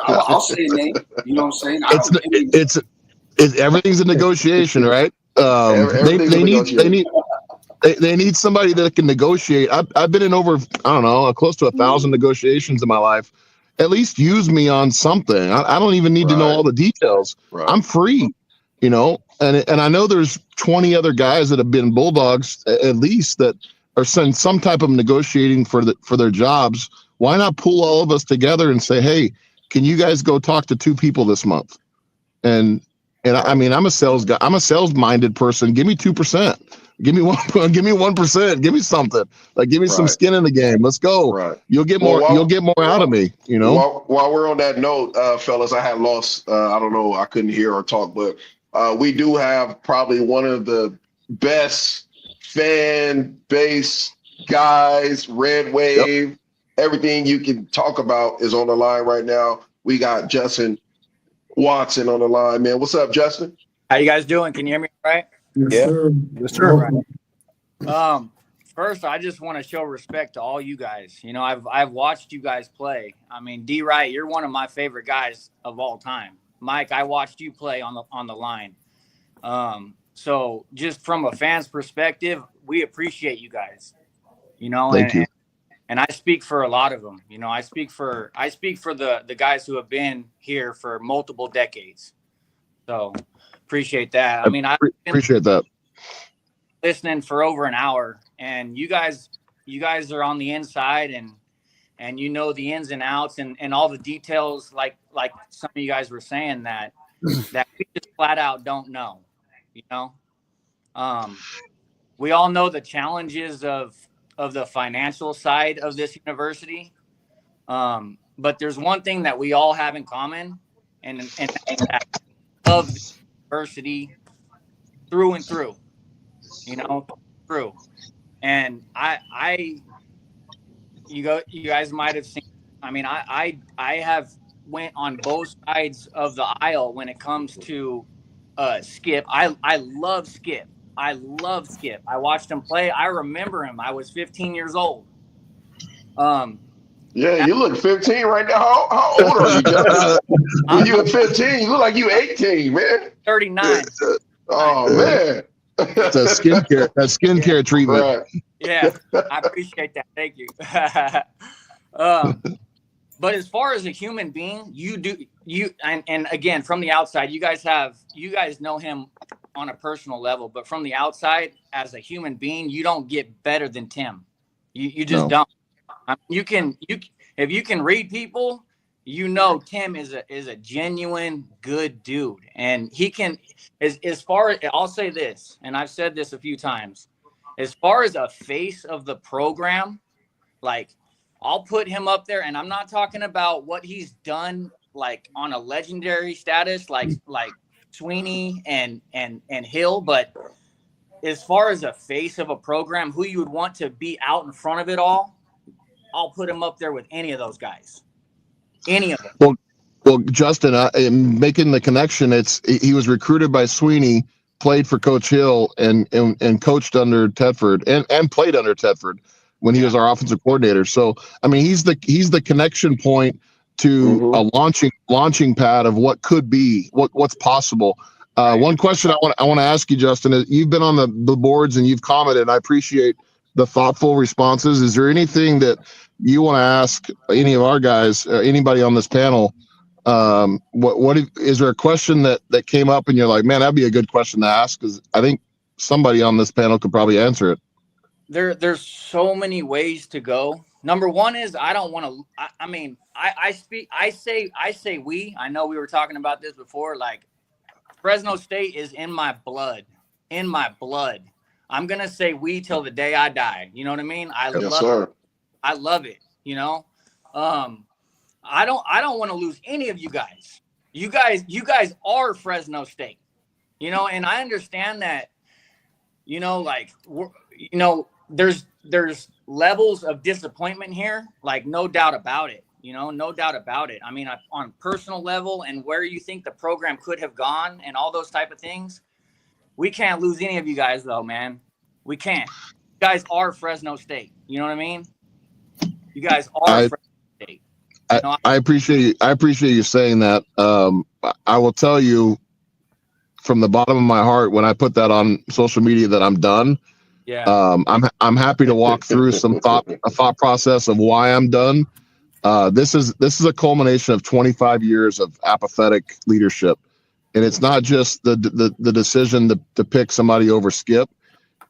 I'll say a name. You know what I'm saying? It's everything's a negotiation, right? Everything's a negotiation. They need somebody that can negotiate. I've been in over, I don't know, close to 1,000 negotiations in my life. At least use me on something. I don't even need to know all the details. Right. I'm free, and I know there's 20 other guys that have been Bulldogs at least that are some type of negotiating for their jobs. Why not pull all of us together and say, hey, can you guys go talk to 2 people this month? And I mean, I'm a sales guy. I'm a sales-minded person. Give me 2%. Give me 1%. Give me 1%. Give me something. Like, give me some skin in the game. Let's go. Right. You'll get more. You'll get more out of me. While we're on that note, fellas, I had lost. I don't know. I couldn't hear or talk, but we do have probably one of the best fan base guys. Red Wave. Yep. Everything you can talk about is on the line right now. We got Justin Watson on the line, man. What's up, Justin? How you guys doing? Can you hear me all right? Yes, sir. Yes, sir. First, I just want to show respect to all you guys. I've watched you guys play. I mean, D. Wright, you're one of my favorite guys of all time. Mike, I watched you play on the line. So just from a fan's perspective, we appreciate you guys. Thank you. And I speak for a lot of them. I speak for the guys who have been here for multiple decades. So appreciate that. I mean, I appreciate that. Listening for over an hour, and you guys are on the inside and the ins and outs and all the details like some of you guys were saying that we just flat out don't know. We all know the challenges of the financial side of this university. But there's one thing that we all have in common, and that love the university through and through, through. And you guys might have seen, I mean, I have went on both sides of the aisle when it comes to Skip. I love Skip. I love Skip. I watched him play. I remember him. I was 15 years old. Yeah, you look 15 right now. How old are you, Justin? When you were 15, you look like you 18, man. 39. Oh, man. That's a skincare treatment. Right. Yeah, I appreciate that. Thank you. But as far as a human being, and again, from the outside, you guys know him on a personal level, but from the outside, as a human being, you don't get better than Tim. You just don't. I mean, if you can read people, Tim is a genuine good dude, and he can. As far as I'll say this, and I've said this a few times, as far as a face of the program, like I'll put him up there, and I'm not talking about what he's done like on a legendary status, like Sweeney and Hill, but as far as a face of a program, who you would want to be out in front of it all, I'll put him up there with any of those guys. Any of them. Well, Justin, making the connection, he was recruited by Sweeney, played for Coach Hill, and coached under Tedford, and played under Tedford when he was our offensive coordinator. So, I mean, he's the connection point to a launching pad of what could be, what's possible. One question I want to ask you, Justin, is you've been on the boards and you've commented, and I appreciate the thoughtful responses. Is there anything that you want to ask any of our guys, anybody on this panel? Is there a question that came up and you're like, man, that'd be a good question to ask? Because I think somebody on this panel could probably answer it. There's so many ways to go. Number one is I don't want to. I say we. I know we were talking about this before. Like Fresno State is in my blood. In my blood. I'm gonna say we till the day I die. You know what I mean? I love it. I don't want to lose any of you guys. You guys are Fresno State. And I understand that. There's levels of disappointment here, like no doubt about it. No doubt about it. I mean, on personal level and where you think the program could have gone and all those type of things, we can't lose any of you guys though, man. We can't. You guys are Fresno State. You know what I mean? You guys are I Fresno State. No, I appreciate you saying that. I will tell you from the bottom of my heart, when I put that on social media that I'm done. yeah. I'm happy to walk through a thought process of why I'm done. This is a culmination of 25 years of apathetic leadership, and it's not just the decision to pick somebody over Skip.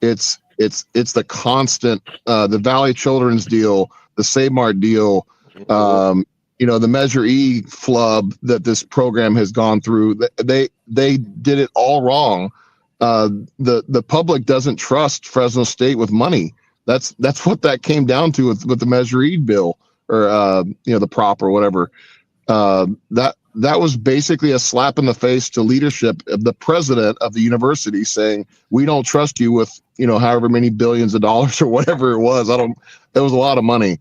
It's the constant, the Valley Children's deal, the Save Mart deal, the Measure E flub that this program has gone through. They did it all wrong. The public doesn't trust Fresno State with money. That's what that came down to with the Measure E bill, or the prop or whatever. That was basically a slap in the face to leadership of the president of the university, saying, we don't trust you with however many billions of dollars or whatever it was. It was a lot of money.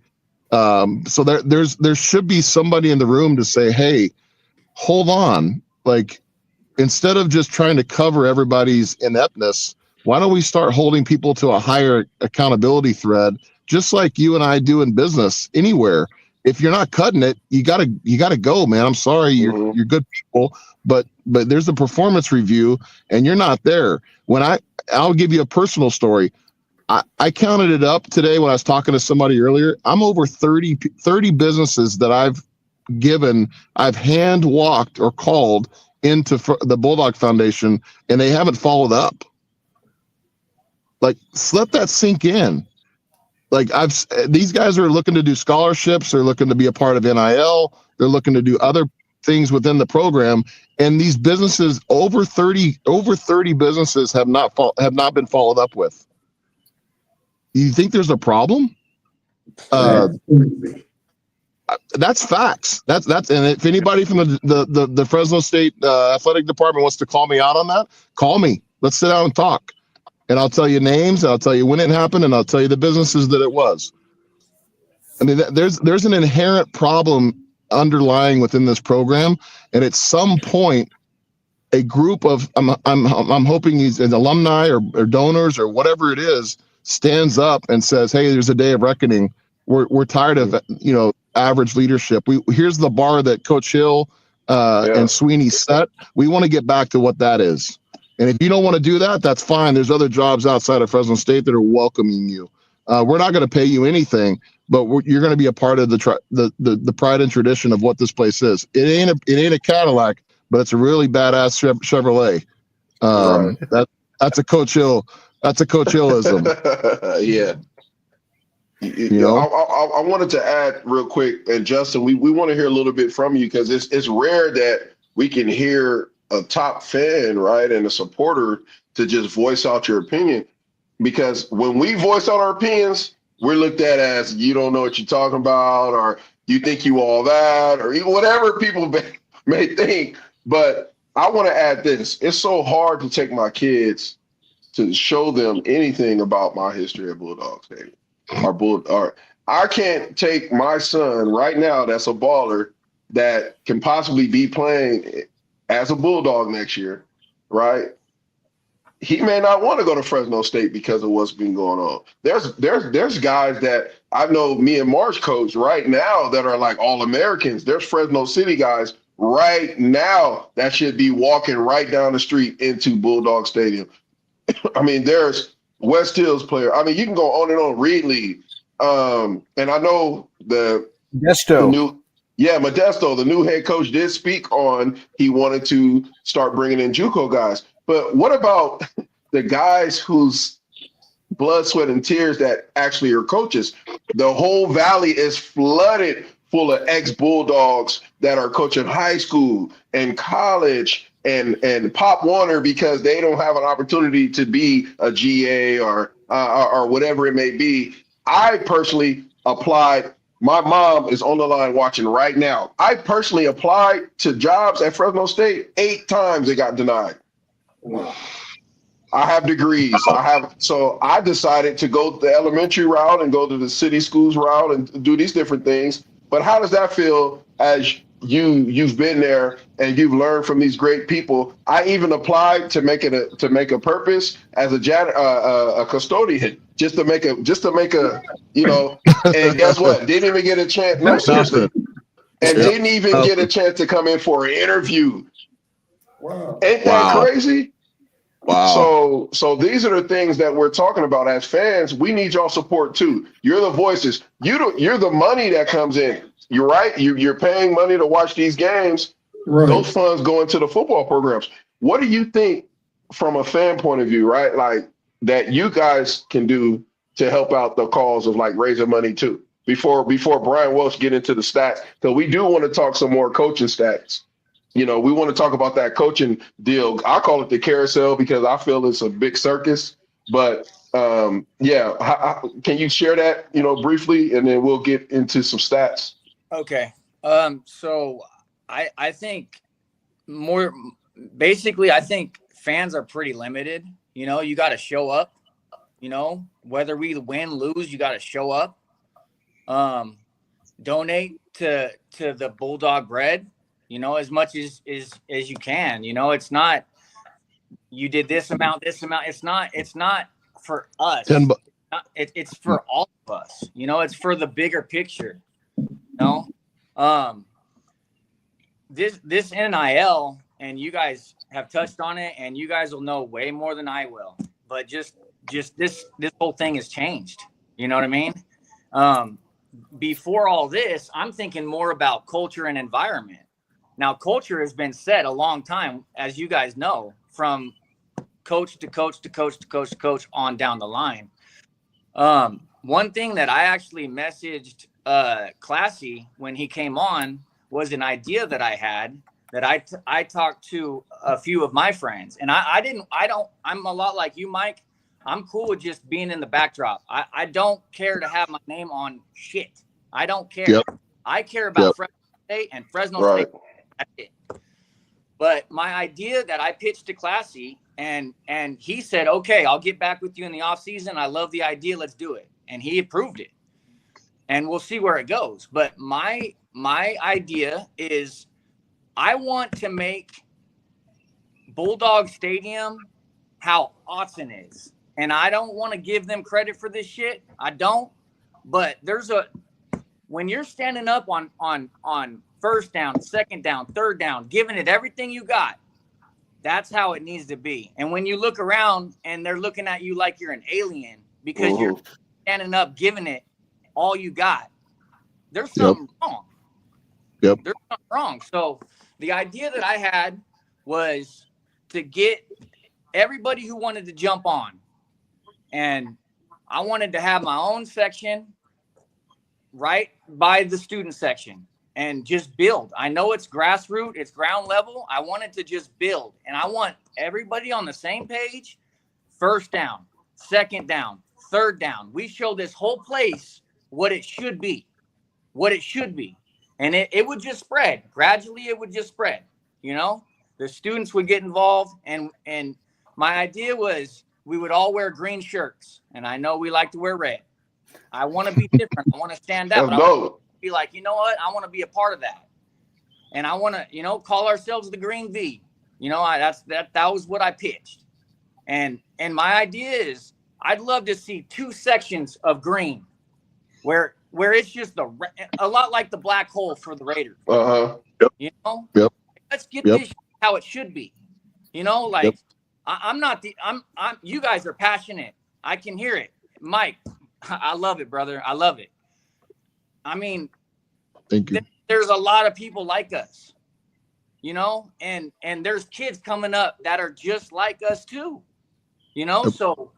So there should be somebody in the room to say, hey, hold on, like, instead of just trying to cover everybody's ineptness, why don't we start holding people to a higher accountability thread, just like you and I do in business anywhere? If you're not cutting it, you gotta go, man. I'm sorry, you're good people, but there's a performance review and you're not there. I'll give you a personal story. I counted it up today when I was talking to somebody earlier. I'm over 30 businesses that I've hand walked or called into the Bulldog Foundation, and they haven't followed up. Like, let that sink in. Like, these guys are looking to do scholarships, they're looking to be a part of NIL, they're looking to do other things within the program, and these businesses, over 30 businesses have not been followed up with. You think there's a problem? That's facts. That's and if anybody from the Fresno State athletic department wants to call me out on that, call me. Let's sit down and talk, and I'll tell you names, and I'll tell you when it happened, and I'll tell you the businesses that it was. I mean, there's an inherent problem underlying within this program, and at some point, a group of I'm hoping he's an alumni or donors or whatever it is stands up and says, hey, there's a day of reckoning. We're tired of average leadership. Here's the bar that Coach Hill and Sweeney set. We want to get back to what that is. And if you don't want to do that, that's fine. There's other jobs outside of Fresno State that are welcoming you. We're not going to pay you anything, but you're going to be a part of the pride and tradition of what this place is. It ain't a Cadillac, but it's a really badass Chevrolet. That's a Coach Hill. That's a Coach Hillism. Yeah. I wanted to add real quick, and Justin, we want to hear a little bit from you, because it's rare that we can hear a top fan, right, and a supporter to just voice out your opinion. Because when we voice out our opinions, we're looked at as, you don't know what you're talking about, or you think you all that, or whatever people may think. But I want to add this. It's so hard to take my kids to show them anything about my history at Bulldog Stadium. I can't take my son right now that's a baller that can possibly be playing as a Bulldog next year, right? He may not want to go to Fresno State because of what's been going on. There's guys that I know me and Marsh coach right now that are like All-Americans. There's Fresno City guys right now that should be walking right down the street into Bulldog Stadium. I mean, there's West Hills player. I mean, you can go on and on. Reedley, and I know Modesto, the new head coach did speak on he wanted to start bringing in JUCO guys. But what about the guys whose blood, sweat, and tears that actually are coaches? The whole valley is flooded full of ex-Bulldogs that are coaching high school and college and Pop Warner, because they don't have an opportunity to be a GA or whatever it may be. I personally applied. My mom is on the line watching right now. I personally applied to jobs at Fresno State 8 times. It got denied. I have degrees. So I decided to go the elementary route and go to the city schools route and do these different things. But how does that feel as you've been there and you've learned from these great people. I even applied to make a purpose as a custodian, just to make a and guess what? Didn't even get a chance. No, seriously, and Yep. didn't even get a chance to come in for an interview. Wow. Ain't that Wow. crazy? Wow. So these are the things that we're talking about as fans. We need y'all support too. You're the voices. You're the money that comes in. You're right. You're paying money to watch these games. Right. Those funds go into the football programs. What do you think from a fan point of view, right? Like that you guys can do to help out the cause of like raising money too. Before Bryan Welch get into the stats, because we do want to talk some more coaching stats. We want to talk about that coaching deal. I call it the carousel because I feel it's a big circus. But can you share that, briefly, and then we'll get into some stats. Okay. So I think I think fans are pretty limited. You got to show up. Whether we win, lose, you got to show up. Donate to the Bulldog Bread. As much as you can. It's not you did this amount. It's not for us. It's for all of us. It's for the bigger picture. This NIL, and you guys have touched on it, and you guys will know way more than I will. But just this whole thing has changed. You know what I mean? Before all this, I'm thinking more about culture and environment. Now, culture has been set a long time, as you guys know, from coach to coach to coach to coach to coach on down the line. One thing that I actually messaged Classy when he came on was an idea that I had that I talked to a few of my friends, and I'm a lot like you, Mike. I'm cool with just being in the backdrop. I don't care to have my name on shit. I don't care. Yep. I care about Fresno State and Fresno State. That's it. But my idea that I pitched to Classy, and he said, okay, I'll get back with you in the off season. I love the idea. Let's do it. And he approved it. And we'll see where it goes. But my idea is I want to make Bulldog Stadium how Autzen is. And I don't want to give them credit for this shit. I don't. But when you're standing up on first down, second down, third down, giving it everything you got, that's how it needs to be. And when you look around and they're looking at you like you're an alien because you're standing up, giving it all you got, there's something wrong. There's something wrong. So the idea that I had was to get everybody who wanted to jump on. And I wanted to have my own section right by the student section and just build. I know it's grassroots, it's ground level. I wanted to just build. And I want everybody on the same page. First down, second down, third down. We show this whole place what it should be. And it would just spread. Gradually, it would just spread. The students would get involved. And my idea was we would all wear green shirts. And I know we like to wear red. I want to be different. I want to stand out. I want to be like, you know what? I want to be a part of that. And I want to, call ourselves the Green V. That was what I pitched. And my idea is I'd love to see two sections of green where it's just a lot like the black hole for the Raiders. Let's get this how it should be. I'm you guys are passionate. I can hear it. Mike, I love it, brother. I love it. I mean, thank you. There's a lot of people like us, and there's kids coming up that are just like us too, so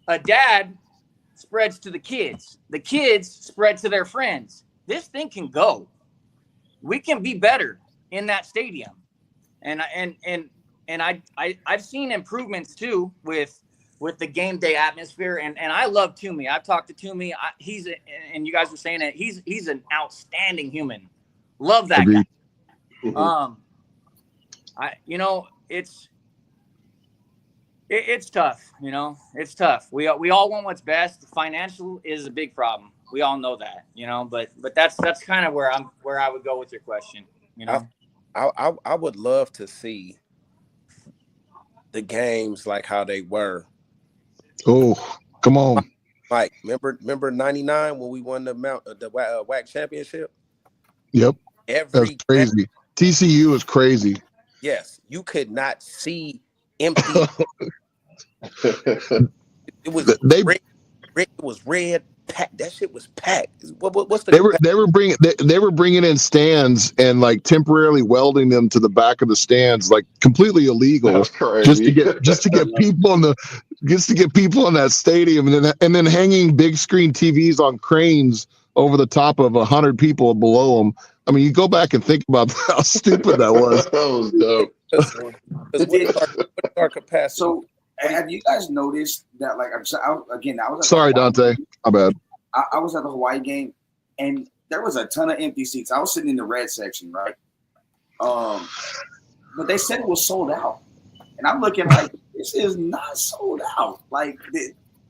a dad spreads to the kids spread to their friends. This thing can go. We can be better in that stadium. And I've seen improvements too with the game day atmosphere. And I love Toomey. I've talked to Toomey. And you guys were saying that he's an outstanding human. Love that Agreed. guy. It's tough. It's tough. We all want what's best. Financial is a big problem. We all know that, but that's kind of where I would go with your question. You know, I would love to see the games like how they were. Oh, come on. Mike, remember 99 when we won the WAC championship? Yep. That's Every game, crazy. TCU is crazy. yes, you could not see empty. It was red, it was red. Packed. That shit was packed. What's the they were bringing in stands and like temporarily welding them to the back of the stands, like completely illegal, That's crazy. just to get people in that stadium, and then hanging big screen TVs on cranes over the top of 100 people below them. I mean, you go back and think about how stupid that was. That was dope. What's our capacity? So have you guys noticed that? Like, I was at Sorry, Dante. My bad. I was at the Hawaii game, and there was a ton of empty seats. I was sitting in the red section, right? But they said it was sold out, and I'm looking like this is not sold out. Like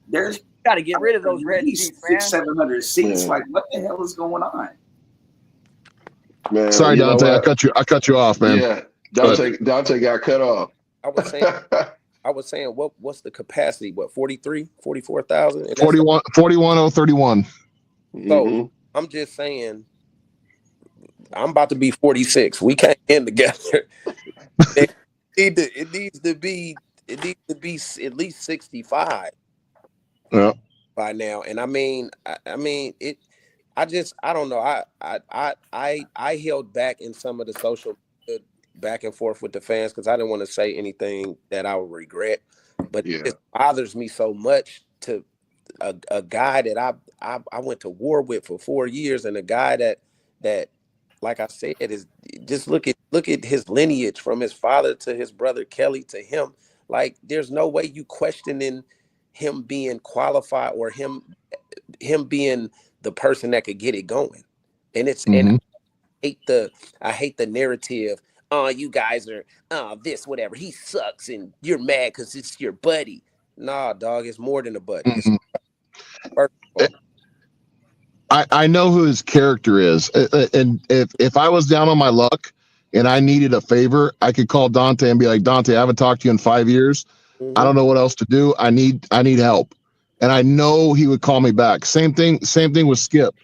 there's got to get rid of those red seats, man. 600-700 seats. Like, what the hell is going on? Man, sorry, Dante. I cut you off, man. Yeah, Dante got cut off. I was saying, what's the capacity? What, 44,000? 41,031. So I'm just saying, I'm about to be 46. We can't end together. It needs to be at least 65. Yeah. By now, and I mean it. I don't know. I held back in some of the social back and forth with the fans because I didn't want to say anything that I would regret. But it bothers me so much to a guy that I went to war with for 4 years, and a guy that like I said is just look at his lineage from his father to his brother Kelly to him. Like, there's no way you questioning him being qualified or him being the person that could get it going. And it's and I hate the narrative. Oh, you guys are this, whatever. He sucks and you're mad because it's your buddy. Nah, dog, it's more than a buddy. I know who his character is. And if I was down on my luck and I needed a favor, I could call Dante and be like, Dante, I haven't talked to you in 5 years. I don't know what else to do. I need help. And I know he would call me back. Same thing with Skip.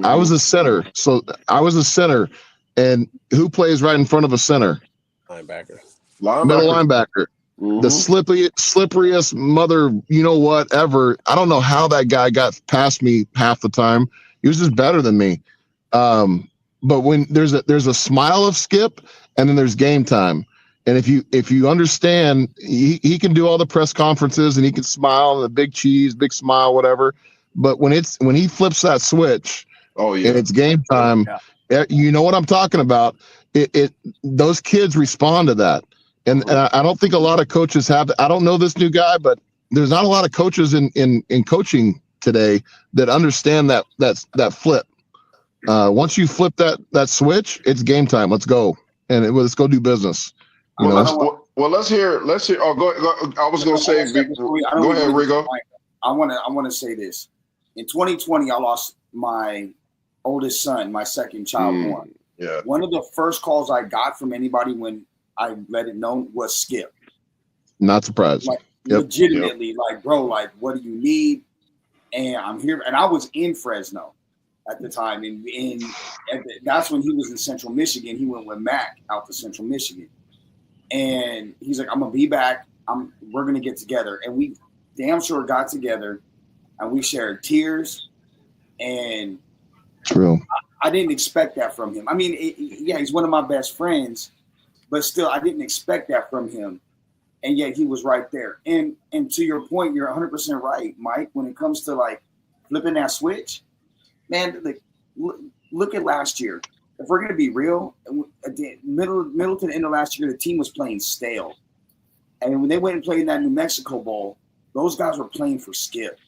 I was a center. And who plays right in front of a center? Linebacker. Middle linebacker. The slipperiest mother, ever. I don't know how that guy got past me half the time. He was just better than me. But when there's a smile of Skip, and then there's game time. And if you understand, he can do all the press conferences and he can smile and the big cheese, big smile, whatever. But when he flips that switch, and it's game time, you know what I'm talking about. Those kids respond to that. And I don't think a lot of coaches have. I don't know this new guy, but there's not a lot of coaches in coaching today that understand that flip. Once you flip that switch, it's game time. Let's go, and let's go do business. Well, let's hear. Oh, go. I was going to say. Go ahead, Rigo. I want to say this. In 2020, I lost my oldest son, my second child born. Yeah. One of the first calls I got from anybody when I let it known was Skip. Not surprised. Like, legitimately, like, bro, like, what do you need? And I'm here. And I was in Fresno at the time, and that's when he was in Central Michigan. He went with Mac out to Central Michigan. And he's like, I'm gonna be back. We're gonna get together, and we damn sure got together, and we shared tears. And true, I didn't expect that from him. I mean, he's one of my best friends, but still, I didn't expect that from him. And yet, he was right there. And to your point, you're 100% right, Mike. When it comes to like flipping that switch, man, like, look at last year. If we're going to be real, at the middle to the end of last year, the team was playing stale. And when they went and played in that New Mexico Bowl, those guys were playing for Skip.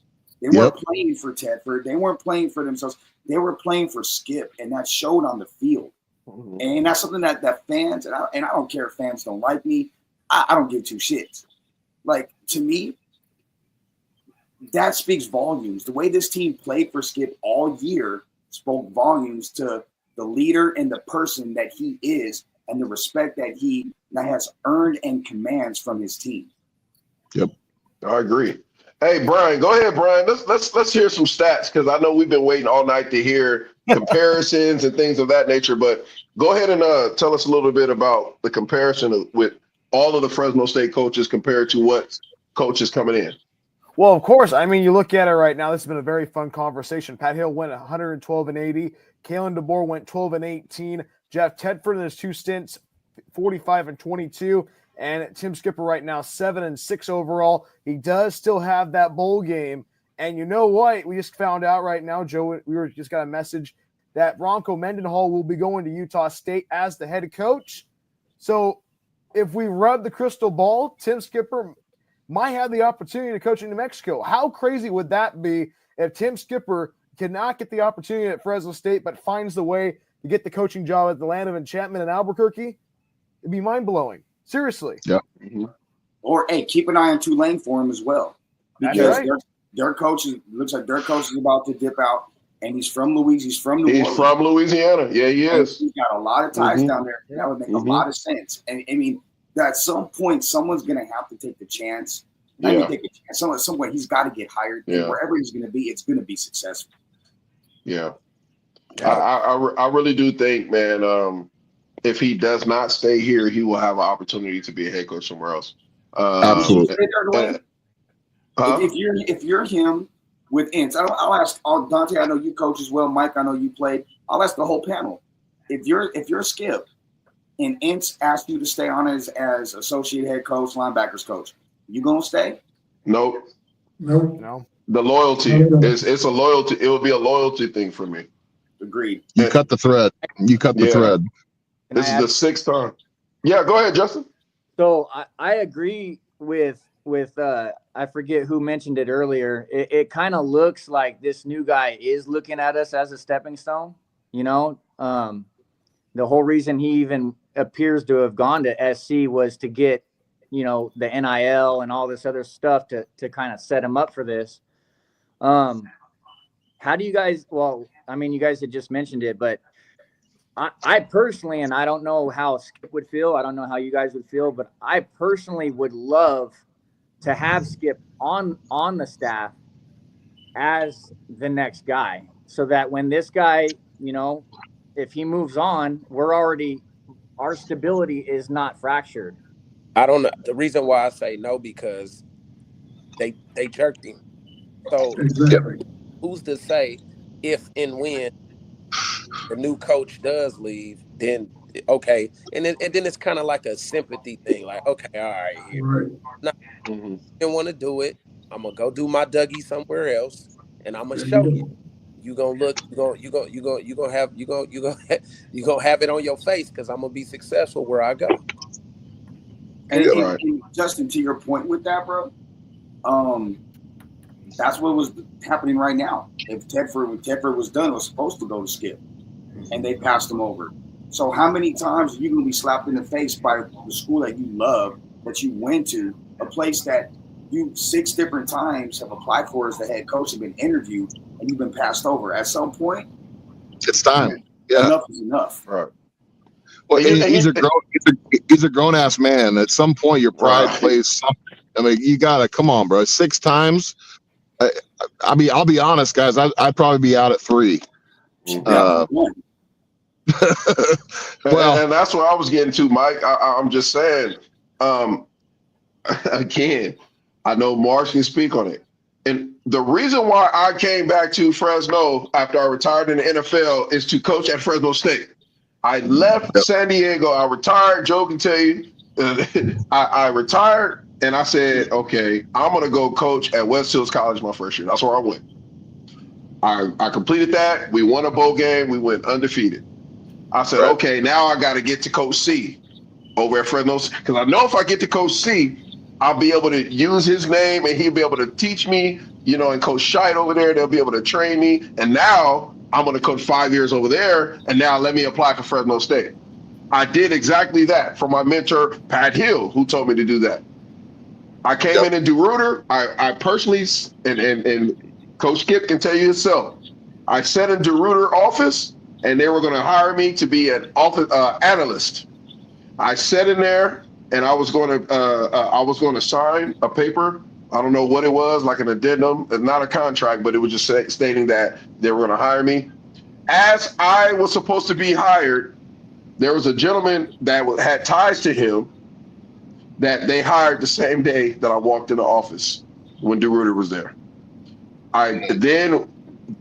They weren't playing for Tedford. They weren't playing for themselves. They were playing for Skip, and that showed on the field. And that's something that fans, and I don't care if fans don't like me, I don't give two shits. Like, to me, that speaks volumes. The way this team played for Skip all year spoke volumes to the leader and the person that he is and the respect that he now has earned and commands from his team. Yep. I agree. Hey, Brian, go ahead, Brian. Let's hear some stats, because I know we've been waiting all night to hear comparisons and things of that nature. But go ahead and tell us a little bit about the comparison with all of the Fresno State coaches compared to what coaches coming in. Well, of course. I mean, you look at it right now. This has been a very fun conversation. Pat Hill went 112-80. Kalen DeBoer went 12-18. Jeff Tedford in his 2 stints, 45-22. And Tim Skipper right now, 7-6 overall. He does still have that bowl game. And you know what? We just found out right now, Joe, just got a message that Bronco Mendenhall will be going to Utah State as the head coach. So if we rub the crystal ball, Tim Skipper might have the opportunity to coach in New Mexico. How crazy would that be if Tim Skipper cannot get the opportunity at Fresno State but finds the way to get the coaching job at the Land of Enchantment in Albuquerque? It'd be mind-blowing. Seriously. Yeah. Mm-hmm. Or, hey, keep an eye on Tulane for him as well. Because their coach looks like their coach is about to dip out, and he's from Louisiana. He's from New Orleans. He's from Louisiana. Yeah, he is. He's got a lot of ties down there. That would make a lot of sense. And, I mean, at some point, someone's going to have to take the chance. Not even take a chance. Somewhere he's got to get hired. And wherever he's going to be, it's going to be successful. Yeah. I really do think, man, if he does not stay here, he will have an opportunity to be a head coach somewhere else. Absolutely. If you're him with Ince, I'll ask Dante. I know you coach as well. Mike, I know you played. I'll ask the whole panel. If you're Skip and Ince asks you to stay on as associate head coach, linebackers coach, you gonna stay? Nope. No. The loyalty it's a loyalty. It will be a loyalty thing for me. Agreed. You cut the thread. Thread. This is the 6th time. Yeah, go ahead, Justin. So I agree with I forget who mentioned it earlier. It kind of looks like this new guy is looking at us as a stepping stone. You know, the whole reason he even appears to have gone to SC was to get, you know, the NIL and all this other stuff to kind of set him up for this. How do you guys? Well, I mean, you guys had just mentioned it, but I personally, and I don't know how Skip would feel. I don't know how you guys would feel, but I personally would love to have Skip on the staff as the next guy, so that when this guy, you know, if he moves on, our stability is not fractured. I don't know. The reason why I say no, because they jerked him. So who's to say if and when the new coach does leave, then okay, and then it's kind of like a sympathy thing. Like, okay, all right, didn't want to do it. I'm gonna go do my Dougie somewhere else, and I'm gonna show you. You gonna look. You gonna have it on your face, because I'm gonna be successful where I go. And Justin, to your point with that, bro, that's what was happening right now. If Tedford was done, it was supposed to go to Skip, and they passed him over. So how many times are you going to be slapped in the face by the school that you love, that you went to, a place that you 6 different times have applied for as the head coach and been interviewed, and you've been passed over? At some point, it's time. Yeah, enough is enough. Right. Well, he's a grown ass man. At some point, your pride plays something. I mean, you gotta come on, bro. 6 times. I mean, I'll be honest, guys. I'd probably be out at 3. Well, and that's what I was getting to, Mike. I'm just saying. Again, I know Marsh can speak on it, and the reason why I came back to Fresno after I retired in the NFL is to coach at Fresno State. I left San Diego. I retired. Joe can tell you. I retired. And I said, okay, I'm going to go coach at West Hills College my first year. That's where I went. I completed that. We won a bowl game. We went undefeated. I said, okay, now I got to get to Coach C over at Fresno, because I know if I get to Coach C, I'll be able to use his name, and he'll be able to teach me, you know, and Coach Scheid over there, they'll be able to train me. And now I'm going to coach 5 years over there, and now let me apply for Fresno State. I did exactly that for my mentor, Pat Hill, who told me to do that. I came in DeRuyter. I personally, and Coach Skip can tell you himself, I sat in DeRuyter office and they were going to hire me to be an office analyst. I sat in there, and I was going to sign a paper. I don't know what it was, like an addendum, not a contract, but it was just stating that they were going to hire me. As I was supposed to be hired, there was a gentleman that had ties to him that they hired the same day that I walked in the office when DeRuyter was there.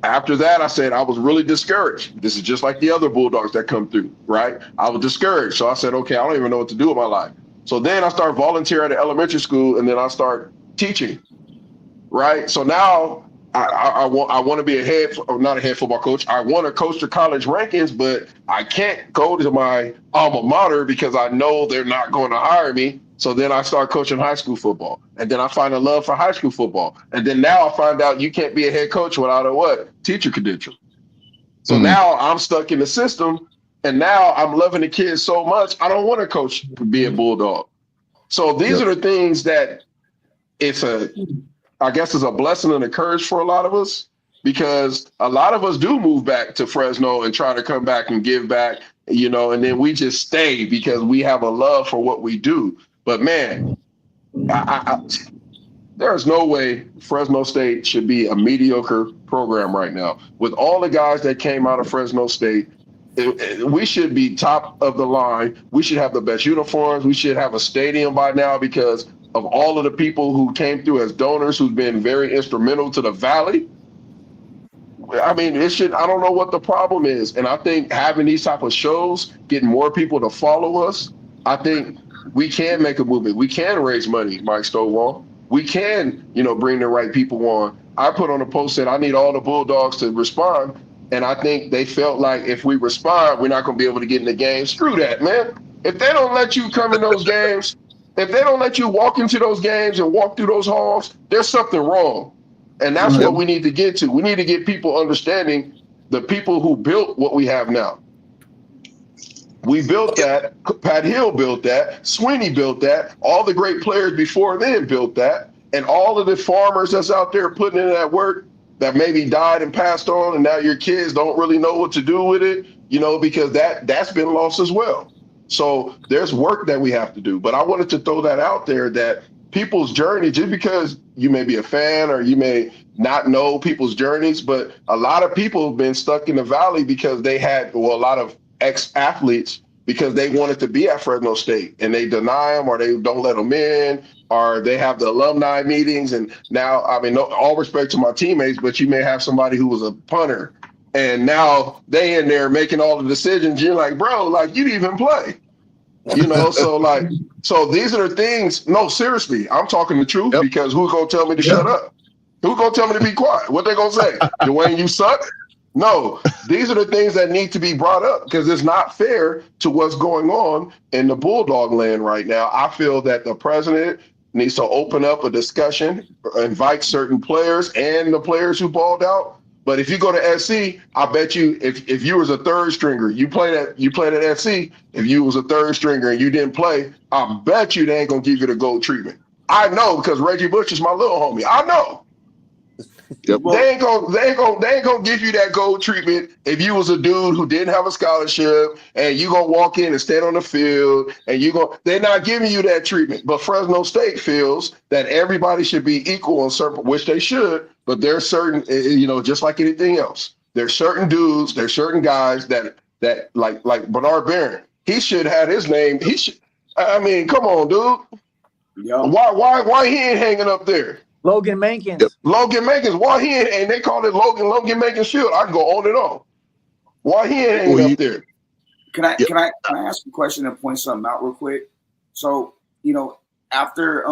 After that, I said I was really discouraged. This is just like the other Bulldogs that come through, right? I was discouraged. So I said, okay, I don't even know what to do with my life. So then I started volunteering at an elementary school, and then I start teaching, right? So now I want to be not a head football coach. I want to coach the college rankings, but I can't go to my alma mater because I know they're not going to hire me. So then I start coaching high school football, and then I find a love for high school football. And then now I find out you can't be a head coach without a teacher credential. So now I'm stuck in the system, and now I'm loving the kids so much, I don't want to coach, be a Bulldog. So these are the things that I guess it's a blessing and a curse for a lot of us, because a lot of us do move back to Fresno and try to come back and give back, and then we just stay because we have a love for what we do. But man, there's no way Fresno State should be a mediocre program right now. With all the guys that came out of Fresno State, we should be top of the line. We should have the best uniforms. We should have a stadium by now because of all of the people who came through as donors who've been very instrumental to the Valley. I mean, I don't know what the problem is. And I think having these type of shows, getting more people to follow us, I think we can make a movement. We can raise money, Mike Stovall. We can, bring the right people on. I put on a post that I need all the Bulldogs to respond. And I think they felt like if we respond, we're not going to be able to get in the game. Screw that, man. If they don't let you come in those games, if they don't let you walk into those games and walk through those halls, there's something wrong. And that's what we need to get to. We need to get people understanding the people who built what we have now. We built that. Pat Hill built that. Sweeney built that. All the great players before then built that. And all of the farmers that's out there putting in that work that maybe died and passed on, and now your kids don't really know what to do with it, because that's been lost as well. So there's work that we have to do. But I wanted to throw that out there, that people's journey, just because you may be a fan or you may not know people's journeys, but a lot of people have been stuck in the Valley because they had, a lot of ex-athletes, because they wanted to be at Fresno State and they deny them or they don't let them in, or they have the alumni meetings. And now, all respect to my teammates, but you may have somebody who was a punter and now they in there making all the decisions. You're like, bro, like you didn't even play, so these are the things. No, seriously, I'm talking the truth because who's going to tell me to shut up? Who's going to tell me to be quiet? What they going to say? Dwayne, you suck? No, these are the things that need to be brought up because it's not fair to what's going on in the Bulldog land right now. I feel that the president needs to open up a discussion, invite certain players and the players who balled out. But if you go to SC, I bet you if you was a third stringer, you played at SC, if you was a third stringer and you didn't play, I bet you they ain't gonna give you the gold treatment. I know because Reggie Bush is my little homie. I know. Yep. They ain't gonna give you that gold treatment if you was a dude who didn't have a scholarship and you gonna walk in and stand on the field and they're not giving you that treatment. But Fresno State feels that everybody should be equal on certain, which they should, but there's certain, just like anything else, there's certain dudes, there's certain guys that like Bernard Barron, he should have his name. Come on, dude. Yo. Why he ain't hanging up there? Logan Mankins. Yep. Logan Mankins. Why he ain't, and they call it Logan Mankins Field. I can go on and on. Why he ain't hanging up there? Can I ask a question and point something out real quick? So, after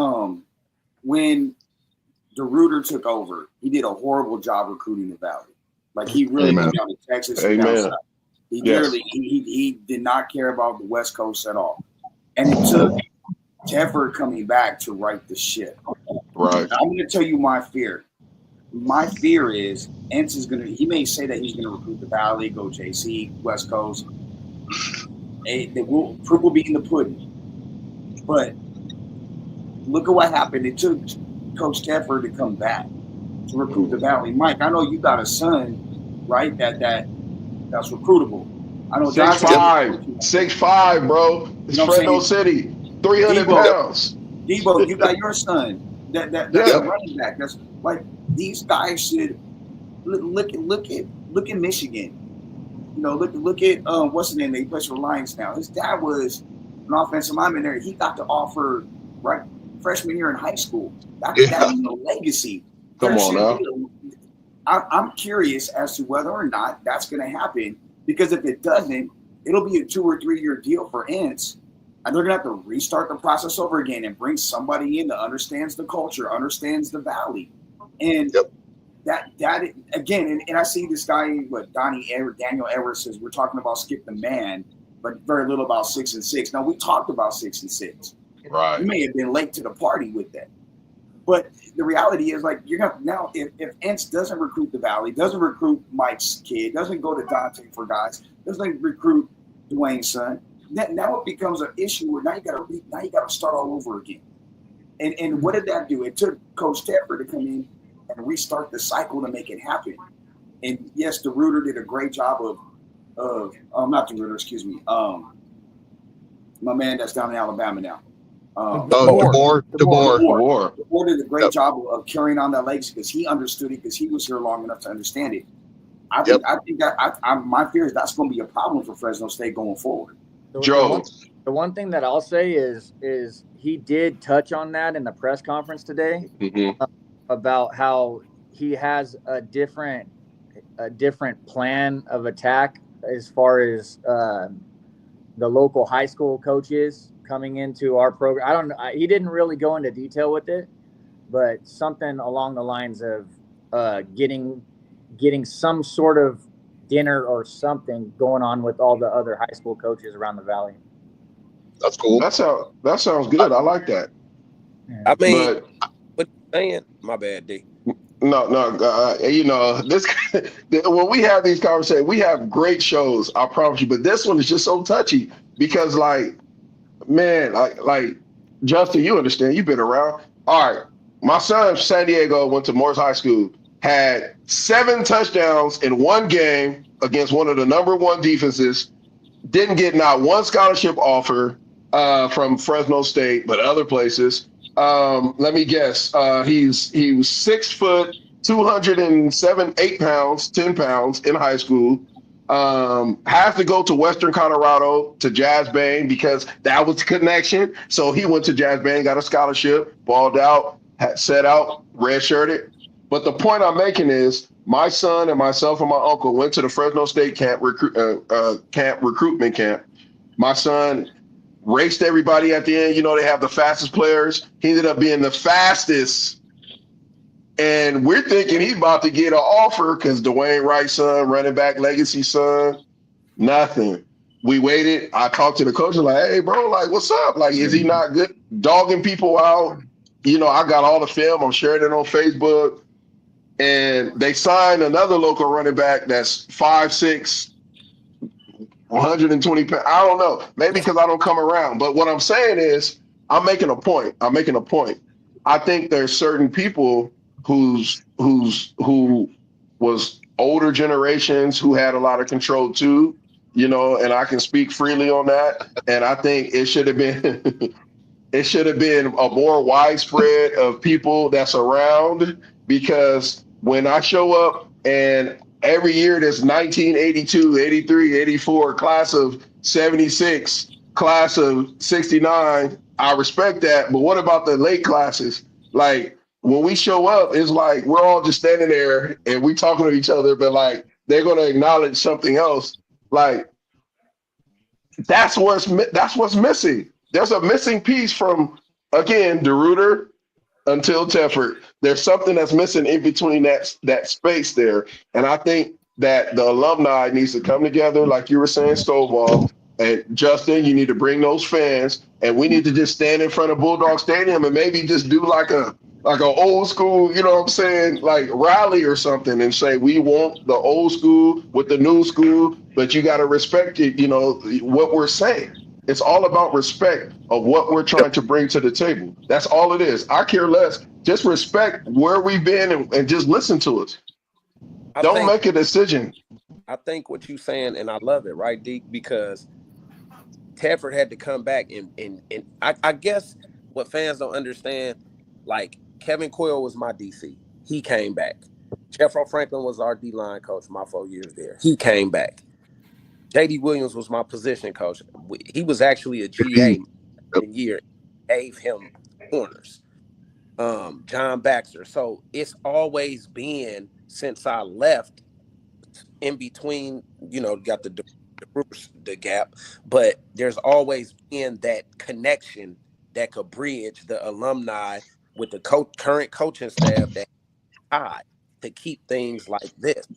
when DeRuyter took over, he did a horrible job recruiting the Valley. Like he really went down to Texas and down south. He did not care about the West Coast at all. And it took Teffer coming back to right the ship. Right. I'm going to tell you my fear. My fear is Entz is going to, he may say that he's going to recruit the Valley, go JC, West Coast. Proof will be in the pudding. But look at what happened. It took Coach Teffer to come back to recruit the Valley. Mike, I know you got a son, right, that that's recruitable. I know 6'5", 6'5", bro. It's You know what I'm Fresno saying? City, 300 Debo. pounds. Debo, you got your son. That's Yeah. a running back. That's like these guys should look at Michigan. You know, look at what's his name? He plays for the Lions now. His dad was an offensive lineman there. He got the offer right freshman year in high school. That was a legacy. Come on now. I'm curious as to whether or not that's going to happen, because if it doesn't, it'll be a 2 or 3 year deal for Ince, and they're going to have to restart the process over again and bring somebody in that understands the culture, understands the Valley, and that again. And I see this guy, Daniel Everett says we're talking about Skip the Man, but very little about 6 and 6. Now we talked about 6 and 6. Right. You may have been late to the party with that. But the reality is, like, you're gonna now if Ince doesn't recruit the Valley, doesn't recruit Mike's kid, doesn't go to Dante for guys, doesn't recruit Dwayne's son, now it becomes an issue where now you gotta start all over again. And what did that do? It took Coach Tepper to come in and restart the cycle to make it happen. And yes, the Rooter did a great job of not the Rooter, excuse me. My man that's down in Alabama now. DeBoer did a great job of carrying on that legacy because he understood it, because he was here long enough to understand it. I think my fear is that's going to be a problem for Fresno State going forward. Joe, the one thing that I'll say is he did touch on that in the press conference today about how he has a different plan of attack as far as the local high school coaches coming into our program. I don't know. He didn't really go into detail with it, but something along the lines of getting some sort of dinner or something going on with all the other high school coaches around the Valley. That's cool. That sounds good. I like that. I mean, but saying, my bad, D. No. You know, this when we have these conversations, we have great shows. I promise you. But this one is just so touchy because, like, man, like Justin, you understand? You've been around. All right, my son, San Diego, went to Morris High School, had 7 touchdowns in one game against one of the number 1 defenses. Didn't get not one scholarship offer from Fresno State, but other places. Let me guess. He was 6 foot, 208 pounds, 10 pounds in high school. Have to go to Western Colorado to Jazz Bang because that was the connection. So he went to Jazz Bang, got a scholarship, balled out, set out, redshirted. But the point I'm making is my son and myself and my uncle went to the Fresno State recruitment camp. My son raced everybody at the end. You know, they have the fastest players. He ended up being the fastest. And we're thinking he's about to get an offer because Dwayne Wright son, running back legacy son, nothing. We waited. I talked to the coach like, hey, bro, like, what's up? Like, is he not good? Dogging people out. You know, I got all the film. I'm sharing it on Facebook. And they signed another local running back that's 5'6", 120 pounds. I don't know. Maybe because I don't come around. But what I'm saying is I'm making a point. I think there's certain people who was older generations who had a lot of control too, you know, and I can speak freely on that. And I think it should have been a more widespread of people that's around, because when I show up and every year there's 1982, 83, 84, class of 76, class of 69, I respect that. But what about the late classes? Like, when we show up, it's like we're all just standing there and we talking to each other, but like they're going to acknowledge something else. Like that's what's missing. There's a missing piece from, again, DeRuiter until Tefford. There's something that's missing in between that space there. And I think that the alumni needs to come together, like you were saying, Stovall. And Justin, you need to bring those fans, and we need to just stand in front of Bulldog Stadium and maybe just do like an old school, you know what I'm saying, like rally or something, and say we want the old school with the new school, but you got to respect it, you know, what we're saying. It's all about respect of what we're trying to bring to the table. That's all it is. I care less. Just respect where we've been and just listen to us. Don't make a decision. I think what you saying, and I love it, right, Deke? Because Tedford had to come back, and I guess what fans don't understand, like Kevin Coyle was my DC. He came back. Jeffro Franklin was our D-line coach my 4 years there. He came back. J.D. Williams was my position coach. He was actually a GA year. Gave him corners. John Baxter. So it's always been since I left in between, got the gap, but there's always been that connection that could bridge the alumni with the current coaching staff that tied to keep things like this.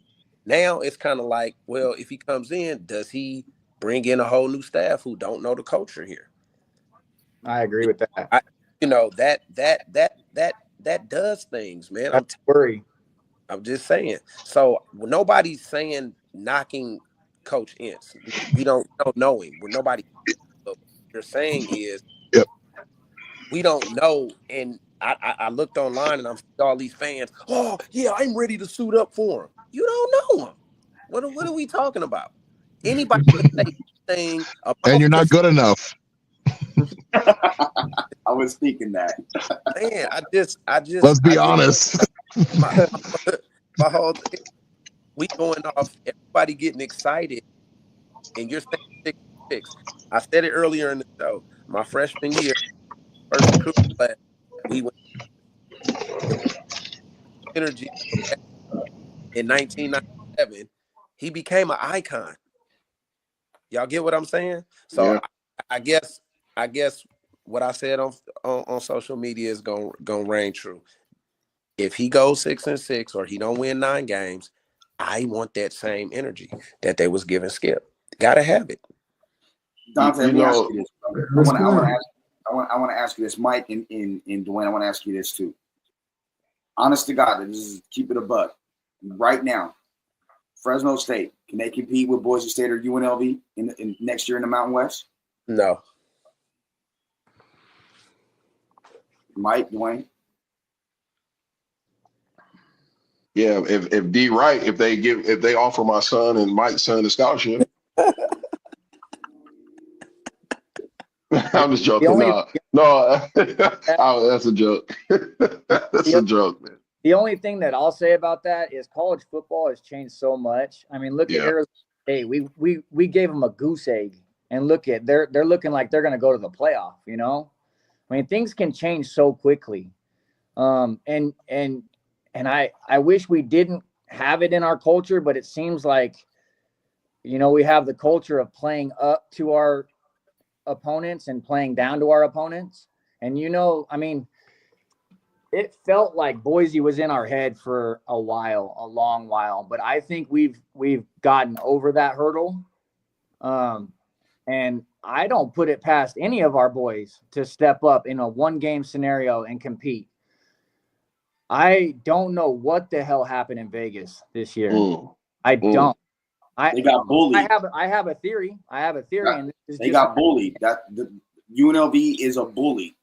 Now it's kind of like, well, if he comes in, does he bring in a whole new staff who don't know the culture here? I agree with that. That does things, man. That's worry. I'm just saying. So nobody's saying knocking Coach Ince. We don't know him. Nobody. What you're saying is, we don't know. And I looked online and I'm seeing all these fans. Oh yeah, I'm ready to suit up for him. You don't know him. What are we talking about? Anybody can say anything about, and you're not good enough. I was thinking that. Man, I just. Let's be honest. My whole thing, we going off, everybody getting excited, and you're saying 6-6. I said it earlier in the show. My freshman year, first recruiting class, we went energy in 1997. He became an icon. Y'all get what I'm saying? So yeah. I guess what I said on social media is gonna reign true. If he goes 6-6 or he don't win 9 games, I want that same energy that they was giving Skip. Gotta have it. Dante, let me ask you this. I want to ask you this, Mike and Dwayne. I want to ask you this too. Honest to God, this is keep it a buck. Right now, Fresno State, can they compete with Boise State or UNLV in next year in the Mountain West? No. Mike, Dwayne. Yeah, if D Wright, if they offer my son and Mike's son a scholarship. I'm just joking. No, that's a joke. That's a joke, man. The only thing that I'll say about that is college football has changed so much. I mean, look at Arizona State. We gave them a goose egg, and look at they're looking like they're going to go to the playoff. I mean, things can change so quickly. And I wish we didn't have it in our culture, but it seems like, we have the culture of playing up to our opponents and playing down to our opponents. And, I mean, it felt like Boise was in our head for a long while, but I think we've gotten over that hurdle. And I don't put it past any of our boys to step up in a 1-game scenario and compete. I don't know what the hell happened in Vegas this year. I don't. They got bullied. I have a theory. And they got bullied. The UNLV is a bully,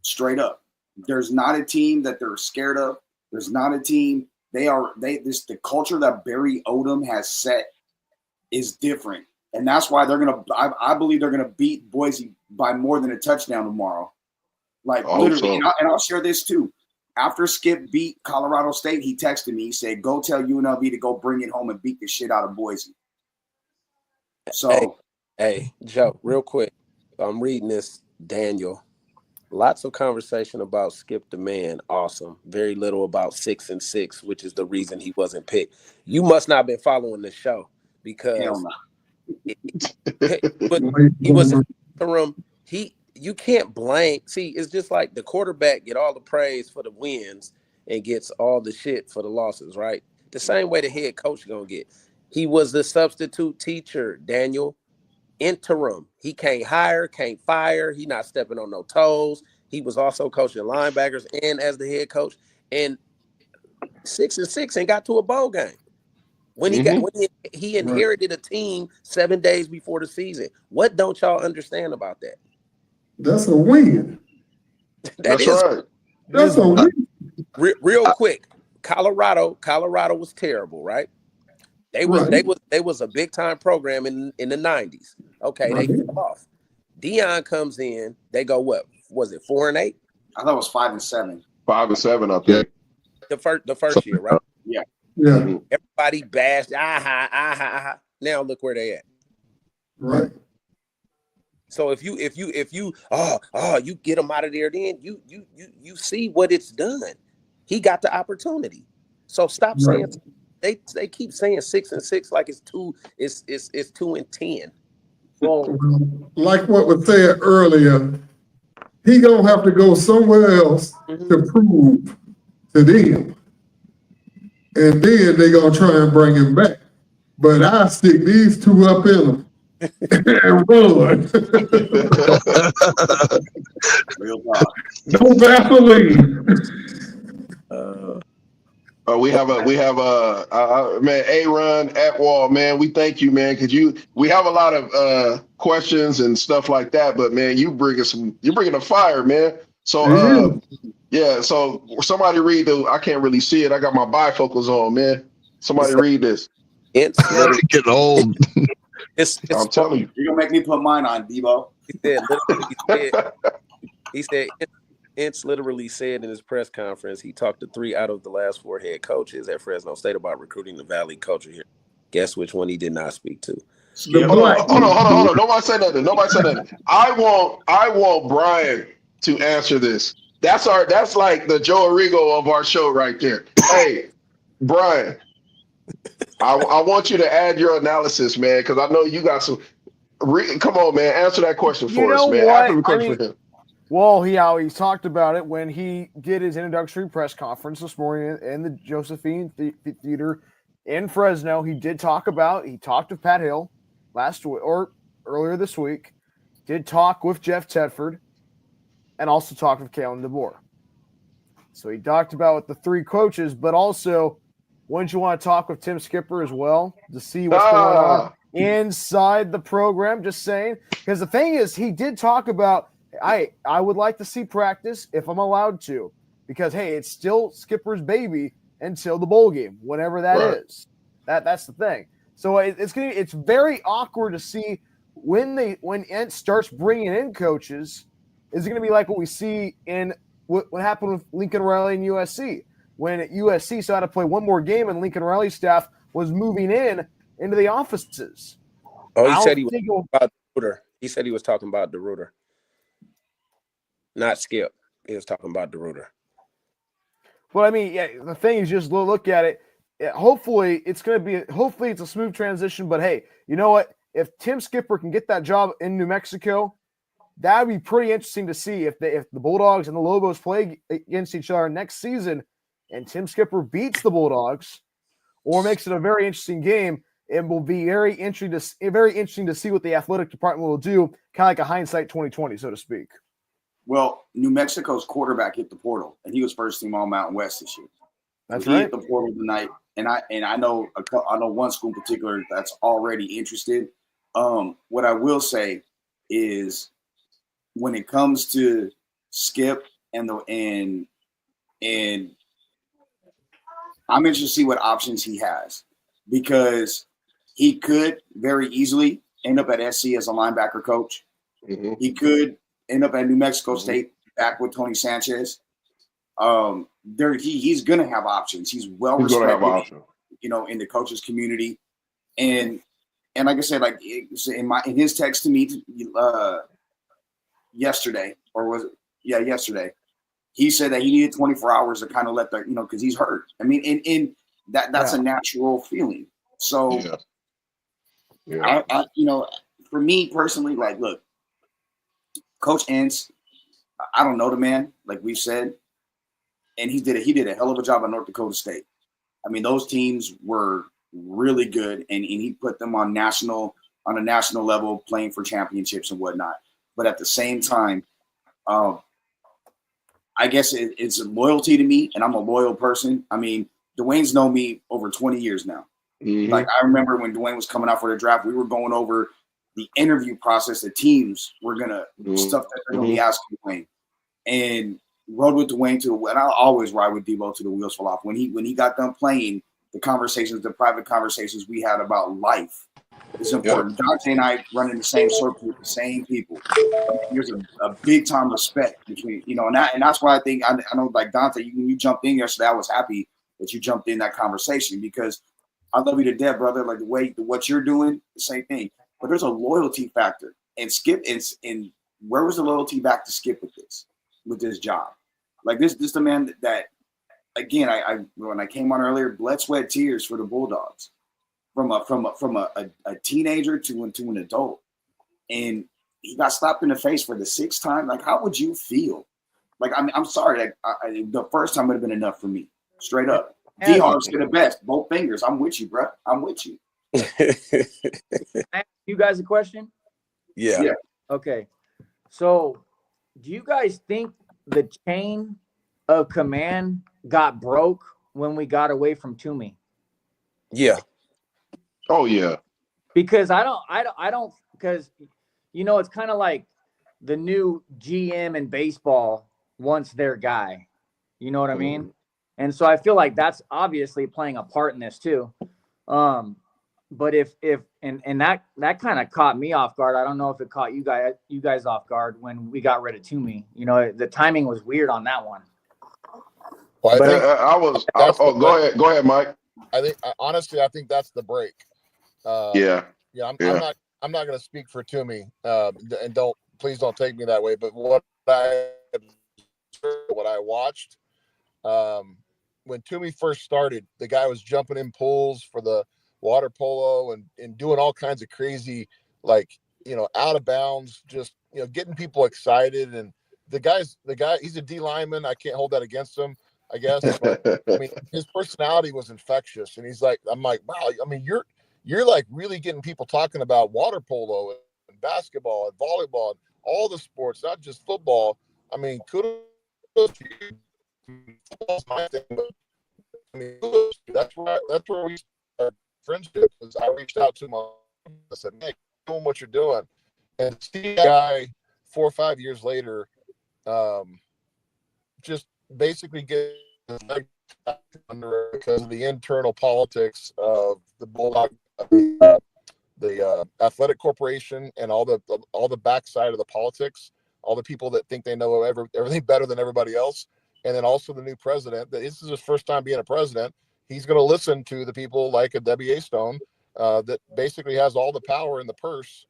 straight up. There's not a team that they're scared of. There's not a team. The culture that Barry Odom has set is different, and that's why I believe they're gonna beat Boise by more than a touchdown tomorrow. Like literally, and I'll share this too. After Skip beat Colorado State, he texted me. He said, "Go tell UNLV to go bring it home and beat the shit out of Boise." So, hey, Joe, real quick, I'm reading this, Daniel. Lots of conversation about Skip the man. Awesome. Very little about 6-6, which is the reason he wasn't picked. You must not have been following the show because he was in the room. You can't blame. See, it's just like the quarterback get all the praise for the wins and gets all the shit for the losses, right? The same way the head coach gonna get. He was the substitute teacher, Daniel. Interim. He can't hire, can't fire. He not stepping on no toes. He was also coaching linebackers and as the head coach. And 6-6 and got to a bowl game. When he inherited a team 7 days before the season. What don't y'all understand about that? That's a win. That's right. That's a win. Real quick, Colorado was terrible, right? They was They was a big time program in the 90s. Okay, they fell off. Deion comes in. They go what? Was it 4-8? I thought it was 5-7. 5-7, I think. The first year, right? Yeah. Yeah. Everybody bashed. Now look where they at. Right. So if you you get him out of there, then you see what it's done. He got the opportunity. So stop saying they keep saying 6-6 like it's 2-10. Well, like what was said earlier, he gonna have to go somewhere else to prove to them, and then they gonna try and bring him back. But I stick these two up in them and run. Real talk. No Vaseline. We have man, Aaron Atwall, man. We thank you, man, because we have a lot of questions and stuff like that, but man, you're bringing a fire, man. So yeah, so somebody read I can't really see it. I got my bifocals on, man. Somebody read this. It's getting old. I'm telling you. You're gonna make me put mine on, Debo. He said Ince literally said in his press conference he talked to 3 out of the last 4 head coaches at Fresno State about recruiting the Valley culture here. Guess which one he did not speak to? Hold on. Nobody said nothing. I want Bryan to answer this. That's like the Joe Arrigo of our show right there. Hey, Bryan, I want you to add your analysis, man, because I know you got some. Come on, man, answer that question for us, man. After the question for him. Well, he talked about it when he did his introductory press conference this morning in the Josephine Theater in Fresno. He talked to Pat Hill earlier this week, did talk with Jeff Tedford, and also talked with Kalen DeBoer. So he talked about the 3 coaches, but also, wouldn't you want to talk with Tim Skipper as well to see what's going on inside the program? Just saying. Because the thing is, he did talk about, I would like to see practice if I'm allowed to, because hey, it's still Skipper's baby until the bowl game, whenever that is. That's the thing. So it's very awkward to see when Ent starts bringing in coaches. Is it going to be like what we see in what happened with Lincoln Riley and USC, when at USC still had to play one more game and Lincoln Riley's staff was moving into the offices? Oh, he said he was talking about DeRuiter. He said he was talking about DeRuiter. Not Skip. He was talking about DeRuiter. Well, I mean, the thing is, just look at it. Hopefully, it's a smooth transition. But hey, you know what? If Tim Skipper can get that job in New Mexico, that would be pretty interesting to see if the Bulldogs and the Lobos play against each other next season, and Tim Skipper beats the Bulldogs, or makes it a very interesting game. It will be very interesting to see what the athletic department will do, kind of like a hindsight 2020, so to speak. Well, New Mexico's quarterback hit the portal, and he was first team All Mountain West this year. That's he right. hit the portal tonight, and I know one school in particular that's already interested. What I will say is, when it comes to Skip and I'm interested to see what options he has, because he could very easily end up at SC as a linebacker coach. Mm-hmm. He could end up at New Mexico State back with Tony Sanchez. He's going to have options. He's well respected, in the coaches community. And like I said, like in his text to me yesterday, yesterday, he said that he needed 24 hours to kind of let because he's hurt. I mean, and that's a natural feeling. So, I for me personally, like, look, Coach Entz, I don't know the man, like we've said, and he did a hell of a job at North Dakota State. I mean, those teams were really good, and he put them on a national level, playing for championships and whatnot. But at the same time, I guess it's a loyalty to me, and I'm a loyal person. I mean, Dwayne's known me over 20 years now. Mm-hmm. Like, I remember when Dwayne was coming out for the draft, we were going over the interview process. The teams were gonna stuff that they're gonna be asking Dwayne, and rode with Dwayne and I'll always ride with Debo till the wheels fall off. When he got done playing, the conversations, the private conversations we had about life is important. Dante and I run in the same circle with the same people. There's a big time respect between, and that's why I think I know, like Dante, you jumped in yesterday. I was happy that you jumped in that conversation because I love you to death, brother. Like what you're doing, the same thing. But there's a loyalty factor, and Skip and where was the loyalty back to Skip with this job? Like this the man that again, I when I came on earlier, blood, sweat, tears for the Bulldogs, from a teenager to an adult, and he got slapped in the face for the 6th time. Like, how would you feel? Like, I'm sorry. Like, the first time would have been enough for me. Straight up. D-Harv said the best. Both fingers. I'm with you, bro. I'm with you. Can I ask you guys a question? Yeah. Okay. So, do you guys think the chain of command got broke when we got away from Toomey? Yeah. Oh yeah. Because I don't because it's kind of like the new GM in baseball wants their guy. You know what I mean? And so I feel like that's obviously playing a part in this too. But if that kind of caught me off guard. I don't know if it caught you guys off guard when we got rid of Toomey. The timing was weird on that one. Well, Go ahead, Mike. I think honestly, I think that's the break. I'm not going to speak for Toomey, and please don't take me that way. But what I watched, when Toomey first started, the guy was jumping in pools for the water polo and doing all kinds of crazy, out of bounds, just getting people excited. And the guy, he's a D lineman. I can't hold that against him, I guess. But I mean, his personality was infectious, and I'm like, wow. I mean, you're like really getting people talking about water polo and basketball and volleyball and all the sports, not just football. I mean, kudos to you. Football's my thing, but I mean, that's where we started friendship. Was I reached out to him. I said, "Hey, doing what you're doing," and see a guy 4 or 5 years later, just basically get under because of the internal politics of the Bulldog, the athletic corporation, and all the backside of the politics, all the people that think they know everything better than everybody else, and then also the new president. This is his first time being a president. He's going to listen to the people like a Debbie A. Stone that basically has all the power in the purse.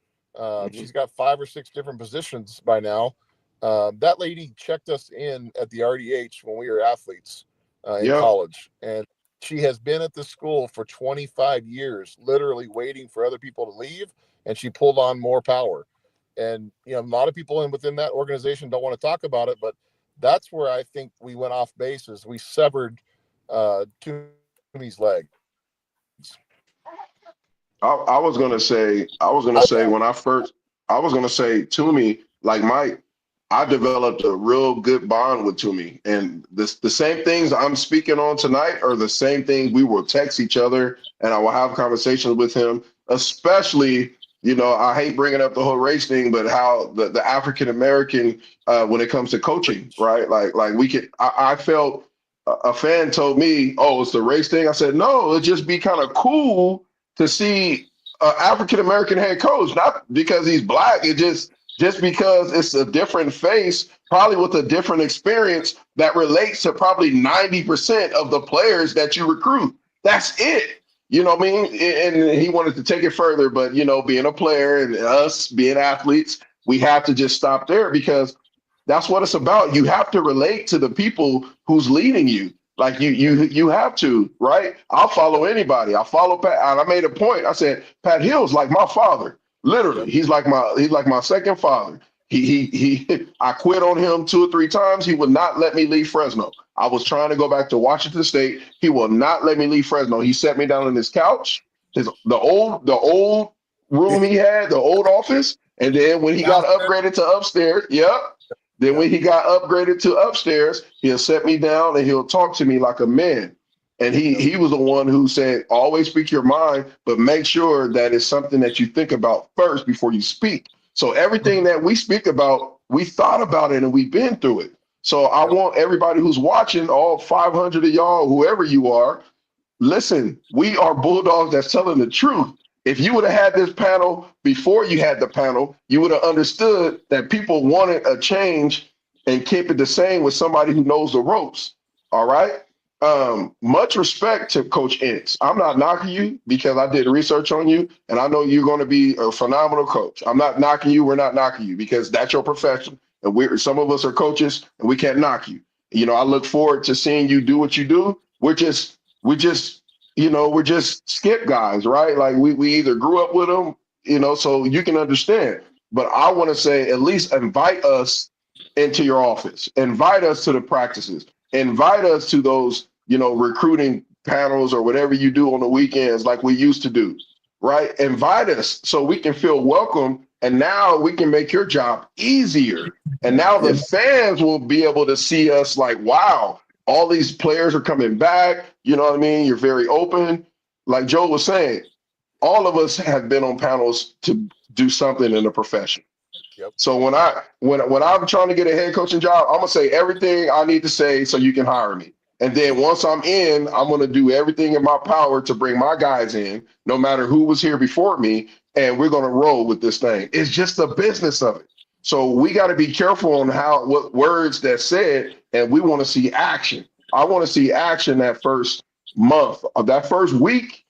She's got 5 or 6 different positions by now. That lady checked us in at the RDH when we were athletes in college, and she has been at the school for 25 years, literally waiting for other people to leave, and she pulled on more power. And a lot of people within that organization don't want to talk about it, but that's where I think we went off base. Is we severed Toomey's leg. I was gonna say Toomey, like Mike, I developed a real good bond with Toomey, and the same things I'm speaking on tonight are the same things we will text each other, and I will have conversations with him. Especially, I hate bringing up the whole race thing, but how the African American when it comes to coaching, right? Like I felt a fan told me, "Oh, it's the race thing." I said, "No, it'd just be kind of cool to see an African American head coach, not because he's black. It just because it's a different face, probably with a different experience that relates to probably 90% of the players that you recruit. That's it." You know what I mean? And he wanted to take it further, but being a player and us being athletes, we have to just stop there because that's what it's about. You have to relate to the people who's leading you. Like you have to, right? I'll follow anybody. I'll follow Pat. And I made a point. I said, Pat Hill's like my father. Literally, he's like my second father. I quit on him 2 or 3 times. He would not let me leave Fresno. I was trying to go back to Washington State. He will not let me leave Fresno. He set me down on his couch, the old room he had, the old office. And then when he got upgraded to upstairs, when he got upgraded to upstairs, he'll set me down and he'll talk to me like a man. And he was the one who said, always speak your mind, but make sure that it's something that you think about first before you speak. So everything that we speak about, we thought about it and we've been through it. So I want everybody who's watching, all 500 of y'all, whoever you are, listen, we are Bulldogs that's telling the truth. If you would have had this panel before you had the panel, you would have understood that people wanted a change and keep it the same with somebody who knows the ropes. All right. Much respect to Coach Ince. I'm not knocking you because I did research on you and I know you're going to be a phenomenal coach. I'm not knocking you. We're not knocking you because that's your profession. And some of us are coaches and we can't knock you. You know, I look forward to seeing you do what you do. We're just, we're just skip guys, right? Like we either grew up with them, so you can understand. But I want to say at least invite us into your office, invite us to the practices, invite us to those, recruiting panels or whatever you do on the weekends like we used to do, right? Invite us so we can feel welcome. And now we can make your job easier. And now the fans will be able to see us like, wow, all these players are coming back. You know what I mean? You're very open. Like Joe was saying, all of us have been on panels to do something in the profession. Yep. So when I'm trying to get a head coaching job, I'm gonna say everything I need to say so you can hire me. And then once I'm in, I'm gonna do everything in my power to bring my guys in, no matter who was here before me, and we're gonna roll with this thing. It's just the business of it. So we got to be careful on what words that's said, and we want to see action. I want to see action that first month, that first week.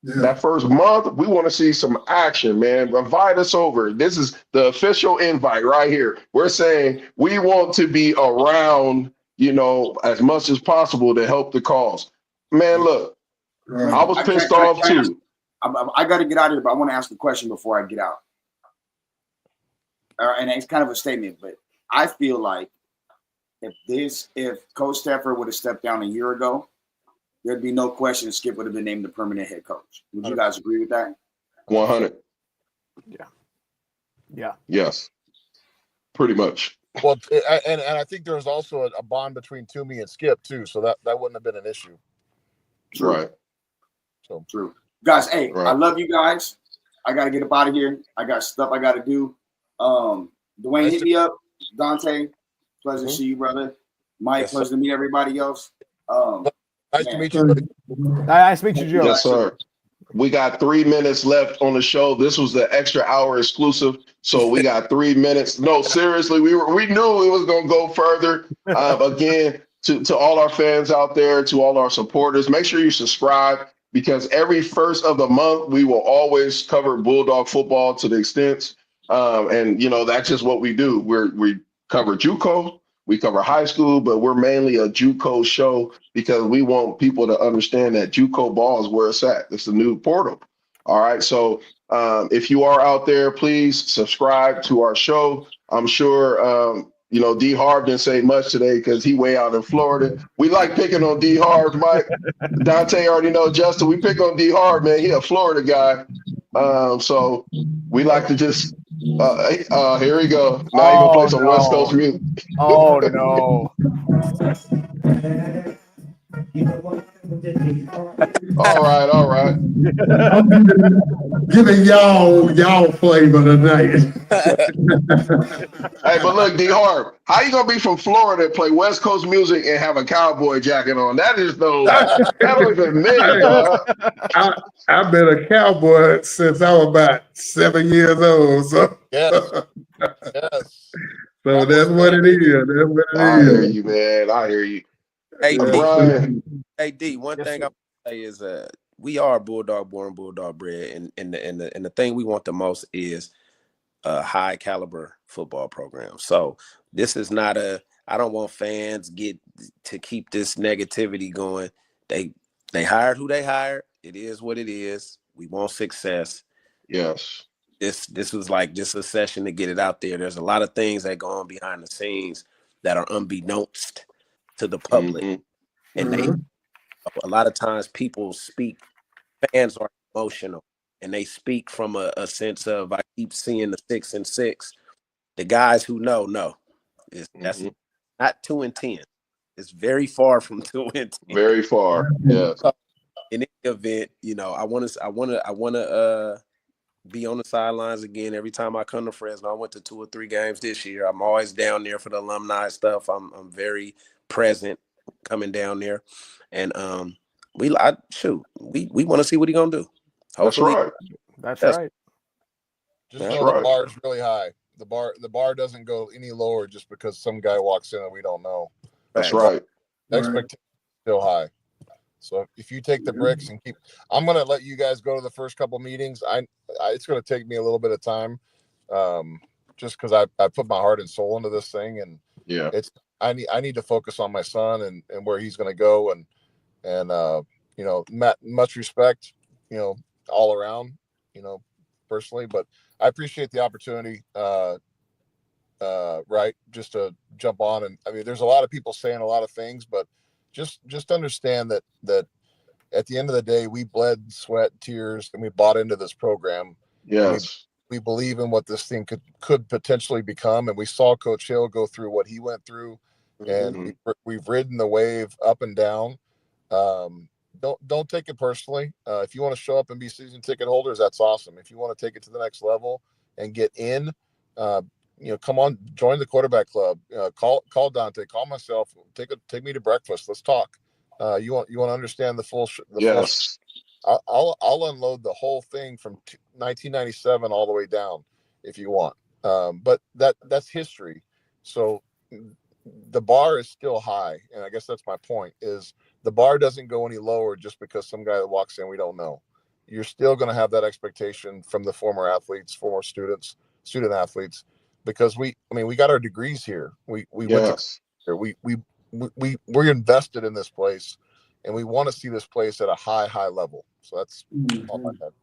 That first month, we want to see some action, man. Invite us over. This is the official invite right here. We're saying we want to be around, as much as possible to help the cause. Man, look, I was pissed off too. I got to get out of here, but I want to ask a question before I get out. And it's kind of a statement, but I feel like if Coach Stafford would have stepped down a year ago, there'd be no question Skip would have been named the permanent head coach. Would you guys agree with that? 100. Yeah. Yes. Pretty much. Well, and I think there was also a bond between Toomey and Skip too, so that wouldn't have been an issue. True. Right. So true. Guys, hey, right. I love you guys. I got to get up out of here. I got stuff I got to do. Dwayne, hit me up. Dante, pleasure to see you, brother. Mike, Yes, pleasure to meet everybody else. nice to meet you, buddy. Nice to meet you, Joe. Yes, sir. We got 3 minutes left on the show. This was the extra hour exclusive, so we got 3 minutes. No, seriously, we knew it was going to go further. Again, to all our fans out there, to all our supporters, make sure you subscribe because every first of the month we will always cover Bulldog football to the extent, and that's just what we do. We cover JUCO. We cover high school, but we're mainly a JUCO show because we want people to understand that JUCO ball is where it's at. It's the new portal. All right. So if you are out there, please subscribe to our show. I'm sure, D Harv didn't say much today because he way out in Florida. We like picking on D Harv, Mike. Dante already know Justin. We pick on D Harv, man. He a Florida guy. So we like to just here we go. Now you're gonna play some West Coast music. Oh no. All right. I'm giving y'all flavor tonight. Hey, but look, D Harv, how you gonna be from Florida and play West Coast music and have a cowboy jacket on? That don't even mix, dog. I've been a cowboy since I was about 7 years old. So Yes. So that's what it is. That's what it I is. hear you, man. I hear you. Hey, D, Brian. hey, D, one thing I want to say is we are Bulldog born, Bulldog bred, and the thing we want the most is a high caliber football program. So this is not I don't want fans to keep this negativity going. They hired who they hired. It is what it is. We want success. Yes. This was like just a session to get it out there. There's a lot of things that go on behind the scenes that are unbeknownst to the public. Mm-hmm. And a lot of times fans are emotional and they speak from a sense of, I keep seeing the 6 and 6. The guys who know, that's not 2 and 10. It's very far from 2 and 10. Very far. Yes. In any event, I want to be on the sidelines again every time I come to Fresno. I went to 2 or 3 games this year. I'm always down there for the alumni stuff. I'm very present coming down there, and We want to see what he's gonna do. Hopefully, That's right. Just know the bar is really high. The bar doesn't go any lower just because some guy walks in and we don't know. That's right. Expectation is still high. So if you take the bricks and I'm going to let you guys go to the first couple meetings. It's going to take me a little bit of time, just because I put my heart and soul into this thing, and I need to focus on my son and where he's going to go, and you know, much respect, you know, all around, you know, personally, but I appreciate the opportunity, right, just to jump on. And I mean, there's a lot of people saying a lot of things, but just understand that at the end of the day, we bled, sweat, tears, and we bought into this program. Yes. We believe in what this thing could potentially become. And we saw Coach Hill go through what he went through, and we've ridden the wave up and down. Don't take it personally. If you want to show up and be season ticket holders, that's awesome. If you want to take it to the next level and get in, you know, come on, join the quarterback club. Call Dante, call myself. Take me to breakfast. Let's talk. You want to understand the full. I'll unload the whole thing from 1997 all the way down if you want. But that's history. So the bar is still high, and I guess that's my point. Is the bar doesn't go any lower just because some guy that walks in we don't know. You're still going to have that expectation from the former athletes, former student athletes, because we got our degrees here. We went to we're invested in this place, and we want to see this place at a high level. So that's all I had.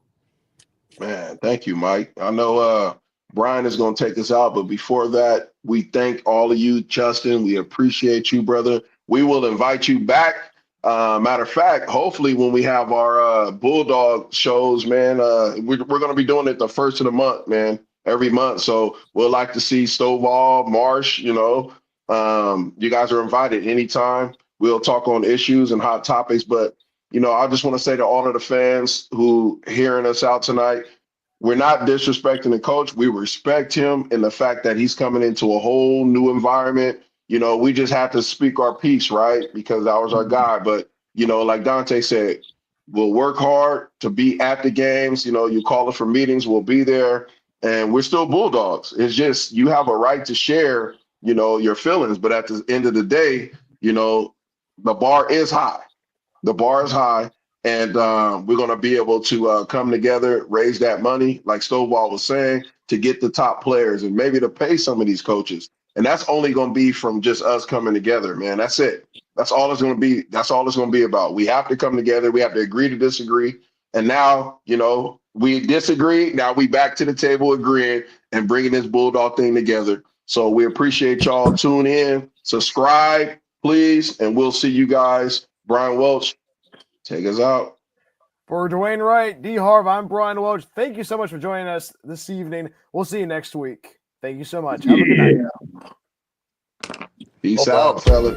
Man, thank you, Mike. I know Bryan is going to take us out, but before that, we thank all of you, Justin. We appreciate you, brother. We will invite you back. Matter of fact, hopefully when we have our Bulldog shows, man, we're going to be doing it the first of the month, man, every month. So we'll like to see Stovall, Marsh, you know, you guys are invited anytime. We'll talk on issues and hot topics, but you know, I just want to say to all of the fans who hearing us out tonight, we're not disrespecting the coach. We respect him in the fact that he's coming into a whole new environment. You know, we just have to speak our piece, right? Because that was our guy. But, you know, like Dante said, we'll work hard to be at the games. You know, you call us for meetings, we'll be there. And we're still Bulldogs. It's just you have a right to share, you know, your feelings. But at the end of the day, you know, the bar is high. The bar is high, and we're going to be able to come together, raise that money, like Stovall was saying, to get the top players and maybe to pay some of these coaches. And that's only going to be from just us coming together, man. That's it. That's all it's going to be. That's all it's going to be about. We have to come together. We have to agree to disagree. And now, you know, we disagree. Now we back to the table agreeing and bringing this Bulldog thing together. So we appreciate y'all. Tune in, subscribe, please, and we'll see you guys. Bryan Welch, take us out. For Dwayne Wright, D. Harv, I'm Bryan Welch. Thank you so much for joining us this evening. We'll see you next week. Thank you so much. Have a good night. Peace out, fella.